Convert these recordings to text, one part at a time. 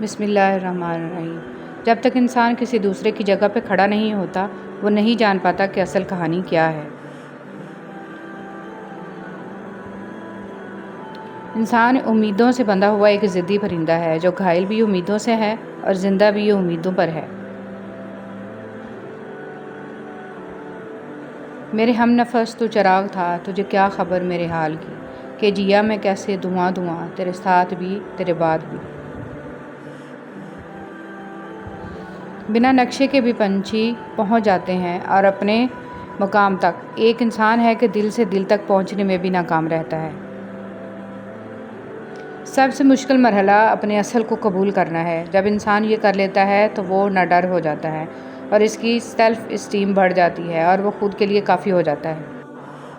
بسم اللہ الرحمن الرحیم۔ جب تک انسان کسی دوسرے کی جگہ پہ کھڑا نہیں ہوتا وہ نہیں جان پاتا کہ اصل کہانی کیا ہے۔ انسان امیدوں سے بندھا ہوا ایک ضدی پرندہ ہے جو گھائل بھی امیدوں سے ہے اور زندہ بھی امیدوں پر ہے۔ میرے ہم نفس تو چراغ تھا، تجھے کیا خبر میرے حال کی، کہ جیا میں کیسے دھواں دھواں، تیرے ساتھ بھی تیرے بعد بھی۔ بنا نقشے کے بھی پنچھی پہنچ جاتے ہیں اور اپنے مقام تک۔ ایک انسان ہے کہ دل سے دل تک پہنچنے میں بھی ناکام رہتا ہے۔ سب سے مشکل مرحلہ اپنے اصل کو قبول کرنا ہے۔ جب انسان یہ کر لیتا ہے تو وہ نہ ڈر ہو جاتا ہے اور اس کی سیلف اسٹیم بڑھ جاتی ہے اور وہ خود کے لیے کافی ہو جاتا ہے۔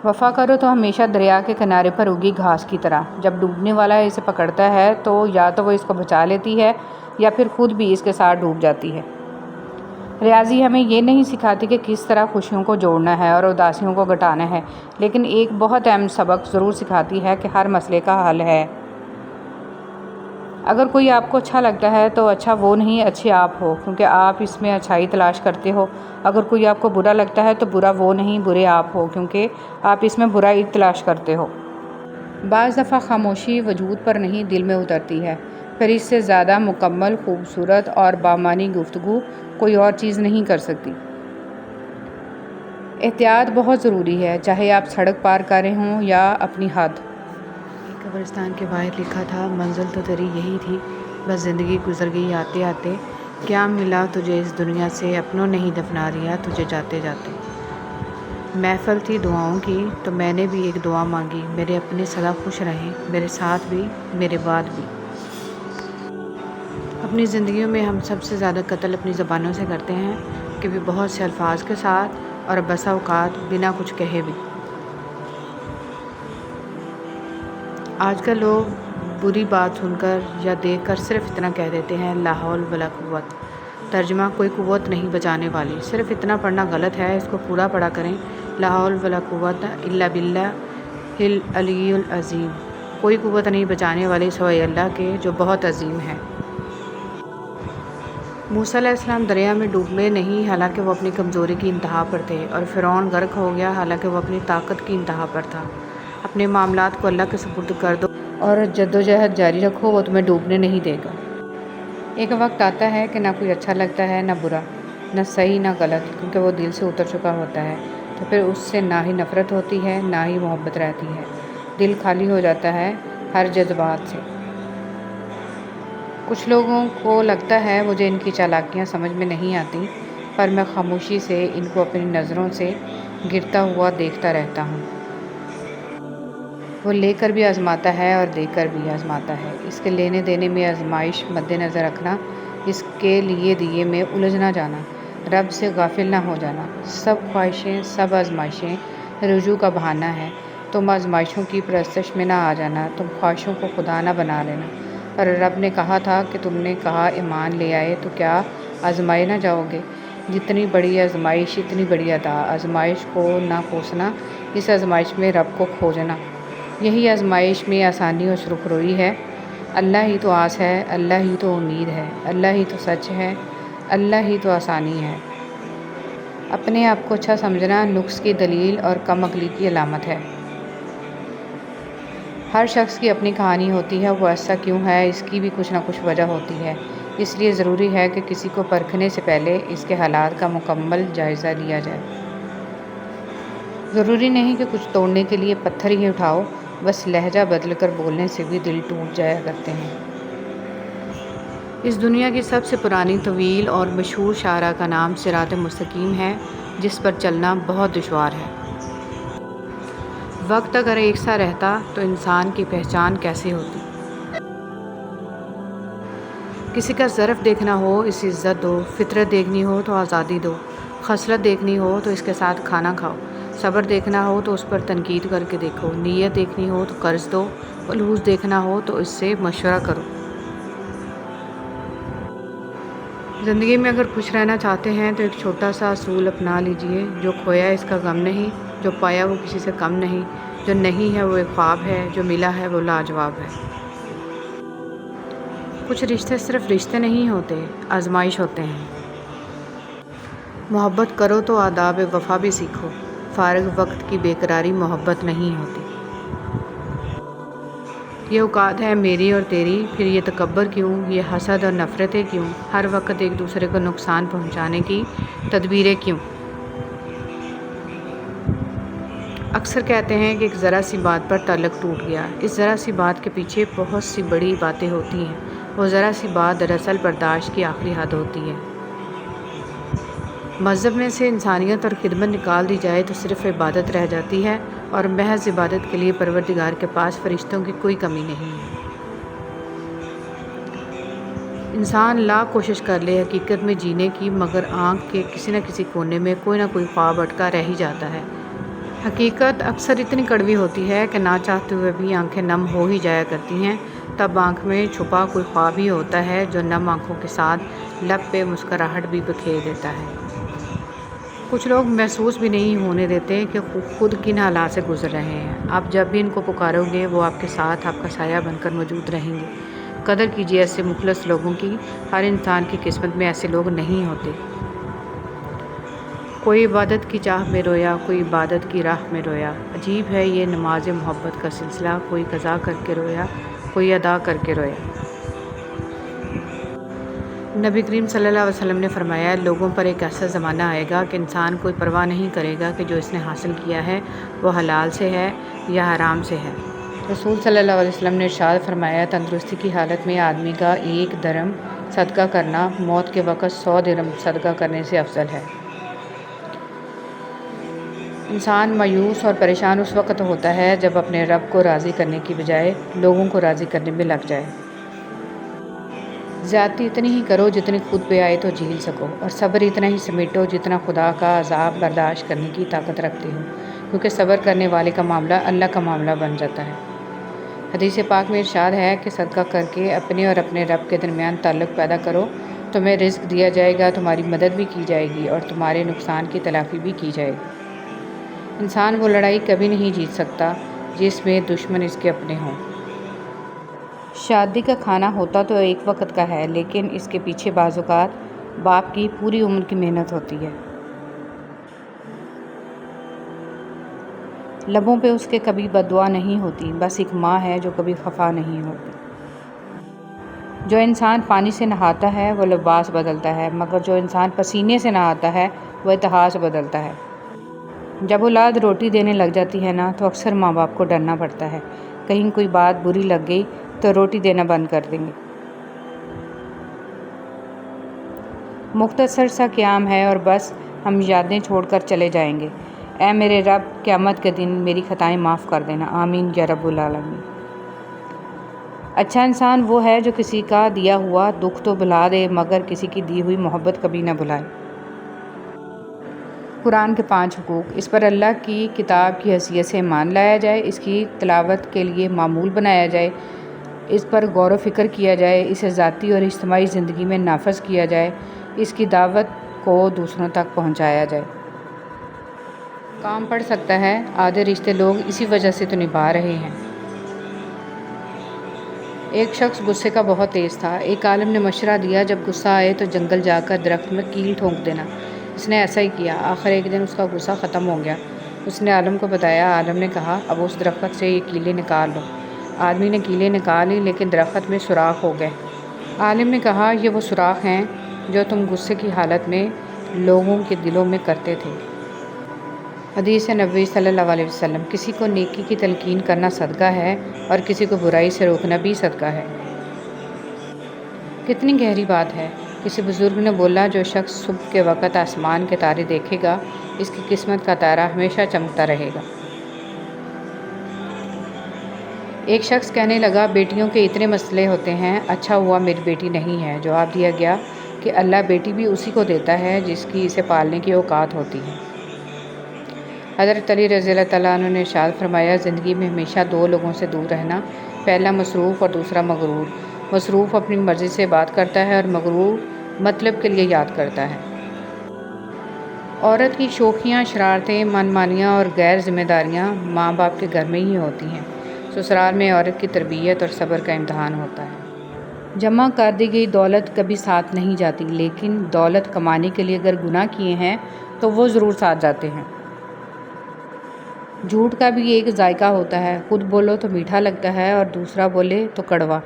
وفا کرو تو ہمیشہ دریا کے کنارے پر اگی گھاس کی طرح، جب ڈوبنے والا اسے پکڑتا ہے تو یا تو وہ اس کو بچا لیتی ہے یا پھر خود بھی اس کے ساتھ ڈوب جاتی ہے۔ ریاضی ہمیں یہ نہیں سکھاتی کہ کس طرح خوشیوں کو جوڑنا ہے اور اداسیوں کو گھٹانا ہے، لیکن ایک بہت اہم سبق ضرور سکھاتی ہے کہ ہر مسئلے کا حل ہے۔ اگر کوئی آپ کو اچھا لگتا ہے تو اچھا وہ نہیں، اچھے آپ ہو، کیونکہ آپ اس میں اچھائی تلاش کرتے ہو۔ اگر کوئی آپ کو برا لگتا ہے تو برا وہ نہیں، برے آپ ہو، کیونکہ آپ اس میں برائی تلاش کرتے ہو۔ بعض دفعہ خاموشی وجود پر نہیں دل میں اترتی ہے، پھر اس سے زیادہ مکمل، خوبصورت اور بامعنی گفتگو کوئی اور چیز نہیں کر سکتی۔ احتیاط بہت ضروری ہے، چاہے آپ سڑک پار کر رہے ہوں یا اپنی حد۔ ایک قبرستان کے باہر لکھا تھا، منزل تو تیری یہی تھی، بس زندگی گزر گئی آتے آتے، کیا ملا تجھے اس دنیا سے، اپنوں نے ہی دفنا دیا تجھے جاتے جاتے۔ محفل تھی دعاؤں کی تو میں نے بھی ایک دعا مانگی، میرے اپنے سدا خوش رہیں، میرے ساتھ بھی میرے بعد بھی۔ اپنی زندگیوں میں ہم سب سے زیادہ قتل اپنی زبانوں سے کرتے ہیں، کہ بھی بہت سے الفاظ کے ساتھ اور بسا اوقات بنا کچھ کہے بھی۔ آج کل لوگ بری بات سن کر یا دیکھ کر صرف اتنا کہہ دیتے ہیں، لا حول ولا قوت۔ ترجمہ، کوئی قوت نہیں بچانے والی۔ صرف اتنا پڑھنا غلط ہے، اس کو پورا پڑھا کریں، لا حول ولا قوت الا باللہ العلی العظیم۔ کوئی قوت نہیں بچانے والی سوائے اللہ کے جو بہت عظیم ہے۔ موسیٰ علیہ السلام دریا میں ڈوبے نہیں، حالانکہ وہ اپنی کمزوری کی انتہا پر تھے، اور فرعون غرق ہو گیا حالانکہ وہ اپنی طاقت کی انتہا پر تھا۔ اپنے معاملات کو اللہ کے سپرد کر دو اور جدوجہد جاری رکھو، وہ تمہیں ڈوبنے نہیں دے گا۔ ایک وقت آتا ہے کہ نہ کوئی اچھا لگتا ہے، نہ برا، نہ صحیح نہ غلط، کیونکہ وہ دل سے اتر چکا ہوتا ہے، تو پھر اس سے نہ ہی نفرت ہوتی ہے نہ ہی محبت رہتی ہے۔ دل خالی ہو جاتا ہے ہر جذبات سے۔ کچھ لوگوں کو لگتا ہے مجھے ان کی چالاکیاں سمجھ میں نہیں آتی، پر میں خاموشی سے ان کو اپنی نظروں سے گرتا ہوا دیکھتا رہتا ہوں۔ وہ لے کر بھی آزماتا ہے اور دے کر بھی آزماتا ہے۔ اس کے لینے دینے میں آزمائش مد نظر رکھنا، اس کے لیے دیے میں الجھ نہ جانا، رب سے غافل نہ ہو جانا۔ سب خواہشیں، سب آزمائشیں رجوع کا بہانہ ہے۔ تم آزمائشوں کی پرستش میں نہ آ جانا، تم خواہشوں کو خدا نہ بنا لینا۔ اور رب نے کہا تھا کہ تم نے کہا ایمان لے آئے تو کیا آزمائے نہ جاؤ گے؟ جتنی بڑی آزمائش اتنی بڑی عطا۔ آزمائش کو نہ کوسنا، اس آزمائش میں رب کو کھوجنا، یہی آزمائش میں آسانی اور سرخ روئی ہے۔ اللہ ہی تو آس ہے، اللہ ہی تو امید ہے، اللہ ہی تو سچ ہے، اللہ ہی تو آسانی ہے۔ اپنے آپ کو اچھا سمجھنا نقص کی دلیل اور کم عقلی کی علامت ہے۔ ہر شخص کی اپنی کہانی ہوتی ہے، وہ ایسا کیوں ہے، اس کی بھی کچھ نہ کچھ وجہ ہوتی ہے۔ اس لیے ضروری ہے کہ کسی کو پرکھنے سے پہلے اس کے حالات کا مکمل جائزہ لیا جائے۔ ضروری نہیں کہ کچھ توڑنے کے لیے پتھر ہی اٹھاؤ، بس لہجہ بدل کر بولنے سے بھی دل ٹوٹ جایا کرتے ہیں۔ اس دنیا کی سب سے پرانی، طویل اور مشہور شاہراہ کا نام صراط مستقیم ہے، جس پر چلنا بہت دشوار ہے۔ وقت اگر ایک سا رہتا تو انسان کی پہچان کیسے ہوتی؟ کسی کا ظرف دیکھنا ہو، اسے عزت دو، فطرت دیکھنی ہو تو آزادی دو، خصلت دیکھنی ہو تو اس کے ساتھ کھانا کھاؤ، صبر دیکھنا ہو تو اس پر تنقید کر کے دیکھو، نیت دیکھنی ہو تو قرض دو، خلوص دیکھنا ہو تو اس سے مشورہ کرو۔ زندگی میں اگر خوش رہنا چاہتے ہیں تو ایک چھوٹا سا اصول اپنا لیجئے، جو کھویا اس کا غم نہیں، جو پایا وہ کسی سے کم نہیں، جو نہیں ہے وہ ایک خواب ہے، جو ملا ہے وہ لاجواب ہے۔ کچھ رشتے صرف رشتے نہیں ہوتے، آزمائش ہوتے ہیں۔ محبت کرو تو آداب وفا بھی سیکھو، فارغ وقت کی بے قراری محبت نہیں ہوتی۔ یہ اوقات ہے میری اور تیری، پھر یہ تکبر کیوں، یہ حسد اور نفرتیں کیوں، ہر وقت ایک دوسرے کو نقصان پہنچانے کی تدبیریں کیوں؟ اکثر کہتے ہیں کہ ایک ذرا سی بات پر تعلق ٹوٹ گیا۔ اس ذرا سی بات کے پیچھے بہت سی بڑی باتیں ہوتی ہیں۔ وہ ذرا سی بات دراصل برداشت کی آخری حد ہوتی ہے۔ مذہب میں سے انسانیت اور خدمت نکال دی جائے تو صرف عبادت رہ جاتی ہے، اور محض عبادت کے لیے پروردگار کے پاس فرشتوں کی کوئی کمی نہیں ہے۔ انسان لاکھ کوشش کر لے حقیقت میں جینے کی، مگر آنکھ کے کسی نہ کسی کونے میں کوئی نہ کوئی خواب اٹکا رہ ہی جاتا ہے۔ حقیقت اکثر اتنی کڑوی ہوتی ہے کہ نہ چاہتے ہوئے بھی آنکھیں نم ہو ہی جایا کرتی ہیں۔ تب آنکھ میں چھپا کوئی خواب ہی ہوتا ہے جو نم آنکھوں کے ساتھ لب پہ مسکراہٹ بھی بکھیر دیتا ہے۔ کچھ لوگ محسوس بھی نہیں ہونے دیتے کہ خود کن حالات سے گزر رہے ہیں۔ آپ جب بھی ان کو پکارو گے وہ آپ کے ساتھ آپ کا سایہ بن کر موجود رہیں گے۔ قدر کیجیے ایسے مخلص لوگوں کی، ہر انسان کی قسمت میں ایسے لوگ نہیں ہوتے۔ کوئی عبادت کی چاہ میں رویا، کوئی عبادت کی راہ میں رویا۔ عجیب ہے یہ نماز محبت کا سلسلہ، کوئی قضا کر کے رویا، کوئی ادا کر کے رویا۔ نبی کریم صلی اللہ علیہ وسلم نے فرمایا، لوگوں پر ایک ایسا زمانہ آئے گا کہ انسان کوئی پرواہ نہیں کرے گا کہ جو اس نے حاصل کیا ہے وہ حلال سے ہے یا حرام سے ہے۔ رسول صلی اللہ علیہ وسلم نے ارشاد فرمایا، تندرستی کی حالت میں آدمی کا 1 درہم صدقہ کرنا موت کے وقت 100 درہم صدقہ کرنے سے افضل ہے۔ انسان مایوس اور پریشان اس وقت ہوتا ہے جب اپنے رب کو راضی کرنے کی بجائے لوگوں کو راضی کرنے میں لگ جائے۔ زیادتی اتنی ہی کرو جتنی خود پہ آئے تو جھیل سکو، اور صبر اتنا ہی سمیٹو جتنا خدا کا عذاب برداشت کرنے کی طاقت رکھتے ہو، کیونکہ صبر کرنے والے کا معاملہ اللہ کا معاملہ بن جاتا ہے۔ حدیث پاک میں ارشاد ہے کہ صدقہ کر کے اپنے اور اپنے رب کے درمیان تعلق پیدا کرو، تمہیں رزق دیا جائے گا، تمہاری مدد بھی کی جائے گی اور تمہارے نقصان کی تلافی بھی کی جائے گی۔ انسان وہ لڑائی کبھی نہیں جیت سکتا جس میں دشمن اس کے اپنے ہوں۔ شادی کا کھانا ہوتا تو ایک وقت کا ہے، لیکن اس کے پیچھے بعض اوقات باپ کی پوری عمر کی محنت ہوتی ہے۔ لبوں پہ اس کے کبھی بد دعا نہیں ہوتی، بس ایک ماں ہے جو کبھی خفا نہیں ہوتی۔ جو انسان پانی سے نہاتا ہے وہ لباس بدلتا ہے، مگر جو انسان پسینے سے نہاتا ہے وہ اتہاس بدلتا ہے۔ جب اولاد روٹی دینے لگ جاتی ہے نا تو اکثر ماں باپ کو ڈرنا پڑتا ہے، کہیں کوئی بات بری لگ گئی تو روٹی دینا بند کر دیں گے۔ مختصر سا قیام ہے اور بس ہم یادیں چھوڑ کر چلے جائیں گے۔ اے میرے رب، قیامت کے دن میری خطائیں معاف کر دینا، آمین یا رب العالمین۔ اچھا انسان وہ ہے جو کسی کا دیا ہوا دکھ تو بھلا دے، مگر کسی کی دی ہوئی محبت کبھی نہ بھلائے۔ قرآن کے 5 حقوق۔ اس پر اللہ کی کتاب کی حیثیت سے ایمان لایا جائے، اس کی تلاوت کے لیے معمول بنایا جائے، اس پر غور و فکر کیا جائے، اسے ذاتی اور اجتماعی زندگی میں نافذ کیا جائے، اس کی دعوت کو دوسروں تک پہنچایا جائے۔ کام پڑ سکتا ہے، آدھے رشتے لوگ اسی وجہ سے تو نبھا رہے ہیں۔ ایک شخص غصے کا بہت تیز تھا۔ ایک عالم نے مشورہ دیا، جب غصہ آئے تو جنگل جا کر درخت میں کیل ٹھونک دینا۔ اس نے ایسا ہی کیا۔ آخر ایک دن اس کا غصہ ختم ہو گیا۔ اس نے عالم کو بتایا۔ عالم نے کہا، اب اس درخت سے یہ کیلیں نکال لو۔ آدمی نے کیلیں نکال لی، لیکن درخت میں سوراخ ہو گئے۔ عالم نے کہا، یہ وہ سوراخ ہیں جو تم غصے کی حالت میں لوگوں کے دلوں میں کرتے تھے۔ حدیث نبوی صلی اللہ علیہ وسلم، کسی کو نیکی کی تلقین کرنا صدقہ ہے اور کسی کو برائی سے روکنا بھی صدقہ ہے۔ کتنی گہری بات ہے۔ کسی بزرگ نے بولا، جو شخص صبح کے وقت آسمان کے تارے دیکھے گا، اس کی قسمت کا تارا ہمیشہ چمکتا رہے گا۔ ایک شخص کہنے لگا، بیٹیوں کے اتنے مسئلے ہوتے ہیں، اچھا ہوا میری بیٹی نہیں ہے۔ جواب دیا گیا کہ اللہ بیٹی بھی اسی کو دیتا ہے جس کی اسے پالنے کی اوقات ہوتی ہے۔ حضرت علی رضی اللہ تعالیٰ عنہ نے ارشاد فرمایا، زندگی میں ہمیشہ 2 لوگوں سے دور رہنا، پہلا مصروف اور دوسرا مغرور۔ مصروف اپنی مرضی سے بات کرتا ہے اور مغرور مطلب کے لیے یاد کرتا ہے۔ عورت کی شوخیاں، شرارتیں، من مانیاں اور غیر ذمہ داریاں ماں باپ کے گھر میں ہی ہوتی ہیں۔ سسرال میں عورت کی تربیت اور صبر کا امتحان ہوتا ہے۔ جمع کر دی گئی دولت کبھی ساتھ نہیں جاتی، لیکن دولت کمانے کے لیے اگر گناہ کیے ہیں تو وہ ضرور ساتھ جاتے ہیں۔ جھوٹ کا بھی ایک ذائقہ ہوتا ہے، خود بولو تو میٹھا لگتا ہے اور دوسرا بولے تو کڑوا۔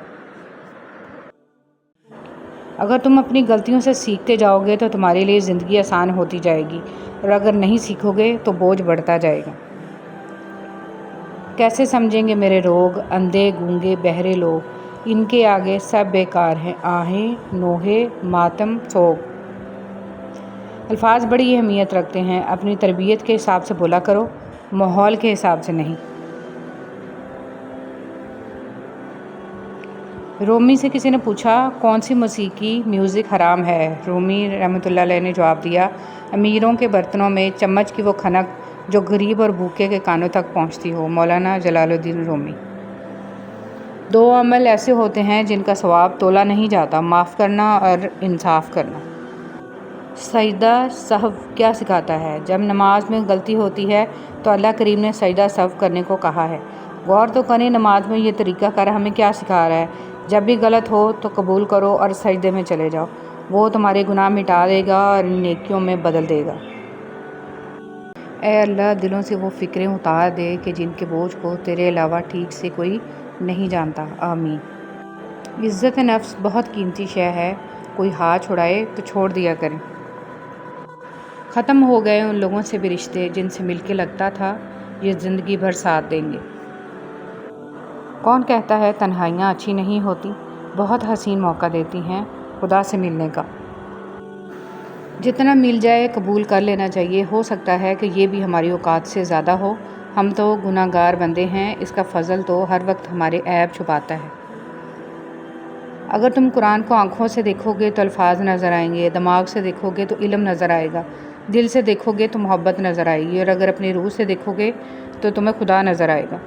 اگر تم اپنی غلطیوں سے سیکھتے جاؤ گے تو تمہارے لیے زندگی آسان ہوتی جائے گی، اور اگر نہیں سیکھو گے تو بوجھ بڑھتا جائے گا۔ کیسے سمجھیں گے میرے روگ، اندھے گونگے بہرے لوگ، ان کے آگے سب بیکار ہیں، آہیں نوحے ماتم سوگ۔ الفاظ بڑی اہمیت رکھتے ہیں، اپنی تربیت کے حساب سے بولا کرو، ماحول کے حساب سے نہیں۔ رومی سے کسی نے پوچھا کون سی موسیقی میوزک حرام ہے؟ رومی رحمۃ اللہ علیہ نے جواب دیا، امیروں کے برتنوں میں چمچ کی وہ کھنک جو غریب اور بھوکے کے کانوں تک پہنچتی ہو۔ مولانا جلال الدین رومی۔ دو عمل ایسے ہوتے ہیں جن کا ثواب تولا نہیں جاتا، معاف کرنا اور انصاف کرنا۔ سجدہ سہو کیا سکھاتا ہے؟ جب نماز میں غلطی ہوتی ہے تو اللہ کریم نے سجدہ سہو کرنے کو کہا ہے۔ غور تو کریں نماز میں یہ طریقہ کار ہمیں کیا سکھا رہا ہے؟ جب بھی غلط ہو تو قبول کرو اور سجدے میں چلے جاؤ، وہ تمہارے گناہ مٹا دے گا اور نیکیوں میں بدل دے گا۔ اے اللہ، دلوں سے وہ فکریں اتار دے کہ جن کے بوجھ کو تیرے علاوہ ٹھیک سے کوئی نہیں جانتا، آمین۔ عزت نفس بہت قیمتی شے ہے، کوئی ہاتھ چھڑائے تو چھوڑ دیا کریں۔ ختم ہو گئے ان لوگوں سے بھی رشتے جن سے مل کے لگتا تھا یہ زندگی بھر ساتھ دیں گے۔ کون کہتا ہے تنہائیاں اچھی نہیں ہوتی؟ بہت حسین موقع دیتی ہیں خدا سے ملنے کا۔ جتنا مل جائے قبول کر لینا چاہیے، ہو سکتا ہے کہ یہ بھی ہماری اوقات سے زیادہ ہو، ہم تو گناہ گار بندے ہیں، اس کا فضل تو ہر وقت ہمارے عیب چھپاتا ہے۔ اگر تم قرآن کو آنکھوں سے دیکھو گے تو الفاظ نظر آئیں گے، دماغ سے دیکھو گے تو علم نظر آئے گا، دل سے دیکھو گے تو محبت نظر آئے گی، اور اگر اپنی روح سے دیکھو گے تو تمہیں خدا نظر آئے گا۔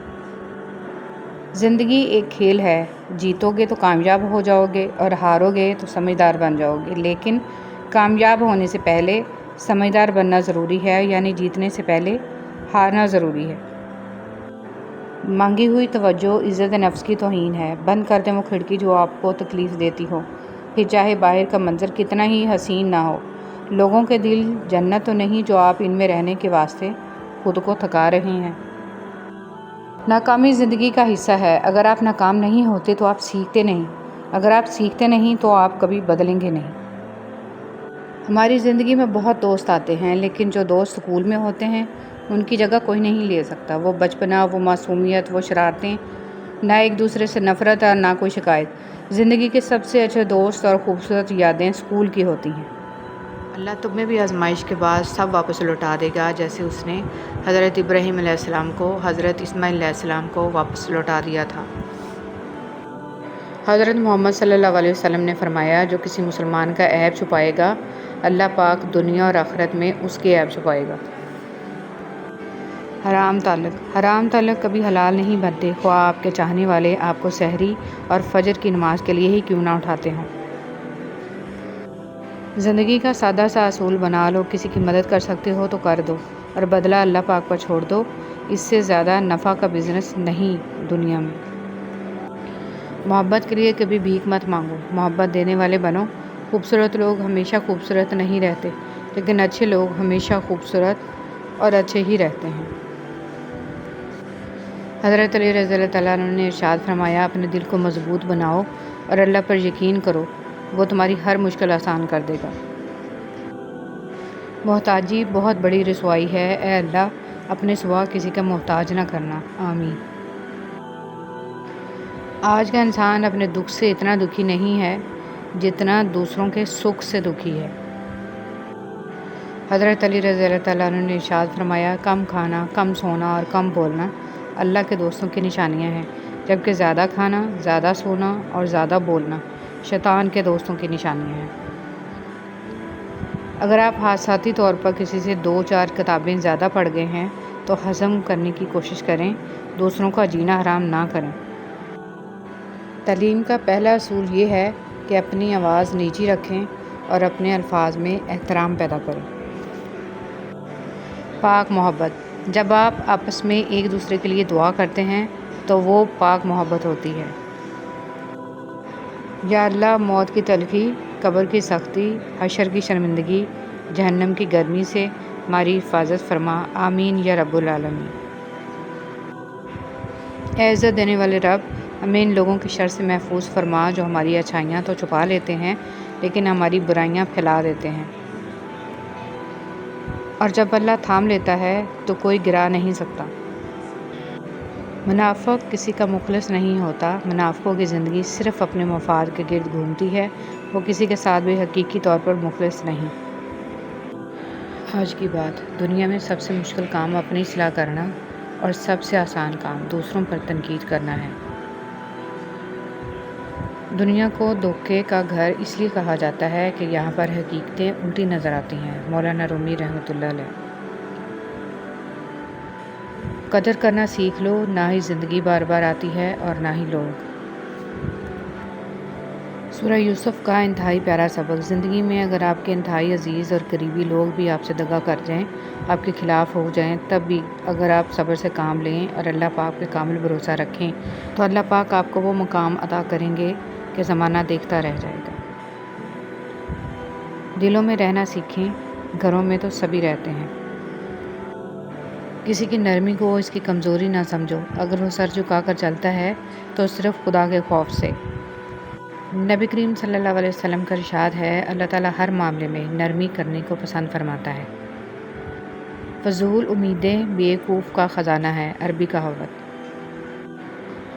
زندگی ایک کھیل ہے، جیتو گے تو کامیاب ہو جاؤ گے اور ہارو گے تو سمجھدار بن جاؤ گے، لیکن کامیاب ہونے سے پہلے سمجھدار بننا ضروری ہے، یعنی جیتنے سے پہلے ہارنا ضروری ہے۔ مانگی ہوئی توجہ عزت نفس کی توہین ہے۔ بند کر دیں وہ کھڑکی جو آپ کو تکلیف دیتی ہو، پھر چاہے باہر کا منظر کتنا ہی حسین نہ ہو۔ لوگوں کے دل جنت تو نہیں جو آپ ان میں رہنے کے واسطے خود کو تھکا رہے ہیں۔ ناکامی زندگی کا حصہ ہے، اگر آپ ناکام نہیں ہوتے تو آپ سیکھتے نہیں، اگر آپ سیکھتے نہیں تو آپ کبھی بدلیں گے نہیں۔ ہماری زندگی میں بہت دوست آتے ہیں، لیکن جو دوست سکول میں ہوتے ہیں ان کی جگہ کوئی نہیں لے سکتا۔ وہ بچپنا، وہ معصومیت، وہ شرارتیں، نہ ایک دوسرے سے نفرت اور نہ کوئی شکایت۔ زندگی کے سب سے اچھے دوست اور خوبصورت یادیں سکول کی ہوتی ہیں۔ اللہ تم میں بھی آزمائش کے بعد سب واپس لوٹا دے گا، جیسے اس نے حضرت ابراہیم علیہ السلام کو حضرت اسماعیل علیہ السلام کو واپس لوٹا دیا تھا۔ حضرت محمد صلی اللہ علیہ وسلم نے فرمایا، جو کسی مسلمان کا عیب چھپائے گا اللہ پاک دنیا اور آخرت میں اس کے عیب چھپائے گا۔ حرام تعلق کبھی حلال نہیں بنتے، خواہ آپ کے چاہنے والے آپ کو سحری اور فجر کی نماز کے لیے ہی کیوں نہ اٹھاتے ہوں۔ زندگی کا سادہ سا اصول بنا لو، کسی کی مدد کر سکتے ہو تو کر دو اور بدلہ اللہ پاک پر چھوڑ دو، اس سے زیادہ نفع کا بزنس نہیں دنیا میں۔ محبت کے لیے کبھی بھیک مت مانگو، محبت دینے والے بنو۔ خوبصورت لوگ ہمیشہ خوبصورت نہیں رہتے، لیکن اچھے لوگ ہمیشہ خوبصورت اور اچھے ہی رہتے ہیں۔ حضرت علی رضی اللہ تعالیٰ عنہ نے ارشاد فرمایا، اپنے دل کو مضبوط بناؤ اور اللہ پر یقین کرو، وہ تمہاری ہر مشکل آسان کر دے گا۔ محتاجی بہت بڑی رسوائی ہے، اے اللہ اپنے سوا کسی کا محتاج نہ کرنا، آمین۔ آج کا انسان اپنے دکھ سے اتنا دکھی نہیں ہے جتنا دوسروں کے سکھ سے دکھی ہے۔ حضرت علی رضی اللہ تعالیٰ عنہ نے ارشاد فرمایا، کم کھانا، کم سونا اور کم بولنا اللہ کے دوستوں کی نشانیاں ہیں، جبکہ زیادہ کھانا، زیادہ سونا اور زیادہ بولنا شیطان کے دوستوں کی نشانیاں ہیں۔ اگر آپ حادثاتی طور پر کسی سے 2-4 کتابیں زیادہ پڑھ گئے ہیں تو ہضم کرنے کی کوشش کریں، دوسروں کا جینا حرام نہ کریں۔ تعلیم کا پہلا اصول یہ ہے کہ اپنی آواز نیچی رکھیں اور اپنے الفاظ میں احترام پیدا کریں۔ پاک محبت، جب آپ آپس میں ایک دوسرے کے لیے دعا کرتے ہیں تو وہ پاک محبت ہوتی ہے۔ یا اللہ موت کی تلخی، قبر کی سختی، حشر کی شرمندگی، جہنم کی گرمی سے ہماری حفاظت فرما، آمین یا رب العالمین۔ اے عزت دینے والے رب، ہمیں ان لوگوں کی شر سے محفوظ فرما جو ہماری اچھائیاں تو چھپا لیتے ہیں لیکن ہماری برائیاں پھیلا دیتے ہیں، اور جب اللہ تھام لیتا ہے تو کوئی گرا نہیں سکتا۔ منافق کسی کا مخلص نہیں ہوتا، منافقوں کی زندگی صرف اپنے مفاد کے گرد گھومتی ہے، وہ کسی کے ساتھ بھی حقیقی طور پر مخلص نہیں۔ آج کی بات، دنیا میں سب سے مشکل کام اپنی اصلاح کرنا اور سب سے آسان کام دوسروں پر تنقید کرنا ہے۔ دنیا کو دھوکے کا گھر اس لیے کہا جاتا ہے کہ یہاں پر حقیقتیں الٹی نظر آتی ہیں۔ مولانا رومی رحمۃ اللہ علیہ۔ قدر کرنا سیکھ لو، نہ ہی زندگی بار بار آتی ہے اور نہ ہی لوگ۔ سورہ یوسف کا انتہائی پیارا سبق۔ زندگی میں اگر آپ کے انتہائی عزیز اور قریبی لوگ بھی آپ سے دغا کر جائیں، آپ کے خلاف ہو جائیں، تب بھی اگر آپ صبر سے کام لیں اور اللہ پاک پہ کامل بھروسہ رکھیں تو اللہ پاک آپ کو وہ مقام عطا کریں گے کہ زمانہ دیکھتا رہ جائے گا۔ دلوں میں رہنا سیکھیں، گھروں میں تو سبھی رہتے ہیں۔ کسی کی نرمی کو اس کی کمزوری نہ سمجھو، اگر وہ سر جھکا کر چلتا ہے تو صرف خدا کے خوف سے۔ نبی کریم صلی اللہ علیہ وسلم کا ارشاد ہے، اللہ تعالیٰ ہر معاملے میں نرمی کرنے کو پسند فرماتا ہے۔ فضول امیدیں بیوقوف کا خزانہ ہے، عربی کہاوت۔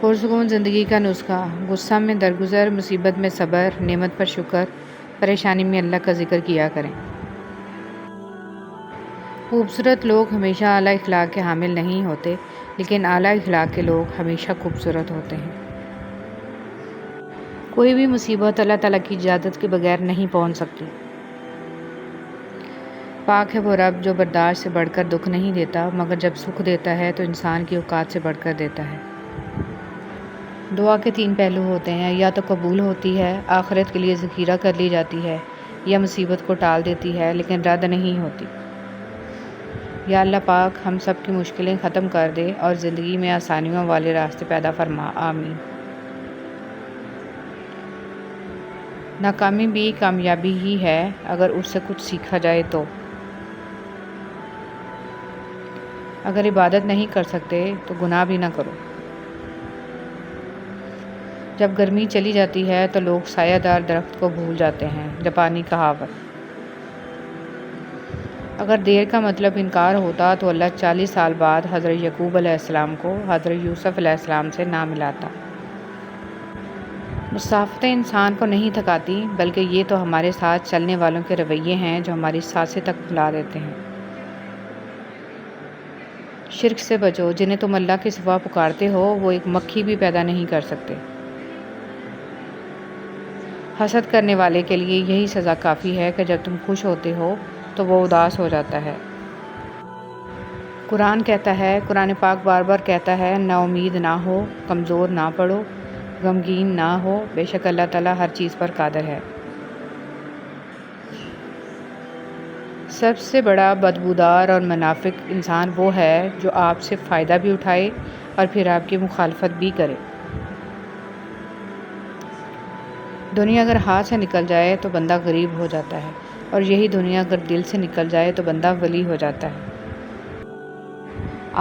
پرسکون زندگی کا نسخہ: غصہ میں درگزر، مصیبت میں صبر، نعمت پر شکر، پریشانی میں اللہ کا ذکر کیا کریں۔ خوبصورت لوگ ہمیشہ اعلیٰ اخلاق کے حامل نہیں ہوتے، لیکن اعلیٰ اخلاق کے لوگ ہمیشہ خوبصورت ہوتے ہیں۔ کوئی بھی مصیبت اللہ تعالیٰ کی اجازت کے بغیر نہیں پہنچ سکتی۔ پاک ہے وہ رب جو برداشت سے بڑھ کر دکھ نہیں دیتا، مگر جب سکھ دیتا ہے تو انسان کی اوقات سے بڑھ کر دیتا ہے۔ دعا کے 3 پہلو ہوتے ہیں، یا تو قبول ہوتی ہے، آخرت کے لیے ذخیرہ کر لی جاتی ہے، یا مصیبت کو ٹال دیتی ہے لیکن رد نہیں ہوتی۔ یا اللہ پاک ہم سب کی مشکلیں ختم کر دے اور زندگی میں آسانیوں والے راستے پیدا فرما، آمین۔ ناکامی بھی کامیابی ہی ہے اگر اس سے کچھ سیکھا جائے تو۔ اگر عبادت نہیں کر سکتے تو گناہ بھی نہ کرو۔ جب گرمی چلی جاتی ہے تو لوگ سایہ دار درخت کو بھول جاتے ہیں، جاپانی کہاوت۔ اگر دیر کا مطلب انکار ہوتا تو اللہ 40 سال بعد حضرت یعقوب علیہ السلام کو حضرت یوسف علیہ السلام سے نہ ملاتا۔ مسافتیں انسان کو نہیں تھکاتی، بلکہ یہ تو ہمارے ساتھ چلنے والوں کے رویے ہیں جو ہماری سانسیں تک بھلا دیتے ہیں۔ شرک سے بچو، جنہیں تم اللہ کے سوا پکارتے ہو وہ ایک مکھی بھی پیدا نہیں کر سکتے۔ حسد کرنے والے کے لیے یہی سزا کافی ہے کہ جب تم خوش ہوتے ہو تو وہ اداس ہو جاتا ہے۔ قرآن کہتا ہے، قرآن پاک بار بار کہتا ہے، نا امید نہ ہو، کمزور نہ پڑو، غمگین نہ ہو، بے شک اللہ تعالیٰ ہر چیز پر قادر ہے۔ سب سے بڑا بدبودار اور منافق انسان وہ ہے جو آپ سے فائدہ بھی اٹھائے اور پھر آپ کی مخالفت بھی کرے۔ دنیا اگر ہاتھ سے نکل جائے تو بندہ غریب ہو جاتا ہے، اور یہی دنیا اگر دل سے نکل جائے تو بندہ ولی ہو جاتا ہے۔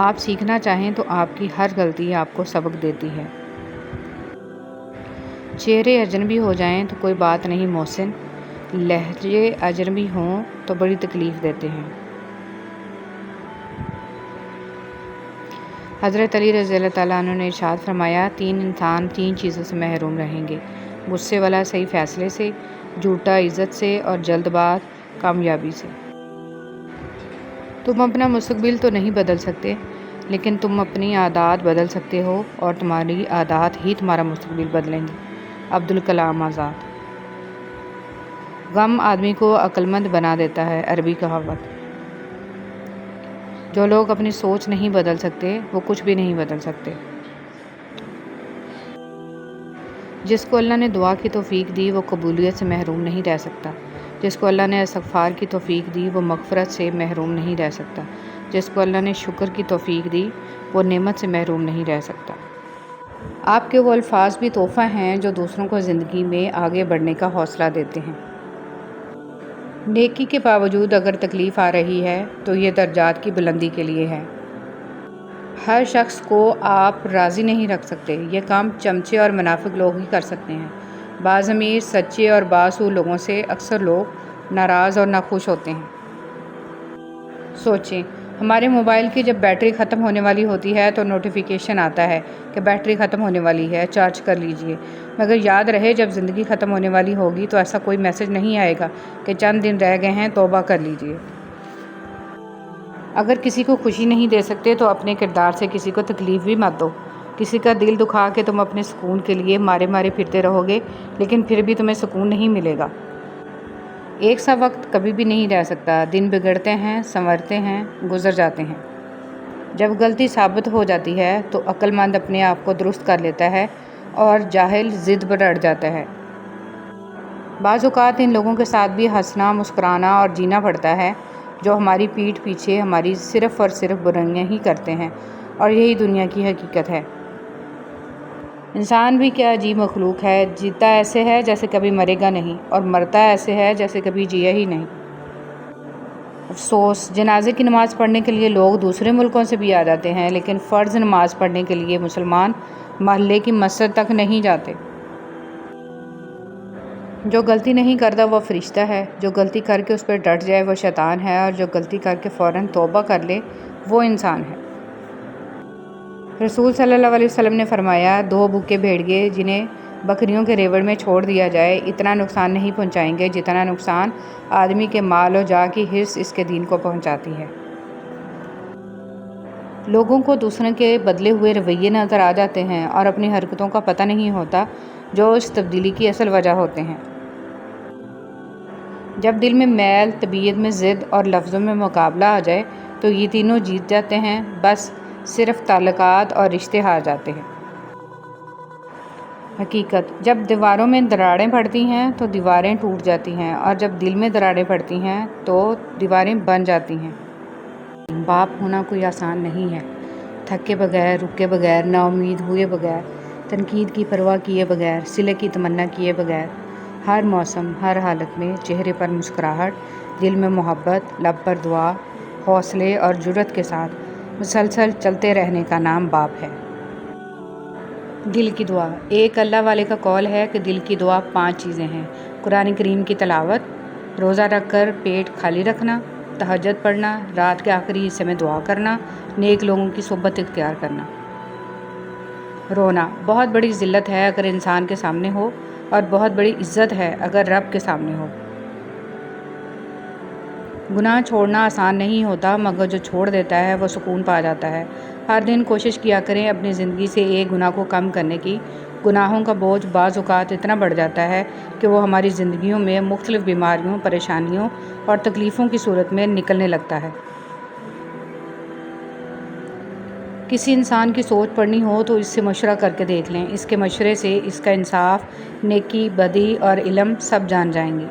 آپ سیکھنا چاہیں تو آپ کی ہر غلطی آپ کو سبق دیتی ہے۔ چہرے اجنبی ہو جائیں تو کوئی بات نہیں محسن، لہجے اجنبی ہوں تو بڑی تکلیف دیتے ہیں۔ حضرت علی رضی اللہ تعالیٰ عنہ نے ارشاد فرمایا، 3 انسان 3 چیزوں سے محروم رہیں گے: غصے والا صحیح فیصلے سے، جھوٹا عزت سے، اور جلد باز کامیابی سے۔ تم اپنا مستقبل تو نہیں بدل سکتے، لیکن تم اپنی عادات بدل سکتے ہو، اور تمہاری عادات ہی تمہارا مستقبل بدلیں گی۔ عبدالکلام آزاد۔ غم آدمی کو عقل مند بنا دیتا ہے، عربی کہاوت۔ جو لوگ اپنی سوچ نہیں بدل سکتے وہ کچھ بھی نہیں بدل سکتے۔ جس کو اللہ نے دعا کی توفیق دی وہ قبولیت سے محروم نہیں رہ سکتا۔ جس کو اللہ نے استغفار کی توفیق دی وہ مغفرت سے محروم نہیں رہ سکتا۔ جس کو اللہ نے شکر کی توفیق دی وہ نعمت سے محروم نہیں رہ سکتا۔ آپ کے وہ الفاظ بھی تحفہ ہیں جو دوسروں کو زندگی میں آگے بڑھنے کا حوصلہ دیتے ہیں۔ نیکی کے باوجود اگر تکلیف آ رہی ہے تو یہ درجات کی بلندی کے لیے ہے۔ ہر شخص کو آپ راضی نہیں رکھ سکتے، یہ کام چمچے اور منافق لوگ ہی کر سکتے ہیں۔ بعض امیر، سچے اور بااصول لوگوں سے اکثر لوگ ناراض اور ناخوش ہوتے ہیں۔ سوچیں، ہمارے موبائل کی جب بیٹری ختم ہونے والی ہوتی ہے تو نوٹیفیکیشن آتا ہے کہ بیٹری ختم ہونے والی ہے، چارج کر لیجئے۔ مگر یاد رہے جب زندگی ختم ہونے والی ہوگی تو ایسا کوئی میسج نہیں آئے گا کہ چند دن رہ گئے ہیں، توبہ کر لیجئے۔ اگر کسی کو خوشی نہیں دے سکتے تو اپنے کردار سے کسی کو تکلیف بھی مت دو۔ کسی کا دل دکھا کے تم اپنے سکون کے لیے مارے مارے پھرتے رہو گے لیکن پھر بھی تمہیں سکون نہیں ملے گا۔ ایک سا وقت کبھی بھی نہیں رہ سکتا، دن بگڑتے ہیں، سنورتے ہیں، گزر جاتے ہیں۔ جب غلطی ثابت ہو جاتی ہے تو عقل مند اپنے آپ کو درست کر لیتا ہے اور جاہل ضد پر اڑ جاتا ہے۔ بعض اوقات ان لوگوں کے ساتھ بھی ہنسنا، مسکرانا اور جینا پڑتا ہے جو ہماری پیٹھ پیچھے ہماری صرف اور صرف برائیاں ہی کرتے ہیں، اور یہی دنیا کی حقیقت ہے۔ انسان بھی کیا عجیب مخلوق ہے، جیتا ایسے ہے جیسے کبھی مرے گا نہیں، اور مرتا ایسے ہے جیسے کبھی جیا ہی نہیں۔ افسوس، جنازے کی نماز پڑھنے کے لیے لوگ دوسرے ملکوں سے بھی آ جاتے ہیں لیکن فرض نماز پڑھنے کے لیے مسلمان محلے کی مسجد تک نہیں جاتے۔ جو غلطی نہیں کرتا وہ فرشتہ ہے، جو غلطی کر کے اس پہ ڈٹ جائے وہ شیطان ہے، اور جو غلطی کر کے فوراً توبہ کر لے وہ انسان ہے۔ رسول صلی اللہ علیہ وسلم نے فرمایا، 2 بھوکے بھیڑیے جنہیں بکریوں کے ریوڑ میں چھوڑ دیا جائے اتنا نقصان نہیں پہنچائیں گے جتنا نقصان آدمی کے مال و جاہ کی حرص اس کے دین کو پہنچاتی ہے۔ لوگوں کو دوسروں کے بدلے ہوئے رویے نظر آ جاتے ہیں اور اپنی حرکتوں کا پتہ نہیں ہوتا جو اس تبدیلی کی اصل وجہ ہوتے ہیں۔ جب دل میں میل، طبیعت میں ضد اور لفظوں میں مقابلہ آ جائے تو یہ تینوں جیت جاتے ہیں، بس صرف تعلقات اور رشتے ہار جاتے ہیں۔ حقیقت، جب دیواروں میں دراڑیں پڑتی ہیں تو دیواریں ٹوٹ جاتی ہیں، اور جب دل میں دراڑیں پڑتی ہیں تو دیواریں بن جاتی ہیں۔ باپ ہونا کوئی آسان نہیں ہے۔ تھکے بغیر، رکے بغیر، نا امید ہوئے بغیر، تنقید کی پرواہ کیے بغیر، صلح کی تمنا کیے بغیر، ہر موسم، ہر حالت میں چہرے پر مسکراہٹ، دل میں محبت، لب پر دعا، حوصلے اور جرأت کے ساتھ مسلسل چلتے رہنے کا نام باپ ہے۔ دل کی دعا۔ ایک اللہ والے کا قول ہے کہ دل کی دعا 5 چیزیں ہیں: قرآن کریم کی تلاوت، روزہ رکھ کر پیٹ خالی رکھنا، تہجد پڑھنا، رات کے آخری حصے میں دعا کرنا، نیک لوگوں کی صحبت اختیار کرنا۔ رونا بہت بڑی ذلت ہے اگر انسان کے سامنے ہو، اور بہت بڑی عزت ہے اگر رب کے سامنے ہو۔ گناہ چھوڑنا آسان نہیں ہوتا، مگر جو چھوڑ دیتا ہے وہ سکون پا جاتا ہے۔ ہر دن کوشش کیا کریں اپنی زندگی سے ایک گناہ کو کم کرنے کی۔ گناہوں کا بوجھ بعض اوقات اتنا بڑھ جاتا ہے کہ وہ ہماری زندگیوں میں مختلف بیماریوں، پریشانیوں اور تکلیفوں کی صورت میں نکلنے لگتا ہے۔ کسی انسان کی سوچ پڑھنی ہو تو اس سے مشورہ کر کے دیکھ لیں، اس کے مشورے سے اس کا انصاف، نیکی، بدی اور علم سب جان جائیں گے۔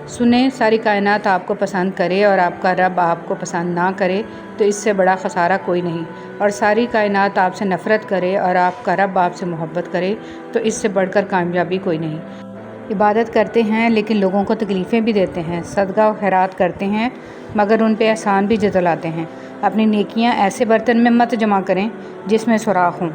سنیں، ساری کائنات آپ کو پسند کرے اور آپ کا رب آپ کو پسند نہ کرے تو اس سے بڑا خسارہ کوئی نہیں، اور ساری کائنات آپ سے نفرت کرے اور آپ کا رب آپ سے محبت کرے تو اس سے بڑھ کر کامیابی کوئی نہیں۔ عبادت کرتے ہیں لیکن لوگوں کو تکلیفیں بھی دیتے ہیں، صدقہ و خیرات کرتے ہیں مگر ان پہ احسان بھی جتلاتے ہیں۔ اپنی نیکیاں ایسے برتن میں مت جمع کریں جس میں سوراخ ہوں۔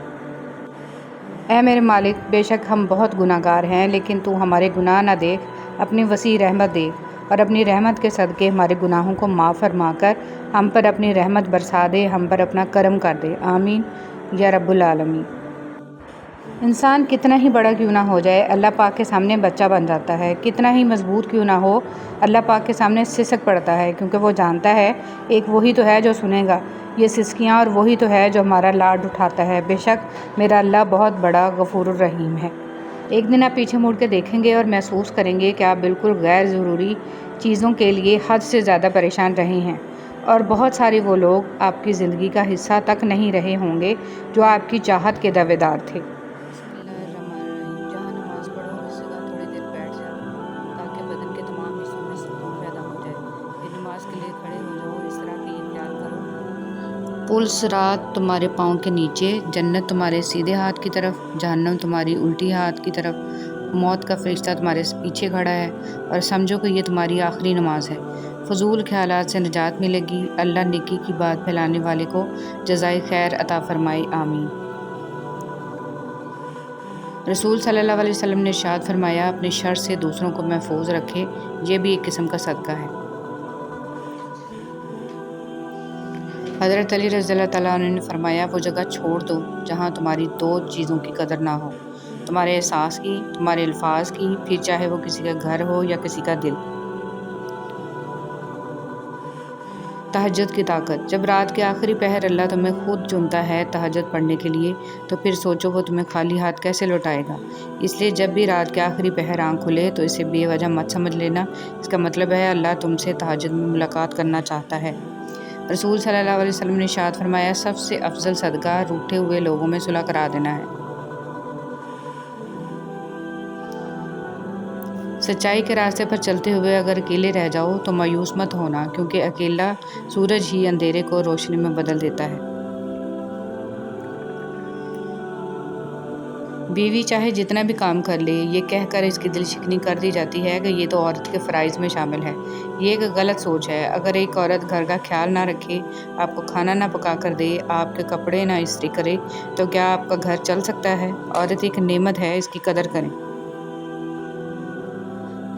اے میرے مالک، بے شک ہم بہت گناہ گار ہیں، لیکن تو ہمارے گناہ نہ دیکھ، اپنی وسیع رحمت دیکھ، اور اپنی رحمت کے صدقے ہمارے گناہوں کو معاف فرما کر ہم پر اپنی رحمت برسا دے، ہم پر اپنا کرم کر دے، آمین یا رب العالمین۔ انسان کتنا ہی بڑا کیوں نہ ہو جائے، اللہ پاک کے سامنے بچہ بن جاتا ہے۔ کتنا ہی مضبوط کیوں نہ ہو، اللہ پاک کے سامنے سسک پڑتا ہے، کیونکہ وہ جانتا ہے ایک وہی تو ہے جو سنے گا یہ سسکیاں، اور وہی تو ہے جو ہمارا لاڈ اٹھاتا ہے۔ بے شک میرا اللہ بہت بڑا غفور الرحیم ہے۔ ایک دن آپ پیچھے مڑ کے دیکھیں گے اور محسوس کریں گے کہ آپ بالکل غیر ضروری چیزوں کے لیے حد سے زیادہ پریشان رہے ہیں، اور بہت سارے وہ لوگ آپ کی زندگی کا حصہ تک نہیں رہے ہوں گے جو آپ کی چاہت کے دعوے دار تھے۔ بسم اللہ الرحمن الرحیم۔ جہاں نماز پڑھو اس جگہ تھوڑی دیر بیٹھ جاؤ تاکہ بدن کے تمام حصوں میں سکون پیدا ہو جائے۔ پھر نماز کے لیے کھڑے ہو جاؤ، اس طرح کہ یہ خیال کرو پل صراط تمہارے پاؤں کے نیچے، جنت تمہارے سیدھے ہاتھ کی طرف، جہنم تمہاری الٹی ہاتھ کی طرف، موت کا فرشتہ تمہارے پیچھے کھڑا ہے، اور سمجھو کہ یہ تمہاری آخری نماز ہے۔ فضول خیالات سے نجات ملے گی۔ اللہ نیکی کی بات پھیلانے والے کو جزائے خیر عطا فرمائے، آمین۔ رسول صلی اللہ علیہ وسلم نے ارشاد فرمایا، اپنے شر سے دوسروں کو محفوظ رکھے، یہ بھی ایک قسم کا صدقہ ہے۔ حضرت علی رضی اللہ تعالیٰ عنہ نے فرمایا، وہ جگہ چھوڑ دو جہاں تمہاری دو چیزوں کی قدر نہ ہو، تمہارے احساس کی، تمہارے الفاظ کی، پھر چاہے وہ کسی کا گھر ہو یا کسی کا دل۔ تہجد کی طاقت۔ جب رات کے آخری پہر اللہ تمہیں خود چنتا ہے تہجد پڑھنے کے لیے، تو پھر سوچو وہ تمہیں خالی ہاتھ کیسے لوٹائے گا۔ اس لیے جب بھی رات کے آخری پہر آنکھ کھلے تو اسے بے وجہ مت سمجھ لینا، اس کا مطلب ہے اللہ تم سے تہجد میں ملاقات کرنا چاہتا ہے۔ رسول صلی اللہ علیہ وسلم نے ارشاد فرمایا، سب سے افضل صدقہ روٹھے ہوئے لوگوں میں صلح کرا دینا ہے۔ سچائی کے راستے پر چلتے ہوئے اگر اکیلے رہ جاؤ تو مایوس مت ہونا، کیونکہ اکیلا سورج ہی اندھیرے کو روشنی میں بدل دیتا ہے۔ بیوی چاہے جتنا بھی کام کر لے، یہ کہہ کر اس کی دل شکنی کر دی جاتی ہے کہ یہ تو عورت کے فرائض میں شامل ہے۔ یہ ایک غلط سوچ ہے۔ اگر ایک عورت گھر کا خیال نہ رکھے، آپ کو کھانا نہ پکا کر دے، آپ کے کپڑے نہ استری کرے، تو کیا آپ کا گھر چل سکتا ہے؟ عورت ایک نعمت ہے، اس کی قدر کریں۔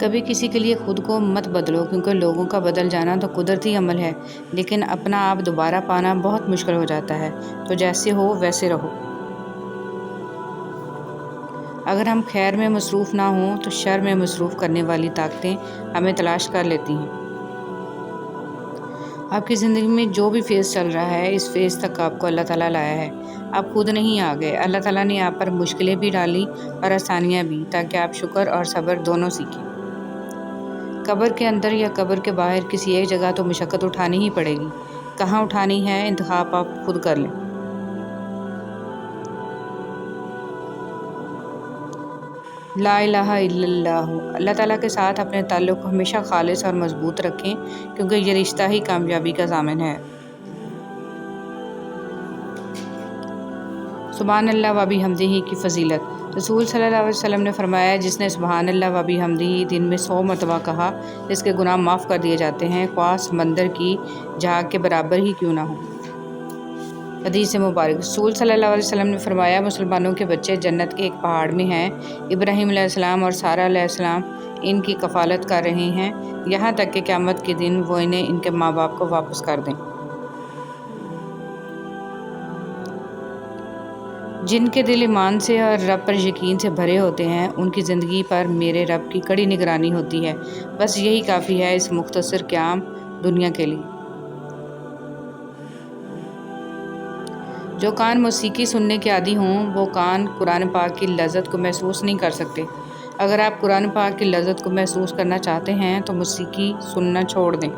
کبھی کسی کے لیے خود کو مت بدلو، کیونکہ لوگوں کا بدل جانا تو قدرتی عمل ہے، لیکن اپنا آپ دوبارہ پانا بہت مشکل ہو جاتا ہے۔ تو جیسے ہو ویسے رہو۔ اگر ہم خیر میں مصروف نہ ہوں تو شر میں مصروف کرنے والی طاقتیں ہمیں تلاش کر لیتی ہیں۔ آپ کی زندگی میں جو بھی فیز چل رہا ہے، اس فیز تک آپ کو اللہ تعالیٰ لایا ہے۔ آپ خود نہیں آ گئے، اللہ تعالیٰ نے آپ پر مشکلیں بھی ڈالی اور آسانیاں بھی، تاکہ آپ شکر اور صبر دونوں سیکھیں۔ قبر کے اندر یا قبر کے باہر کسی ایک جگہ تو مشقت اٹھانی ہی پڑے گی۔ کہاں اٹھانی ہے، انتخاب آپ خود کر لیں۔ لا الہ الا اللہ۔ اللہ تعالیٰ کے ساتھ اپنے تعلق کو ہمیشہ خالص اور مضبوط رکھیں، کیونکہ یہ رشتہ ہی کامیابی کا ضامن ہے۔ سبحان اللہ و بحمدہ کی فضیلت۔ رسول صلی اللہ علیہ وسلم نے فرمایا، جس نے سبحان اللہ و بحمدہ دن میں 100 مرتبہ کہا، اس کے گناہ معاف کر دیے جاتے ہیں، خواہ سمندر کی جھاگ کے برابر ہی کیوں نہ ہو۔ حدیث مبارک۔ رسول صلی اللہ علیہ وسلم نے فرمایا، مسلمانوں کے بچے جنت کے ایک پہاڑ میں ہیں، ابراہیم علیہ السلام اور سارہ علیہ السلام ان کی کفالت کر رہے ہیں، یہاں تک کہ قیامت کے دن وہ انہیں ان کے ماں باپ کو واپس کر دیں۔ جن کے دل ایمان سے اور رب پر یقین سے بھرے ہوتے ہیں، ان کی زندگی پر میرے رب کی کڑی نگرانی ہوتی ہے۔ بس یہی کافی ہے اس مختصر قیام دنیا کے لیے۔ جو کان موسیقی سننے کے عادی ہوں، وہ کان قرآن پاک کی لذت کو محسوس نہیں کر سکتے۔ اگر آپ قرآن پاک کی لذت کو محسوس کرنا چاہتے ہیں تو موسیقی سننا چھوڑ دیں۔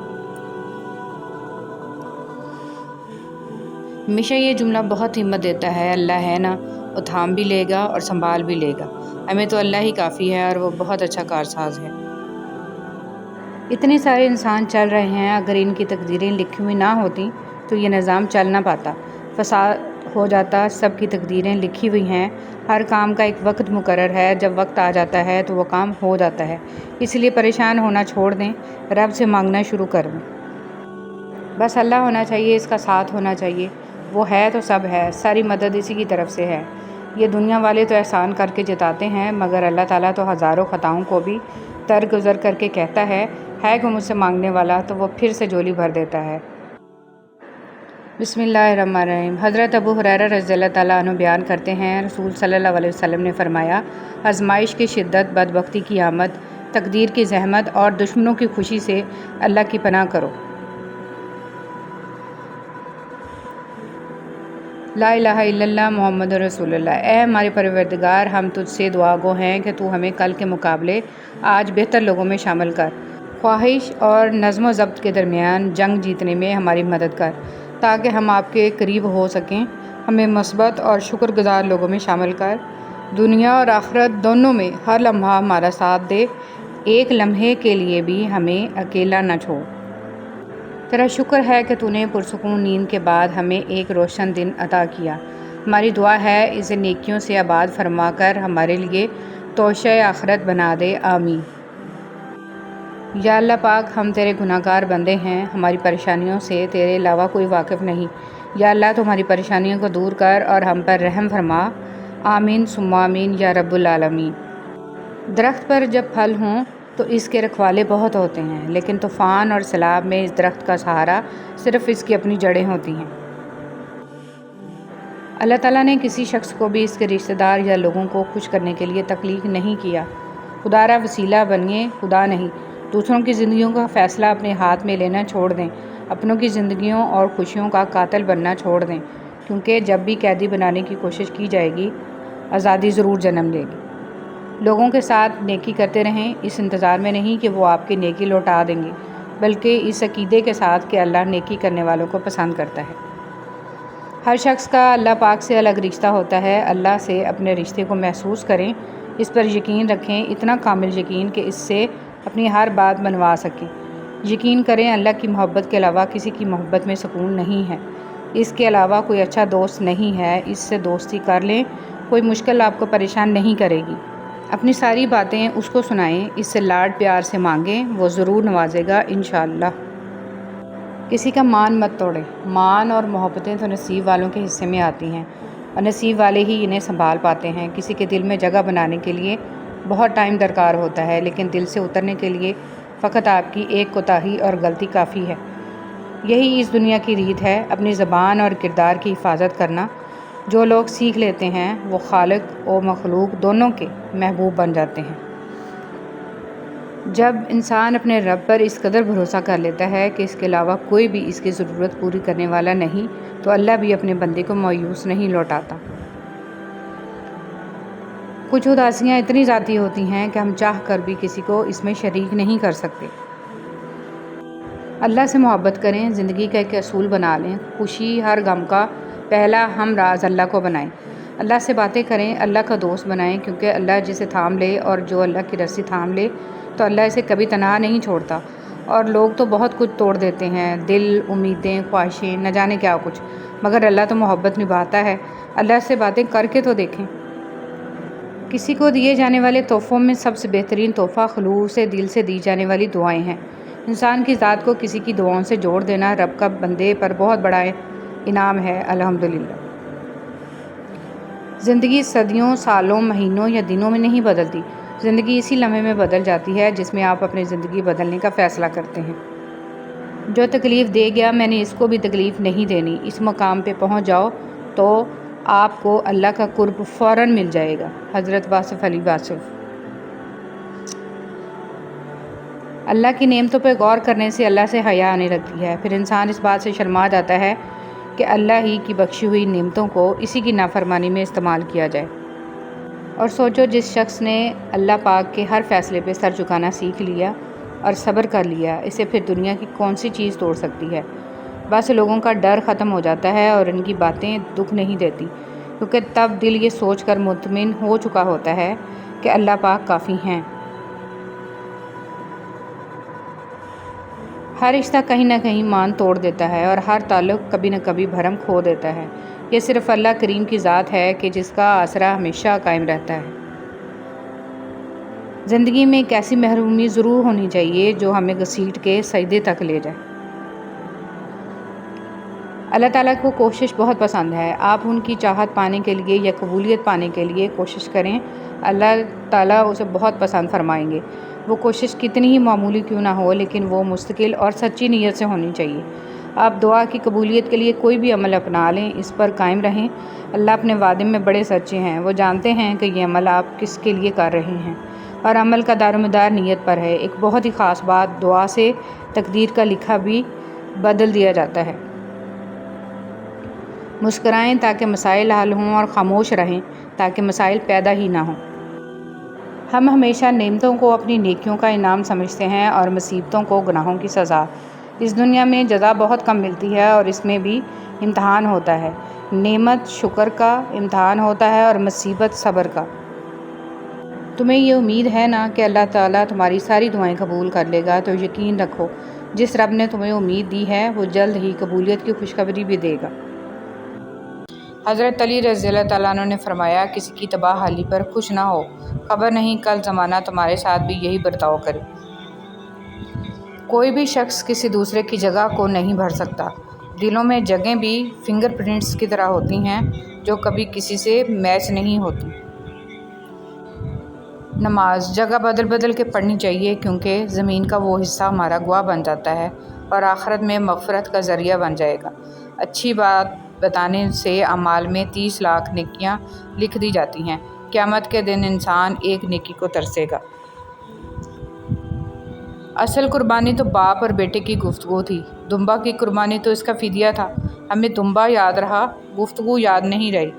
ہمیشہ یہ جملہ بہت ہمت دیتا ہے، اللہ ہے نا، وہ تھام بھی لے گا اور سنبھال بھی لے گا۔ ہمیں تو اللہ ہی کافی ہے اور وہ بہت اچھا کارساز ہے۔ اتنے سارے انسان چل رہے ہیں، اگر ان کی تقدیریں لکھی ہوئی نہ ہوتی تو یہ نظام چل نہ پاتا، فساد ہو جاتا۔ سب کی تقدیریں لکھی ہوئی ہیں، ہر کام کا ایک وقت مقرر ہے، جب وقت آ جاتا ہے تو وہ کام ہو جاتا ہے۔ اس لیے پریشان ہونا چھوڑ دیں، رب سے مانگنا شروع کر دیں۔ بس اللہ ہونا چاہیے، اس کا ساتھ ہونا چاہیے، وہ ہے تو سب ہے، ساری مدد اسی کی طرف سے ہے۔ یہ دنیا والے تو احسان کر کے جتاتے ہیں، مگر اللہ تعالیٰ تو ہزاروں خطاؤں کو بھی درگزر کر کے کہتا ہے کہ مجھ سے مانگنے والا، تو وہ پھر سے جولی بھر دیتا ہے۔ بسم اللہ الرحمن الرحیم۔ حضرت ابو ہریرہ رضی اللہ تعالیٰ عنہ بیان کرتے ہیں، رسول صلی اللہ علیہ وسلم نے فرمایا، آزمائش کی شدت، بدبختی کی آمد، تقدیر کی زحمت اور دشمنوں کی خوشی سے اللہ کی پناہ کرو۔ لا الہ الا اللہ محمد رسول اللہ۔ اے ہمارے پروردگار، ہم تجھ سے دعا گو ہیں کہ تو ہمیں کل کے مقابلے آج بہتر لوگوں میں شامل کر۔ خواہش اور نظم و ضبط کے درمیان جنگ جیتنے میں ہماری مدد کر، تاکہ ہم آپ کے قریب ہو سکیں۔ ہمیں مثبت اور شکر گزار لوگوں میں شامل کر، دنیا اور آخرت دونوں میں ہر لمحہ ہمارا ساتھ دے، ایک لمحے کے لیے بھی ہمیں اکیلا نہ چھوڑ۔ تیرا شکر ہے کہ تو نے پرسکون نیند کے بعد ہمیں ایک روشن دن عطا کیا۔ ہماری دعا ہے اسے نیکیوں سے آباد فرما کر ہمارے لیے توشہ آخرت بنا دے، آمین۔ یا اللہ پاک، ہم تیرے گناہ گار بندے ہیں، ہماری پریشانیوں سے تیرے علاوہ کوئی واقف نہیں۔ یا اللہ تو ہماری پریشانیوں کو دور کر اور ہم پر رحم فرما، آمین ثم آمین یا رب العالمین۔ درخت پر جب پھل ہوں تو اس کے رکھوالے بہت ہوتے ہیں، لیکن طوفان اور سیلاب میں اس درخت کا سہارا صرف اس کی اپنی جڑیں ہوتی ہیں۔ اللہ تعالیٰ نے کسی شخص کو بھی اس کے رشتہ دار یا لوگوں کو خوش کرنے کے لیے تخلیق نہیں کیا۔ خدا را وسیلہ بنیے، خدا نہیں۔ دوسروں کی زندگیوں کا فیصلہ اپنے ہاتھ میں لینا چھوڑ دیں، اپنوں کی زندگیوں اور خوشیوں کا قاتل بننا چھوڑ دیں، کیونکہ جب بھی قیدی بنانے کی کوشش کی جائے گی، آزادی ضرور جنم لے گی۔ لوگوں کے ساتھ نیکی کرتے رہیں، اس انتظار میں نہیں کہ وہ آپ کی نیکی لوٹا دیں گے، بلکہ اس عقیدے کے ساتھ کہ اللہ نیکی کرنے والوں کو پسند کرتا ہے۔ ہر شخص کا اللہ پاک سے الگ رشتہ ہوتا ہے۔ اللہ سے اپنے رشتے کو محسوس کریں، اس پر یقین رکھیں، اتنا کامل یقین کہ اس سے اپنی ہر بات منوا سکیں۔ یقین کریں اللہ کی محبت کے علاوہ کسی کی محبت میں سکون نہیں ہے، اس کے علاوہ کوئی اچھا دوست نہیں ہے، اس سے دوستی کر لیں، کوئی مشکل آپ کو پریشان نہیں کرے گی۔ اپنی ساری باتیں اس کو سنائیں، اس سے لاڈ پیار سے مانگیں، وہ ضرور نوازے گا انشاءاللہ۔ کسی کا مان مت توڑیں۔ مان اور محبتیں تو نصیب والوں کے حصے میں آتی ہیں اور نصیب والے ہی انہیں سنبھال پاتے ہیں۔ کسی کے دل میں جگہ بنانے کے لیے بہت ٹائم درکار ہوتا ہے، لیکن دل سے اترنے کے لیے فقط آپ کی ایک کوتاہی اور غلطی کافی ہے۔ یہی اس دنیا کی ریت ہے، اپنی زبان اور کردار کی حفاظت کرنا۔ جو لوگ سیکھ لیتے ہیں وہ خالق و مخلوق دونوں کے محبوب بن جاتے ہیں۔ جب انسان اپنے رب پر اس قدر بھروسہ کر لیتا ہے کہ اس کے علاوہ کوئی بھی اس کی ضرورت پوری کرنے والا نہیں، تو اللہ بھی اپنے بندے کو مایوس نہیں لوٹاتا۔ کچھ اداسیاں اتنی ذاتی ہوتی ہیں کہ ہم چاہ کر بھی کسی کو اس میں شریک نہیں کر سکتے۔ اللہ سے محبت کریں، زندگی کا ایک اصول بنا لیں، خوشی ہر غم کا پہلا ہم راز اللہ کو بنائیں۔ اللہ سے باتیں کریں، اللہ کا دوست بنائیں، کیونکہ اللہ جسے تھام لے اور جو اللہ کی رسی تھام لے تو اللہ اسے کبھی تنہا نہیں چھوڑتا۔ اور لوگ تو بہت کچھ توڑ دیتے ہیں، دل، امیدیں، خواہشیں، نہ جانے کیا کچھ، مگر اللہ تو محبت نبھاتا ہے۔ اللہ سے باتیں کر کے تو دیکھیں۔ کسی کو دیے جانے والے تحفوں میں سب سے بہترین تحفہ خلوص دل سے دی جانے والی دعائیں ہیں۔ انسان کی ذات کو کسی کی دعاؤں سے جوڑ دینا رب کا بندے پر بہت بڑا انعام ہے، الحمدللہ۔ زندگی صدیوں، سالوں، مہینوں یا دنوں میں نہیں بدلتی، زندگی اسی لمحے میں بدل جاتی ہے جس میں آپ اپنی زندگی بدلنے کا فیصلہ کرتے ہیں۔ جو تکلیف دے گیا میں نے اس کو بھی تکلیف نہیں دینی، اس مقام پہ پہنچ جاؤ تو آپ کو اللہ کا قرب فوراً مل جائے گا۔ حضرت واصف علی واصف۔ اللہ کی نعمتوں پہ غور کرنے سے اللہ سے حیا آنے لگتی ہے، پھر انسان اس بات سے شرما جاتا ہے کہ اللہ ہی کی بخشی ہوئی نعمتوں کو اسی کی نافرمانی میں استعمال کیا جائے۔ اور سوچو، جس شخص نے اللہ پاک کے ہر فیصلے پہ سر جھکانا سیکھ لیا اور صبر کر لیا، اسے پھر دنیا کی کون سی چیز توڑ سکتی ہے؟ بس لوگوں کا ڈر ختم ہو جاتا ہے اور ان کی باتیں دکھ نہیں دیتی، کیونکہ تب دل یہ سوچ کر مطمئن ہو چکا ہوتا ہے کہ اللہ پاک کافی ہیں۔ ہر رشتہ کہیں نہ کہیں مان توڑ دیتا ہے اور ہر تعلق کبھی نہ کبھی بھرم کھو دیتا ہے۔ یہ صرف اللہ کریم کی ذات ہے کہ جس کا آسرا ہمیشہ قائم رہتا ہے۔ زندگی میں ایک ایسی محرومی ضرور ہونی چاہیے جو ہمیں گھسیٹ کے سجدے تک لے جائے۔ اللہ تعالیٰ کو کوشش بہت پسند ہے۔ آپ ان کی چاہت پانے کے لیے یا قبولیت پانے کے لیے کوشش کریں، اللہ تعالیٰ اسے بہت پسند فرمائیں گے۔ وہ کوشش کتنی ہی معمولی کیوں نہ ہو، لیکن وہ مستقل اور سچی نیت سے ہونی چاہیے۔ آپ دعا کی قبولیت کے لیے کوئی بھی عمل اپنا لیں، اس پر قائم رہیں۔ اللہ اپنے وعدے میں بڑے سچے ہیں، وہ جانتے ہیں کہ یہ عمل آپ کس کے لیے کر رہے ہیں، اور عمل کا دار و مدار نیت پر ہے۔ ایک بہت ہی خاص بات، دعا سے تقدیر کا لکھا بھی بدل دیا جاتا ہے۔ مسکرائیں تاکہ مسائل حل ہوں، اور خاموش رہیں تاکہ مسائل پیدا ہی نہ ہوں۔ ہم ہمیشہ نعمتوں کو اپنی نیکیوں کا انعام سمجھتے ہیں اور مصیبتوں کو گناہوں کی سزا۔ اس دنیا میں جزا بہت کم ملتی ہے اور اس میں بھی امتحان ہوتا ہے۔ نعمت شکر کا امتحان ہوتا ہے اور مصیبت صبر کا۔ تمہیں یہ امید ہے نا کہ اللہ تعالیٰ تمہاری ساری دعائیں قبول کر لے گا، تو یقین رکھو جس رب نے تمہیں امید دی ہے وہ جلد ہی قبولیت کی خوشخبری بھی دے گا۔ حضرت علی رضی اللہ تعالیٰ عنہ نے فرمایا، کسی کی تباہ حالی پر خوش نہ ہو، خبر نہیں کل زمانہ تمہارے ساتھ بھی یہی برتاؤ کرے۔ کوئی بھی شخص کسی دوسرے کی جگہ کو نہیں بھر سکتا۔ دلوں میں جگہیں بھی فنگر پرنٹس کی طرح ہوتی ہیں جو کبھی کسی سے میچ نہیں ہوتی۔ نماز جگہ بدل بدل کے پڑھنی چاہیے، کیونکہ زمین کا وہ حصہ ہمارا گواہ بن جاتا ہے اور آخرت میں مغفرت کا ذریعہ بن جائے گا۔ اچھی بات بتانے سے اعمال میں 30 لاکھ نیکیاں لکھ دی جاتی ہیں۔ قیامت کے دن انسان ایک نیکی کو ترسے گا۔ اصل قربانی تو باپ اور بیٹے کی گفتگو تھی، دمبا کی قربانی تو اس کا فدیہ تھا۔ ہمیں دمبا یاد رہا، گفتگو یاد نہیں رہی۔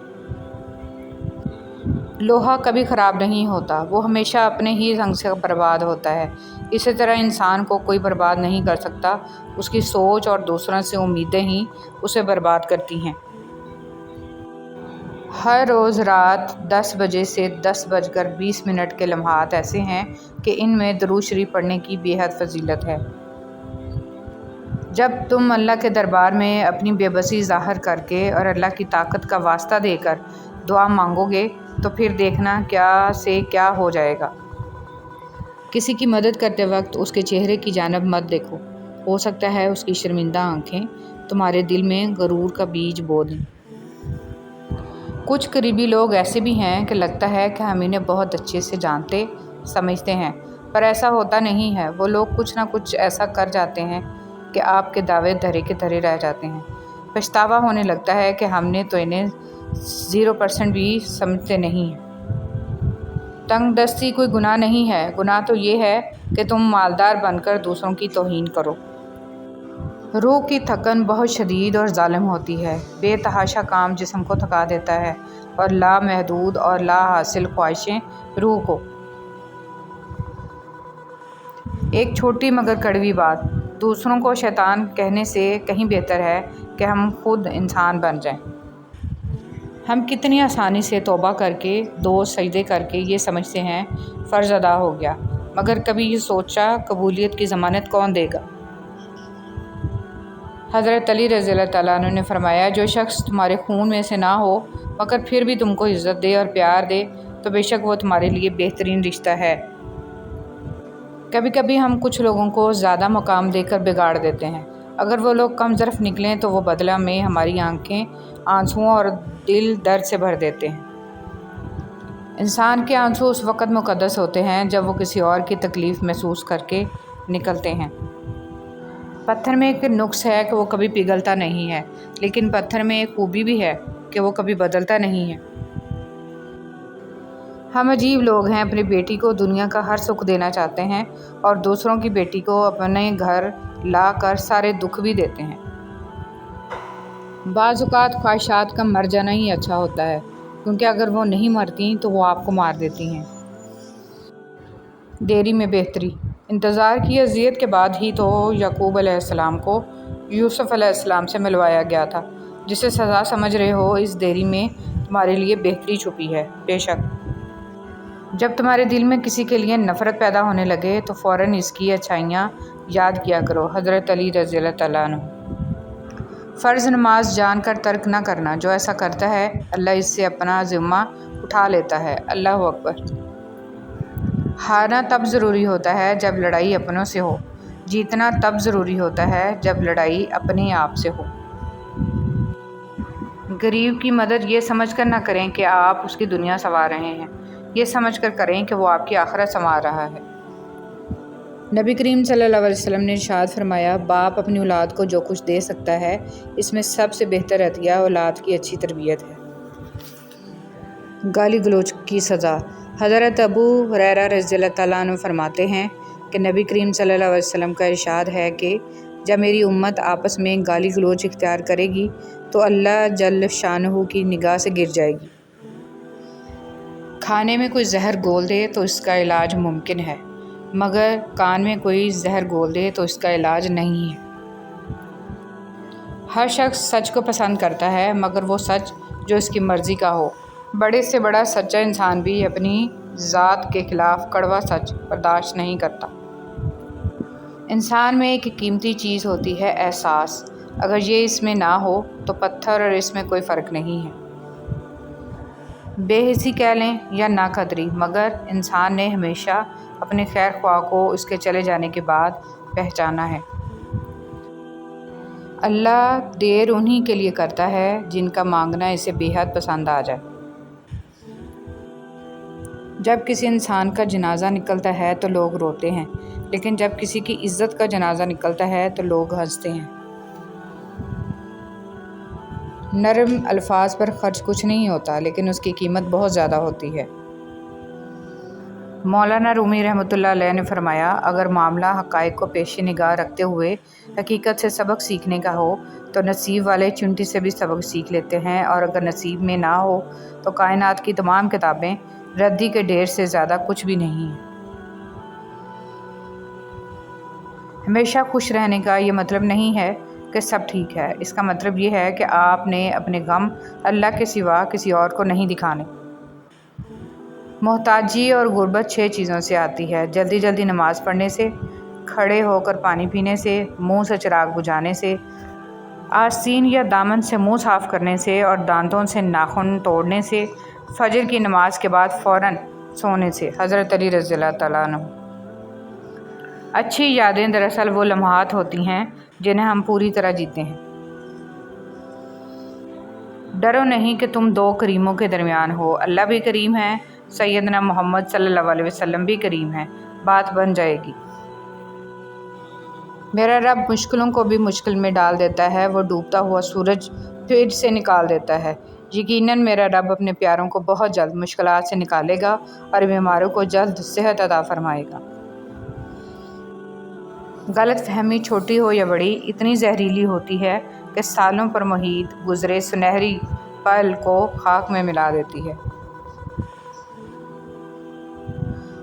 لوہا کبھی خراب نہیں ہوتا، وہ ہمیشہ اپنے ہی رنگ سے برباد ہوتا ہے۔ اسی طرح انسان کو کوئی برباد نہیں کر سکتا، اس کی سوچ اور دوسروں سے امیدیں ہی اسے برباد کرتی ہیں۔ ہر روز رات 10 بجے سے 10:20 کے لمحات ایسے ہیں کہ ان میں درود شریف پڑھنے کی بے حد فضیلت ہے۔ جب تم اللہ کے دربار میں اپنی بے بسی ظاہر کر کے اور اللہ کی طاقت کا واسطہ دے کر دعا مانگو گے تو پھر دیکھنا کیا سے کیا ہو جائے گا۔ کسی کی مدد کرتے وقت اس کے چہرے کی جانب مت دیکھو، ہو سکتا ہے اس کی شرمندہ آنکھیں تمہارے دل میں غرور کا بیج بو دیں۔ کچھ قریبی لوگ ایسے بھی ہیں کہ لگتا ہے کہ ہم انہیں بہت اچھے سے جانتے سمجھتے ہیں، پر ایسا ہوتا نہیں ہے۔ وہ لوگ کچھ نہ کچھ ایسا کر جاتے ہیں کہ آپ کے دعوے دھرے کے دھرے رہ جاتے ہیں۔ پچھتاوا ہونے لگتا ہے کہ ہم نے تو انہیں 0% بھی سمجھتے نہیں ہیں۔ تنگ دستی کوئی گناہ نہیں ہے، گناہ تو یہ ہے کہ تم مالدار بن کر دوسروں کی توہین کرو۔ روح کی تھکن بہت شدید اور ظالم ہوتی ہے۔ بے تحاشا کام جسم کو تھکا دیتا ہے اور لامحدود اور لا حاصل خواہشیں روح کو۔ ایک چھوٹی مگر کڑوی بات، دوسروں کو شیطان کہنے سے کہیں بہتر ہے کہ ہم خود انسان بن جائیں۔ ہم کتنی آسانی سے توبہ کر کے 2 سجدے کر کے یہ سمجھتے ہیں فرض ادا ہو گیا، مگر کبھی یہ سوچا قبولیت کی ضمانت کون دے گا؟ حضرت علی رضی اللہ تعالیٰ عنہ نے فرمایا، جو شخص تمہارے خون میں سے نہ ہو مگر پھر بھی تم کو عزت دے اور پیار دے تو بے شک وہ تمہارے لیے بہترین رشتہ ہے۔ کبھی کبھی ہم کچھ لوگوں کو زیادہ مقام دے کر بگاڑ دیتے ہیں۔ اگر وہ لوگ کم ظرف نکلیں تو وہ بدلہ میں ہماری آنکھیں آنسوؤں اور دل درد سے بھر دیتے ہیں۔ انسان کے آنسو اس وقت مقدس ہوتے ہیں جب وہ کسی اور کی تکلیف محسوس کر کے نکلتے ہیں۔ پتھر میں ایک نقص ہے کہ وہ کبھی پگھلتا نہیں ہے، لیکن پتھر میں ایک خوبی بھی ہے کہ وہ کبھی بدلتا نہیں ہے۔ ہم عجیب لوگ ہیں، اپنی بیٹی کو دنیا کا ہر سکھ دینا چاہتے ہیں اور دوسروں کی بیٹی کو اپنے گھر لا کر سارے دکھ بھی دیتے ہیں۔ بعض اوقات خواہشات کا مر جانا ہی اچھا ہوتا ہے، کیونکہ اگر وہ نہیں مرتی تو وہ آپ کو مار دیتی ہیں۔ دیری میں بہتری، انتظار کی اذیت کے بعد ہی تو یعقوب علیہ السلام کو یوسف علیہ السلام سے ملوایا گیا تھا۔ جسے سزا سمجھ رہے ہو، اس دیری میں تمہارے لیے بہتری چھپی ہے۔ بے شک جب تمہارے دل میں کسی کے لیے نفرت پیدا ہونے لگے تو فوراً اس کی اچھائیاں یاد کیا کرو۔ حضرت علی رضی اللہ تعالیٰ عنہ۔ فرض نماز جان کر ترک نہ کرنا، جو ایسا کرتا ہے اللہ اس سے اپنا ذمہ اٹھا لیتا ہے۔ اللہ اکبر۔ ہارنا تب ضروری ہوتا ہے جب لڑائی اپنوں سے ہو، جیتنا تب ضروری ہوتا ہے جب لڑائی اپنے آپ سے ہو۔ غریب کی مدد یہ سمجھ کر نہ کریں کہ آپ اس کی دنیا سنوار رہے ہیں، یہ سمجھ کر کریں کہ وہ آپ کی آخرت سنوار رہا ہے۔ نبی کریم صلی اللہ علیہ وسلم نے ارشاد فرمایا، باپ اپنی اولاد کو جو کچھ دے سکتا ہے اس میں سب سے بہتر عطیہ اولاد کی اچھی تربیت ہے۔ گالی گلوچ کی سزا۔ حضرت ابو ہریرہ رضی اللہ تعالیٰ عنہ فرماتے ہیں کہ نبی کریم صلی اللہ علیہ وسلم کا ارشاد ہے کہ جب میری امت آپس میں گالی گلوچ اختیار کرے گی تو اللہ جل شانہ کی نگاہ سے گر جائے گی۔ کھانے میں کوئی زہر گھول دے تو اس کا علاج ممکن ہے، مگر کان میں کوئی زہر گھول دے تو اس کا علاج نہیں ہے۔ ہر شخص سچ کو پسند کرتا ہے، مگر وہ سچ جو اس کی مرضی کا ہو۔ بڑے سے بڑا سچا انسان بھی اپنی ذات کے خلاف کڑوا سچ برداشت نہیں کرتا۔ انسان میں ایک قیمتی چیز ہوتی ہے احساس، اگر یہ اس میں نہ ہو تو پتھر اور اس میں کوئی فرق نہیں ہے۔ بے حسی کہہ لیں یا نا قدری، مگر انسان نے ہمیشہ اپنے خیر خواہ کو اس کے چلے جانے کے بعد پہچانا ہے۔ اللہ دیر انہی کے لیے کرتا ہے جن کا مانگنا اسے بے حد پسند آ جائے۔ جب کسی انسان کا جنازہ نکلتا ہے تو لوگ روتے ہیں، لیکن جب کسی کی عزت کا جنازہ نکلتا ہے تو لوگ ہنستے ہیں۔ نرم الفاظ پر خرچ کچھ نہیں ہوتا، لیکن اس کی قیمت بہت زیادہ ہوتی ہے۔ مولانا رومی رحمۃ اللہ علیہ نے فرمایا، اگر معاملہ حقائق کو پیش نگاہ رکھتے ہوئے حقیقت سے سبق سیکھنے کا ہو تو نصیب والے چونٹی سے بھی سبق سیکھ لیتے ہیں، اور اگر نصیب میں نہ ہو تو کائنات کی تمام کتابیں ردی کے ڈھیر سے زیادہ کچھ بھی نہیں ہیں۔ ہمیشہ خوش رہنے کا یہ مطلب نہیں ہے کہ سب ٹھیک ہے، اس کا مطلب یہ ہے کہ آپ نے اپنے غم اللہ کے سوا کسی اور کو نہیں دکھانے۔ محتاجی اور غربت 6 چیزوں سے آتی ہے: جلدی جلدی نماز پڑھنے سے، کھڑے ہو کر پانی پینے سے، منہ سے چراغ بجھانے سے، آستین یا دامن سے منہ صاف کرنے سے اور دانتوں سے ناخن توڑنے سے، فجر کی نماز کے بعد فوراً سونے سے۔ حضرت علی رضی اللہ تعالیٰ عنہ۔ اچھی یادیں دراصل وہ لمحات ہوتی ہیں جنہیں ہم پوری طرح جیتے ہیں۔ ڈرو نہیں کہ تم 2 کریموں کے درمیان ہو، اللہ بھی کریم ہے، سیدنا محمد صلی اللہ علیہ وسلم بھی کریم ہے، بات بن جائے گی۔ میرا رب مشکلوں کو بھی مشکل میں ڈال دیتا ہے، وہ ڈوبتا ہوا سورج پھر سے نکال دیتا ہے۔ یقیناً میرا رب اپنے پیاروں کو بہت جلد مشکلات سے نکالے گا اور بیماروں کو جلد صحت عطا فرمائے گا۔ غلط فہمی چھوٹی ہو یا بڑی اتنی زہریلی ہوتی ہے کہ سالوں پر محیط گزرے سنہری پل کو خاک میں ملا دیتی ہے۔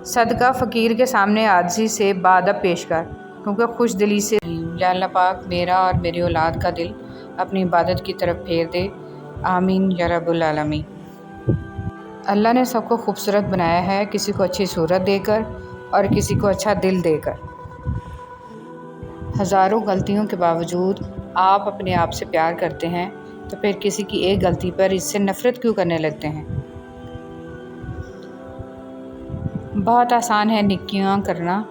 صدقہ فقیر کے سامنے عاجزی سے بادب پیش کر، کیونکہ خوش دلی سے یا اللہ پاک میرا اور میری اولاد کا دل اپنی عبادت کی طرف پھیر دے، آمین یا رب العالمین۔ اللہ نے سب کو خوبصورت بنایا ہے، کسی کو اچھی صورت دے کر اور کسی کو اچھا دل دے کر۔ ہزاروں غلطیوں کے باوجود آپ اپنے آپ سے پیار کرتے ہیں، تو پھر کسی کی ایک غلطی پر اس سے نفرت کیوں کرنے لگتے ہیں؟ بہت آسان ہے نیکیاں کرنا،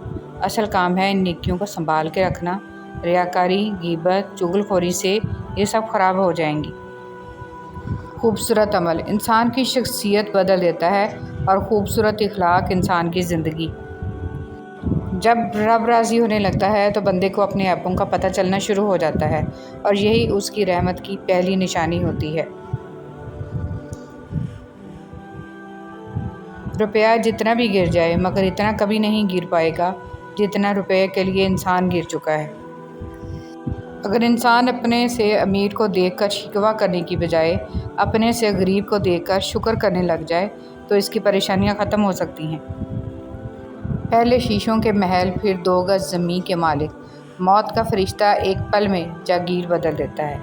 اصل کام ہے ان نیکیوں کو سنبھال کے رکھنا۔ ریاکاری، غیبت، چغل خوری سے یہ سب خراب ہو جائیں گی۔ خوبصورت عمل انسان کی شخصیت بدل دیتا ہے، اور خوبصورت اخلاق انسان کی زندگی۔ جب رب راضی ہونے لگتا ہے تو بندے کو اپنے عیبوں کا پتہ چلنا شروع ہو جاتا ہے، اور یہی اس کی رحمت کی پہلی نشانی ہوتی ہے۔ روپیہ جتنا بھی گر جائے مگر اتنا کبھی نہیں گر پائے گا جتنا روپے کے لیے انسان گر چکا ہے۔ اگر انسان اپنے سے امیر کو دیکھ کر شکوہ کرنے کی بجائے اپنے سے غریب کو دیکھ کر شکر کرنے لگ جائے تو اس کی پریشانیاں ختم ہو سکتی ہیں۔ پہلے شیشوں کے محل، پھر 2 گز زمین کے مالک، موت کا فرشتہ ایک پل میں جاگیر بدل دیتا ہے۔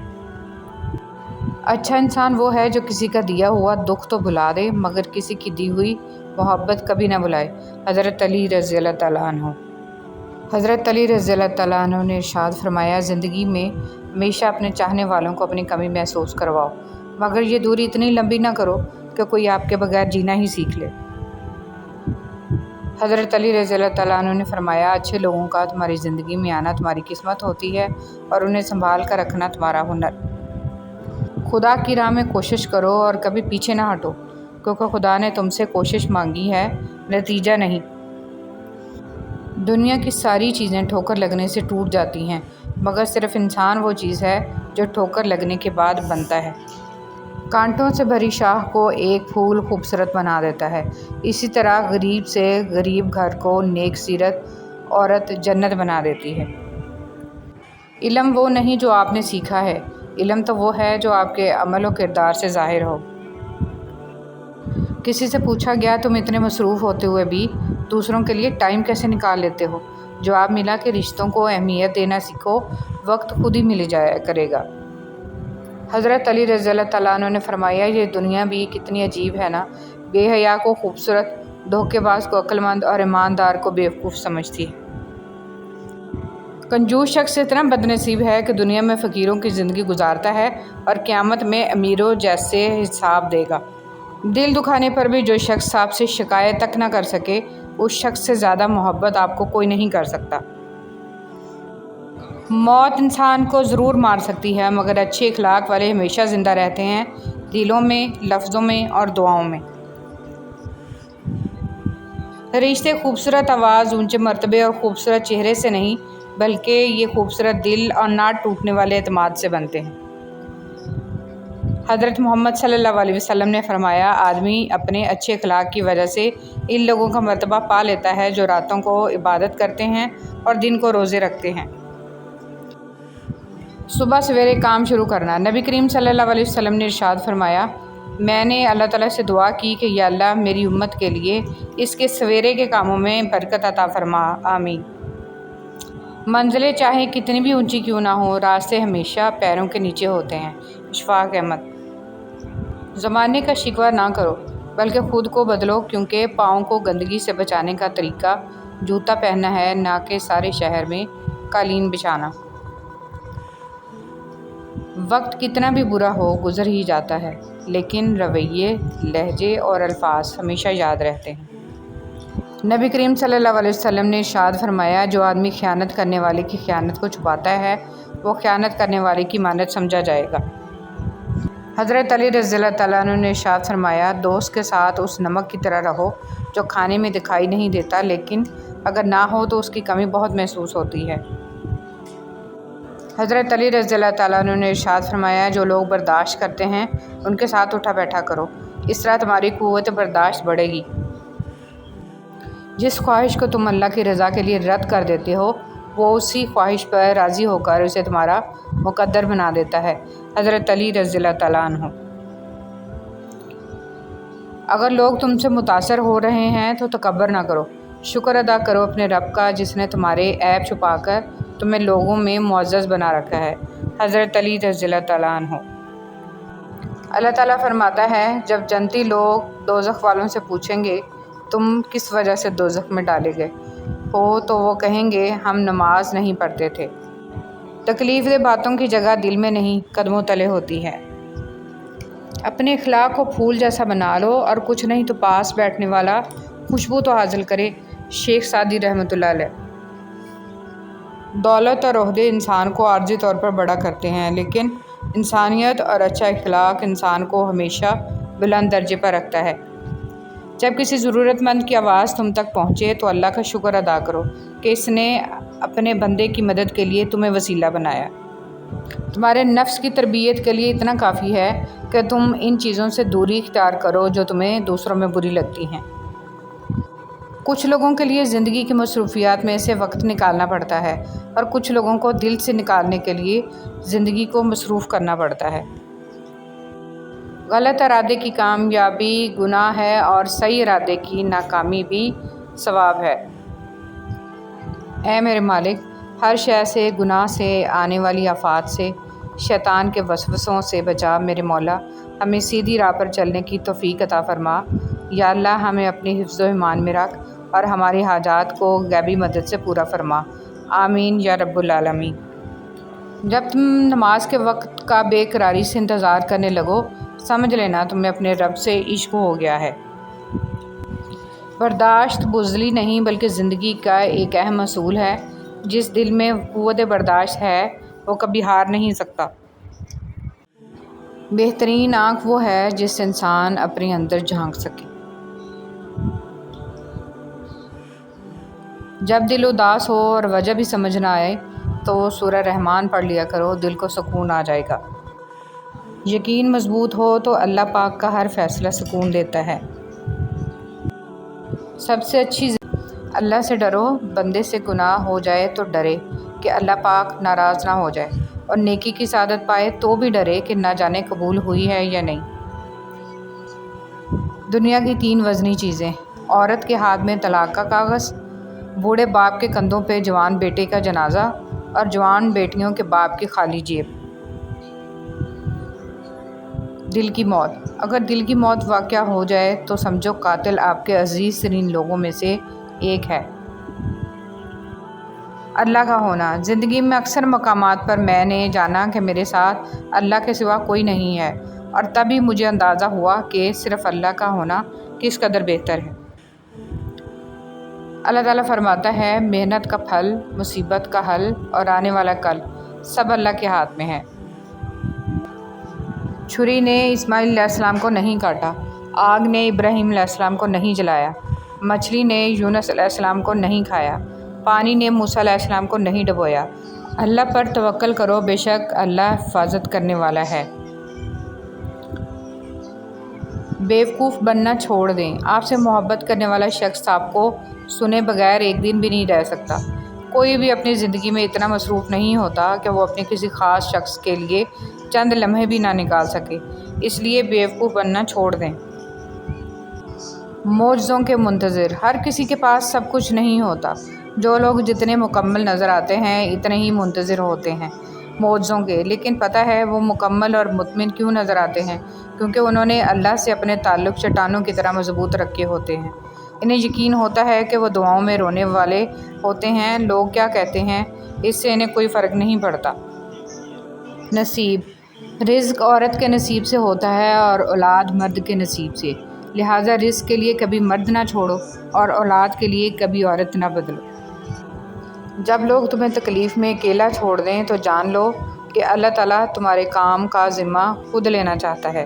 اچھا انسان وہ ہے جو کسی کا دیا ہوا دکھ تو بھلا دے مگر کسی کی دی ہوئی محبت کبھی نہ بھلائے۔ حضرت علی رضی اللہ تعالیٰ عنہ۔ حضرت علی رضی اللہ تعالیٰ عنہ نے ارشاد فرمایا، زندگی میں ہمیشہ اپنے چاہنے والوں کو اپنی کمی محسوس کرواؤ، مگر یہ دوری اتنی لمبی نہ کرو کہ کوئی آپ کے بغیر جینا ہی سیکھ لے۔ حضرت علی رضی اللہ تعالیٰ عنہ نے فرمایا، اچھے لوگوں کا تمہاری زندگی میں آنا تمہاری قسمت ہوتی ہے، اور انہیں سنبھال کر رکھنا تمہارا ہنر۔ خدا کی راہ میں کوشش کرو اور کبھی پیچھے نہ ہٹو، کیونکہ خدا نے تم سے کوشش مانگی ہے، نتیجہ نہیں۔ دنیا کی ساری چیزیں ٹھوکر لگنے سے ٹوٹ جاتی ہیں، مگر صرف انسان وہ چیز ہے جو ٹھوکر لگنے کے بعد بنتا ہے۔ کانٹوں سے بھری شاخ کو ایک پھول خوبصورت بنا دیتا ہے، اسی طرح غریب سے غریب گھر کو نیک سیرت عورت جنت بنا دیتی ہے۔ علم وہ نہیں جو آپ نے سیکھا ہے، علم تو وہ ہے جو آپ کے عمل و کردار سے ظاہر ہو۔ کسی سے پوچھا گیا، تم اتنے مصروف ہوتے ہوئے بھی دوسروں کے لیے ٹائم کیسے نکال لیتے ہو؟ جواب ملا کہ رشتوں کو اہمیت دینا سیکھو، وقت خود ہی مل جایا کرے گا۔ حضرت علی رضی اللہ تعالیٰ عنہ نے فرمایا، یہ دنیا بھی کتنی عجیب ہے نا، بے حیا کو خوبصورت، دھوکے باز کو عقل مند اور ایماندار کو بیوقوف سمجھتی ہے۔ کنجوس شخص اتنا بدنصیب ہے کہ دنیا میں فقیروں کی زندگی گزارتا ہے اور قیامت میں امیروں جیسے حساب دے گا۔ دل دکھانے پر بھی جو شخص آپ سے شکایت تک نہ کر سکے، اس شخص سے زیادہ محبت آپ کو کوئی نہیں کر سکتا۔ موت انسان کو ضرور مار سکتی ہے، مگر اچھے اخلاق والے ہمیشہ زندہ رہتے ہیں، دلوں میں، لفظوں میں اور دعاؤں میں۔ رشتے خوبصورت آواز، اونچے مرتبے اور خوبصورت چہرے سے نہیں، بلکہ یہ خوبصورت دل اور نہ ٹوٹنے والے اعتماد سے بنتے ہیں۔ حضرت محمد صلی اللہ علیہ وسلم نے فرمایا، آدمی اپنے اچھے اخلاق کی وجہ سے ان لوگوں کا مرتبہ پا لیتا ہے جو راتوں کو عبادت کرتے ہیں اور دن کو روزے رکھتے ہیں۔ صبح سویرے کام شروع کرنا۔ نبی کریم صلی اللہ علیہ وسلم نے ارشاد فرمایا، میں نے اللہ تعالیٰ سے دعا کی کہ یا اللہ میری امت کے لیے اس کے سویرے کے کاموں میں برکت عطا فرما، آمین۔ منزلیں چاہے کتنی بھی اونچی کیوں نہ ہوں، راستے ہمیشہ پیروں کے نیچے ہوتے ہیں۔ اشفاق احمد۔ زمانے کا شکوہ نہ کرو بلکہ خود کو بدلو، کیونکہ پاؤں کو گندگی سے بچانے کا طریقہ جوتا پہننا ہے، نہ کہ سارے شہر میں قالین بچھانا۔ وقت کتنا بھی برا ہو گزر ہی جاتا ہے، لیکن رویے، لہجے اور الفاظ ہمیشہ یاد رہتے ہیں۔ نبی کریم صلی اللہ علیہ وسلم نے ارشاد فرمایا، جو آدمی خیانت کرنے والے کی خیانت کو چھپاتا ہے وہ خیانت کرنے والے کی مانند سمجھا جائے گا۔ حضرت علی رضی اللہ تعالیٰ عنہ نے ارشاد فرمایا، دوست کے ساتھ اس نمک کی طرح رہو جو کھانے میں دکھائی نہیں دیتا، لیکن اگر نہ ہو تو اس کی کمی بہت محسوس ہوتی ہے۔ حضرت علی رضی اللہ تعالیٰ عنہ نے ارشاد فرمایا، جو لوگ برداشت کرتے ہیں ان کے ساتھ اٹھا بیٹھا کرو، اس طرح تمہاری قوت برداشت بڑھے گی۔ جس خواہش کو تم اللہ کی رضا کے لیے رد کر دیتے ہو، وہ اسی خواہش پر راضی ہو کر اسے تمہارا مقدر بنا دیتا ہے۔ حضرت علی رضی اللہ تعالیٰ عنہ۔ اگر لوگ تم سے متاثر ہو رہے ہیں تو تکبر نہ کرو، شکر ادا کرو اپنے رب کا جس نے تمہارے عیب چھپا کر تمہیں لوگوں میں معزز بنا رکھا ہے۔ حضرت علی رضی اللہ تعالیٰ عنہ۔ اللہ تعالیٰ فرماتا ہے، جب جنتی لوگ دوزخ والوں سے پوچھیں گے تم کس وجہ سے دوزخ میں ڈالے گئے ہو، تو وہ کہیں گے ہم نماز نہیں پڑھتے تھے۔ تکلیف دہ باتوں کی جگہ دل میں نہیں قدموں تلے ہوتی ہے۔ اپنے اخلاق کو پھول جیسا بنا لو، اور کچھ نہیں تو پاس بیٹھنے والا خوشبو تو حاصل کرے۔ شیخ سعدی رحمۃ اللہ علیہ۔ دولت اور عہدے انسان کو عارضی طور پر بڑا کرتے ہیں، لیکن انسانیت اور اچھا اخلاق انسان کو ہمیشہ بلند درجے پر رکھتا ہے۔ جب کسی ضرورت مند کی آواز تم تک پہنچے تو اللہ کا شکر ادا کرو کہ اس نے اپنے بندے کی مدد کے لیے تمہیں وسیلہ بنایا۔ تمہارے نفس کی تربیت کے لیے اتنا کافی ہے کہ تم ان چیزوں سے دوری اختیار کرو جو تمہیں دوسروں میں بری لگتی ہیں۔ کچھ لوگوں کے لیے زندگی کی مصروفیات میں سے وقت نکالنا پڑتا ہے، اور کچھ لوگوں کو دل سے نکالنے کے لیے زندگی کو مصروف کرنا پڑتا ہے۔ غلط ارادے کی کامیابی گناہ ہے اور صحیح ارادے کی ناکامی بھی ثواب ہے۔ اے میرے مالک، ہر شے سے، گناہ سے، آنے والی آفات سے، شیطان کے وسوسوں سے بچا میرے مولا، ہمیں سیدھی راہ پر چلنے کی توفیق عطا فرما۔ یا اللہ ہمیں اپنی حفظ و ایمان میں رکھ اور ہماری حاجات کو غیبی مدد سے پورا فرما، آمین یا رب العالمین۔ جب تم نماز کے وقت کا بے قراری سے انتظار کرنے لگو، سمجھ لینا تمہیں اپنے رب سے عشق ہو گیا ہے۔ برداشت بزدلی نہیں بلکہ زندگی کا ایک اہم اصول ہے۔ جس دل میں قوت برداشت ہے وہ کبھی ہار نہیں سکتا۔ بہترین آنکھ وہ ہے جس سے انسان اپنے اندر جھانک سکے۔ جب دل اداس ہو اور وجہ بھی سمجھ نہ آئے تو سورہ رحمان پڑھ لیا کرو، دل کو سکون آ جائے گا۔ یقین مضبوط ہو تو اللہ پاک کا ہر فیصلہ سکون دیتا ہے۔ سب سے اچھی اللہ سے ڈرو، بندے سے گناہ ہو جائے تو ڈرے کہ اللہ پاک ناراض نہ ہو جائے، اور نیکی کی سعادت پائے تو بھی ڈرے کہ نہ جانے قبول ہوئی ہے یا نہیں۔ دنیا کی 3 وزنی چیزیں: عورت کے ہاتھ میں طلاق کا کاغذ، بوڑھے باپ کے کندھوں پہ جوان بیٹے کا جنازہ، اور جوان بیٹیوں کے باپ کی خالی جیب۔ دل کی موت۔ اگر دل کی موت واقع ہو جائے تو سمجھو قاتل آپ کے عزیز ترین لوگوں میں سے ایک ہے۔ اللہ کا ہونا۔ زندگی میں اکثر مقامات پر میں نے جانا کہ میرے ساتھ اللہ کے سوا کوئی نہیں ہے، اور تبھی مجھے اندازہ ہوا کہ صرف اللہ کا ہونا کس قدر بہتر ہے۔ اللہ تعالیٰ فرماتا ہے، محنت کا پھل، مصیبت کا حل اور آنے والا کل سب اللہ کے ہاتھ میں ہے۔ چھری نے اسماعیل علیہ السلام کو نہیں کاٹا، آگ نے ابراہیم علیہ السلام کو نہیں جلایا، مچھلی نے یونس علیہ السلام کو نہیں کھایا، پانی نے موسیٰ علیہ السلام کو نہیں ڈبویا۔ اللہ پر توکل کرو، بے شک اللہ حفاظت کرنے والا ہے۔ بیوقوف بننا چھوڑ دیں۔ آپ سے محبت کرنے والا شخص آپ کو سنے بغیر ایک دن بھی نہیں رہ سکتا۔ کوئی بھی اپنی زندگی میں اتنا مصروف نہیں ہوتا کہ وہ اپنے کسی خاص شخص کے لیے چند لمحے بھی نہ نکال سکے، اس لیے بیوقوف بننا چھوڑ دیں۔ معجزوں کے منتظر۔ ہر کسی کے پاس سب کچھ نہیں ہوتا۔ جو لوگ جتنے مکمل نظر آتے ہیں اتنے ہی منتظر ہوتے ہیں معجزوں کے، لیکن پتہ ہے وہ مکمل اور مطمئن کیوں نظر آتے ہیں؟ کیونکہ انہوں نے اللہ سے اپنے تعلق چٹانوں کی طرح مضبوط رکھے ہوتے ہیں۔ انہیں یقین ہوتا ہے کہ وہ دعاؤں میں رونے والے ہوتے ہیں، لوگ کیا کہتے ہیں اس سے انہیں کوئی فرق نہیں پڑتا۔ نصیب۔ رزق عورت کے نصیب سے ہوتا ہے اور اولاد مرد کے نصیب سے، لہٰذا رزق کے لیے کبھی مرد نہ چھوڑو اور اولاد کے لیے کبھی عورت نہ بدلو۔ جب لوگ تمہیں تکلیف میں اکیلا چھوڑ دیں تو جان لو کہ اللہ تعالیٰ تمہارے کام کا ذمہ خود لینا چاہتا ہے۔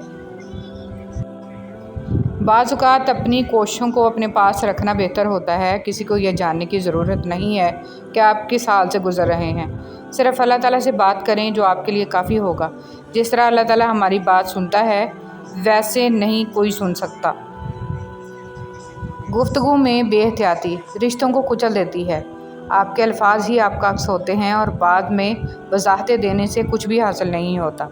بعض اوقات اپنی کوششوں کو اپنے پاس رکھنا بہتر ہوتا ہے۔ کسی کو یہ جاننے کی ضرورت نہیں ہے کہ آپ کس حال سے گزر رہے ہیں، صرف اللہ تعالیٰ سے بات کریں جو آپ کے لیے کافی ہوگا۔ جس طرح اللہ تعالیٰ ہماری بات سنتا ہے ویسے نہیں کوئی سن سکتا۔ گفتگو میں بے احتیاطی رشتوں کو کچل دیتی ہے۔ آپ کے الفاظ ہی آپ کا عکس ہوتے ہیں اور بعد میں وضاحتیں دینے سے کچھ بھی حاصل نہیں ہوتا۔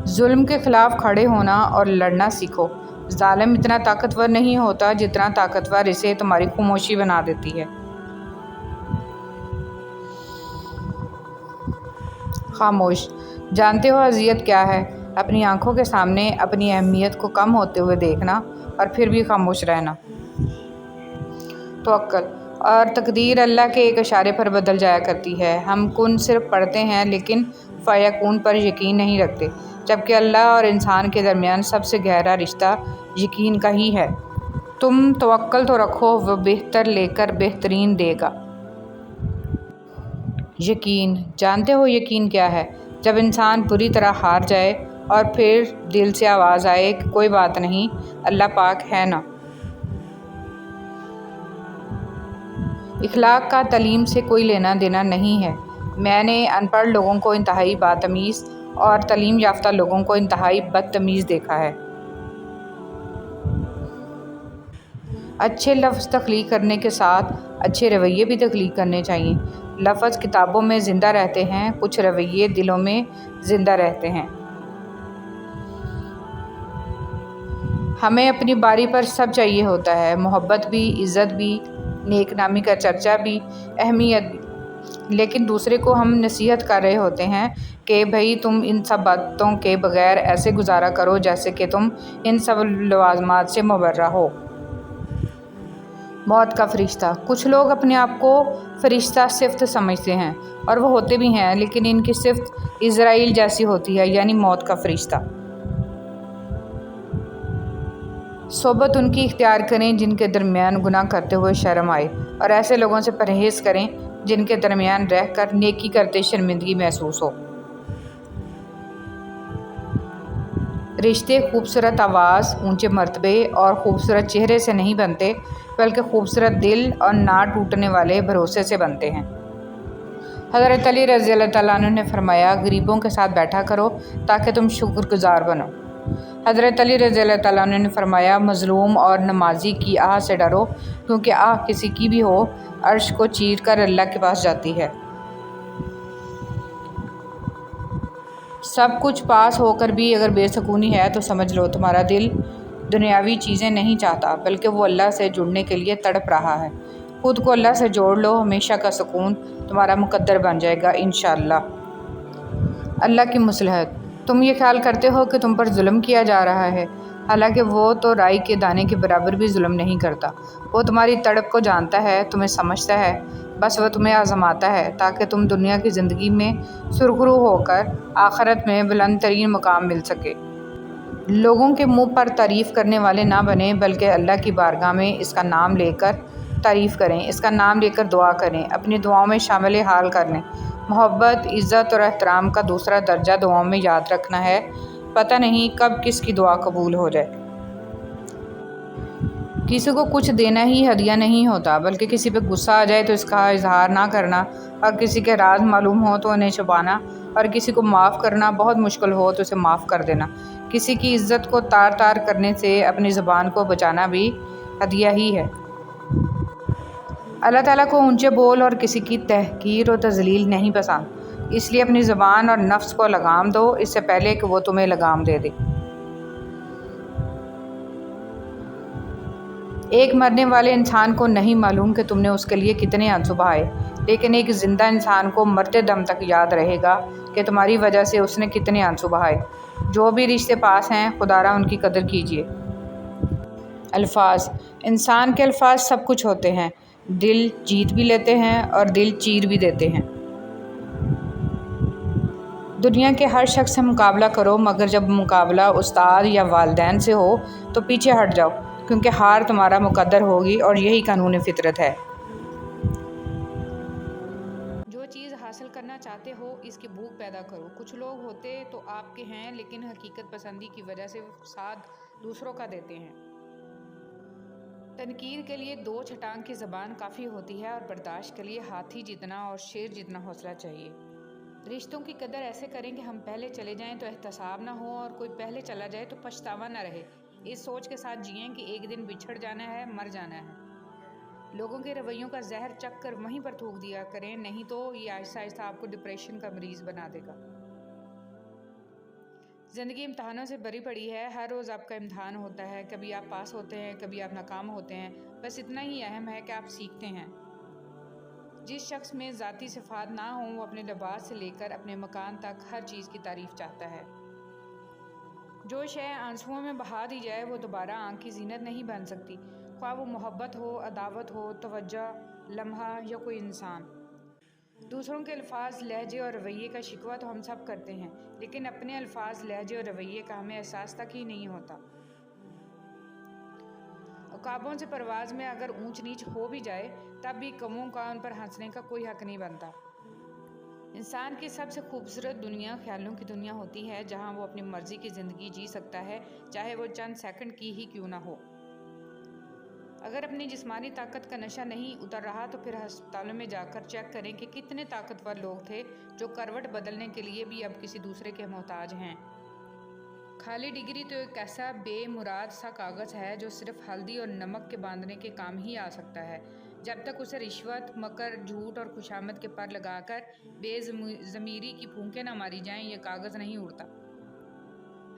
ظلم کے خلاف کھڑے ہونا اور لڑنا سیکھو۔ ظالم اتنا طاقتور نہیں ہوتا جتنا طاقتور اسے تمہاری خاموشی بنا دیتی ہے۔ خاموش۔ جانتے ہو اذیت کیا ہے؟ اپنی آنکھوں کے سامنے اپنی اہمیت کو کم ہوتے ہوئے دیکھنا اور پھر بھی خاموش رہنا۔ توکل اور تقدیر اللہ کے ایک اشارے پر بدل جایا کرتی ہے۔ ہم کن صرف پڑھتے ہیں لیکن فیکون پر یقین نہیں رکھتے، جبکہ اللہ اور انسان کے درمیان سب سے گہرا رشتہ یقین کا ہی ہے۔ تم توکل تو رکھو، وہ بہتر لے کر بہترین دے گا۔ یقین۔ جانتے ہو یقین کیا ہے؟ جب انسان بری طرح ہار جائے اور پھر دل سے آواز آئے کہ کوئی بات نہیں، اللہ پاک ہے نا۔ اخلاق کا تعلیم سے کوئی لینا دینا نہیں ہے۔ میں نے ان پڑھ لوگوں کو انتہائی بدتمیز اور تعلیم یافتہ لوگوں کو انتہائی بدتمیز دیکھا ہے۔ اچھے لفظ تخلیق کرنے کے ساتھ اچھے رویے بھی تخلیق کرنے چاہیے۔ لفظ کتابوں میں زندہ رہتے ہیں، کچھ رویے دلوں میں زندہ رہتے ہیں۔ ہمیں اپنی باری پر سب چاہیے ہوتا ہے، محبت بھی، عزت بھی، نیک نامی کا چرچا بھی، اہمیت بھی، لیکن دوسرے کو ہم نصیحت کر رہے ہوتے ہیں کہ بھئی تم ان سب باتوں کے بغیر ایسے گزارا کرو جیسے کہ تم ان سب لوازمات سے مبرہ ہو۔ موت کا فرشتہ۔ کچھ لوگ اپنے آپ کو فرشتہ صفت سمجھتے ہیں اور وہ ہوتے بھی ہیں، لیکن ان کی صفت عزرائیل جیسی ہوتی ہے، یعنی موت کا فرشتہ۔ صحبت ان کی اختیار کریں جن کے درمیان گناہ کرتے ہوئے شرم آئے، اور ایسے لوگوں سے پرہیز کریں جن کے درمیان رہ کر نیکی کرتے شرمندگی محسوس ہو۔ رشتے خوبصورت آواز، اونچے مرتبے اور خوبصورت چہرے سے نہیں بنتے، بلکہ خوبصورت دل اور نہ ٹوٹنے والے بھروسے سے بنتے ہیں۔ حضرت علی رضی اللہ تعالیٰ عنہ نے فرمایا، غریبوں کے ساتھ بیٹھا کرو تاکہ تم شکر گزار بنو۔ حضرت علی رضی اللہ تعالیٰ عنہ نے فرمایا، مظلوم اور نمازی کی آہ سے ڈرو، کیونکہ آہ کسی کی بھی ہو عرش کو چیر کر اللہ کے پاس جاتی ہے۔ سب کچھ پاس ہو کر بھی اگر بے سکونی ہے تو سمجھ لو تمہارا دل دنیاوی چیزیں نہیں چاہتا، بلکہ وہ اللہ سے جڑنے کے لیے تڑپ رہا ہے۔ خود کو اللہ سے جوڑ لو، ہمیشہ کا سکون تمہارا مقدر بن جائے گا انشاءاللہ۔ اللہ کی مصلحت۔ تم یہ خیال کرتے ہو کہ تم پر ظلم کیا جا رہا ہے، حالانکہ وہ تو رائی کے دانے کے برابر بھی ظلم نہیں کرتا۔ وہ تمہاری تڑپ کو جانتا ہے، تمہیں سمجھتا ہے، بس وہ تمہیں آزماتا ہے تاکہ تم دنیا کی زندگی میں سرخرو ہو کر آخرت میں بلند ترین مقام مل سکے۔ لوگوں کے منہ پر تعریف کرنے والے نہ بنیں، بلکہ اللہ کی بارگاہ میں اس کا نام لے کر تعریف کریں، اس کا نام لے کر دعا کریں، اپنی دعاؤں میں شامل حال کر لیں۔ محبت، عزت اور احترام کا دوسرا درجہ دعاؤں میں یاد رکھنا ہے۔ پتہ نہیں کب کس کی دعا قبول ہو جائے۔ کسی کو کچھ دینا ہی ہدیہ نہیں ہوتا، بلکہ کسی پہ غصہ آ جائے تو اس کا اظہار نہ کرنا، اور کسی کے راز معلوم ہو تو انہیں چھپانا، اور کسی کو معاف کرنا بہت مشکل ہو تو اسے معاف کر دینا۔ کسی کی عزت کو تار تار کرنے سے اپنی زبان کو بچانا بھی ہدیہ ہی ہے۔ اللہ تعالیٰ کو اونچے بول اور کسی کی تحقیر و تذلیل نہیں پسند، اس لیے اپنی زبان اور نفس کو لگام دو اس سے پہلے کہ وہ تمہیں لگام دے دے۔ ایک مرنے والے انسان کو نہیں معلوم کہ تم نے اس کے لیے کتنے آنسو بہائے، لیکن ایک زندہ انسان کو مرتے دم تک یاد رہے گا کہ تمہاری وجہ سے اس نے کتنے آنسو بہائے۔ جو بھی رشتے پاس ہیں، خدارا ان کی قدر کیجیے۔ الفاظ۔ انسان کے الفاظ سب کچھ ہوتے ہیں، دل جیت بھی لیتے ہیں اور دل چیر بھی دیتے ہیں۔ دنیا کے ہر شخص سے مقابلہ کرو، مگر جب مقابلہ استاد یا والدین سے ہو تو پیچھے ہٹ جاؤ، کیونکہ ہار تمہارا مقدر ہوگی اور یہی قانون فطرت ہے۔ جو چیز حاصل کرنا چاہتے ہو اس کی بھوک پیدا کرو۔ کچھ لوگ ہوتے تو آپ کے ہیں لیکن حقیقت پسندی کی وجہ سے ساتھ دوسروں کا دیتے ہیں۔ تنقید کے لیے 2 چھٹانگ کی زبان کافی ہوتی ہے، اور برداشت کے لیے ہاتھی جتنا اور شیر جتنا حوصلہ چاہیے۔ رشتوں کی قدر ایسے کریں کہ ہم پہلے چلے جائیں تو احتساب نہ ہو، اور کوئی پہلے چلا جائے تو پچھتاوا نہ رہے۔ اس سوچ کے ساتھ جئیں کہ ایک دن بچھڑ جانا ہے، مر جانا ہے۔ لوگوں کے رویوں کا زہر چکھ کر وہیں پر تھوک دیا کریں، نہیں تو یہ آہستہ آہستہ آپ کو ڈپریشن کا مریض بنا دے گا۔ زندگی امتحانوں سے بھری پڑی ہے، ہر روز آپ کا امتحان ہوتا ہے، کبھی آپ پاس ہوتے ہیں، کبھی آپ ناکام ہوتے ہیں، بس اتنا ہی اہم ہے کہ آپ سیکھتے ہیں۔ جس شخص میں ذاتی صفات نہ ہوں وہ اپنے لباس سے لے کر اپنے مکان تک ہر چیز کی تعریف چاہتا ہے۔ جو شے آنسوؤں میں بہا دی جائے وہ دوبارہ آنکھ کی زینت نہیں بن سکتی، خواہ وہ محبت ہو، عداوت ہو، توجہ، لمحہ یا کوئی انسان۔ دوسروں کے الفاظ، لہجے اور رویے کا شکوہ تو ہم سب کرتے ہیں، لیکن اپنے الفاظ، لہجے اور رویے کا ہمیں احساس تک ہی نہیں ہوتا۔ عقابوں سے پرواز میں اگر اونچ نیچ ہو بھی جائے تب بھی قوموں کا ان پر ہنسنے کا کوئی حق نہیں بنتا۔ انسان کی سب سے خوبصورت دنیا خیالوں کی دنیا ہوتی ہے، جہاں وہ اپنی مرضی کی زندگی جی سکتا ہے، چاہے وہ چند سیکنڈ کی ہی کیوں نہ ہو۔ اگر اپنی جسمانی طاقت کا نشہ نہیں اتر رہا تو پھر ہسپتالوں میں جا کر چیک کریں کہ کتنے طاقتور لوگ تھے جو کروٹ بدلنے کے لیے بھی اب کسی دوسرے کے محتاج ہیں۔ خالی ڈگری تو ایک ایسا بے مراد سا کاغذ ہے جو صرف ہلدی اور نمک کے باندھنے کے کام ہی آ سکتا ہے۔ جب تک اسے رشوت، مکر، جھوٹ اور خوشامد کے پر لگا کر بے ضمیری کی پھونکیں نہ ماری جائیں، یہ کاغذ نہیں اڑتا۔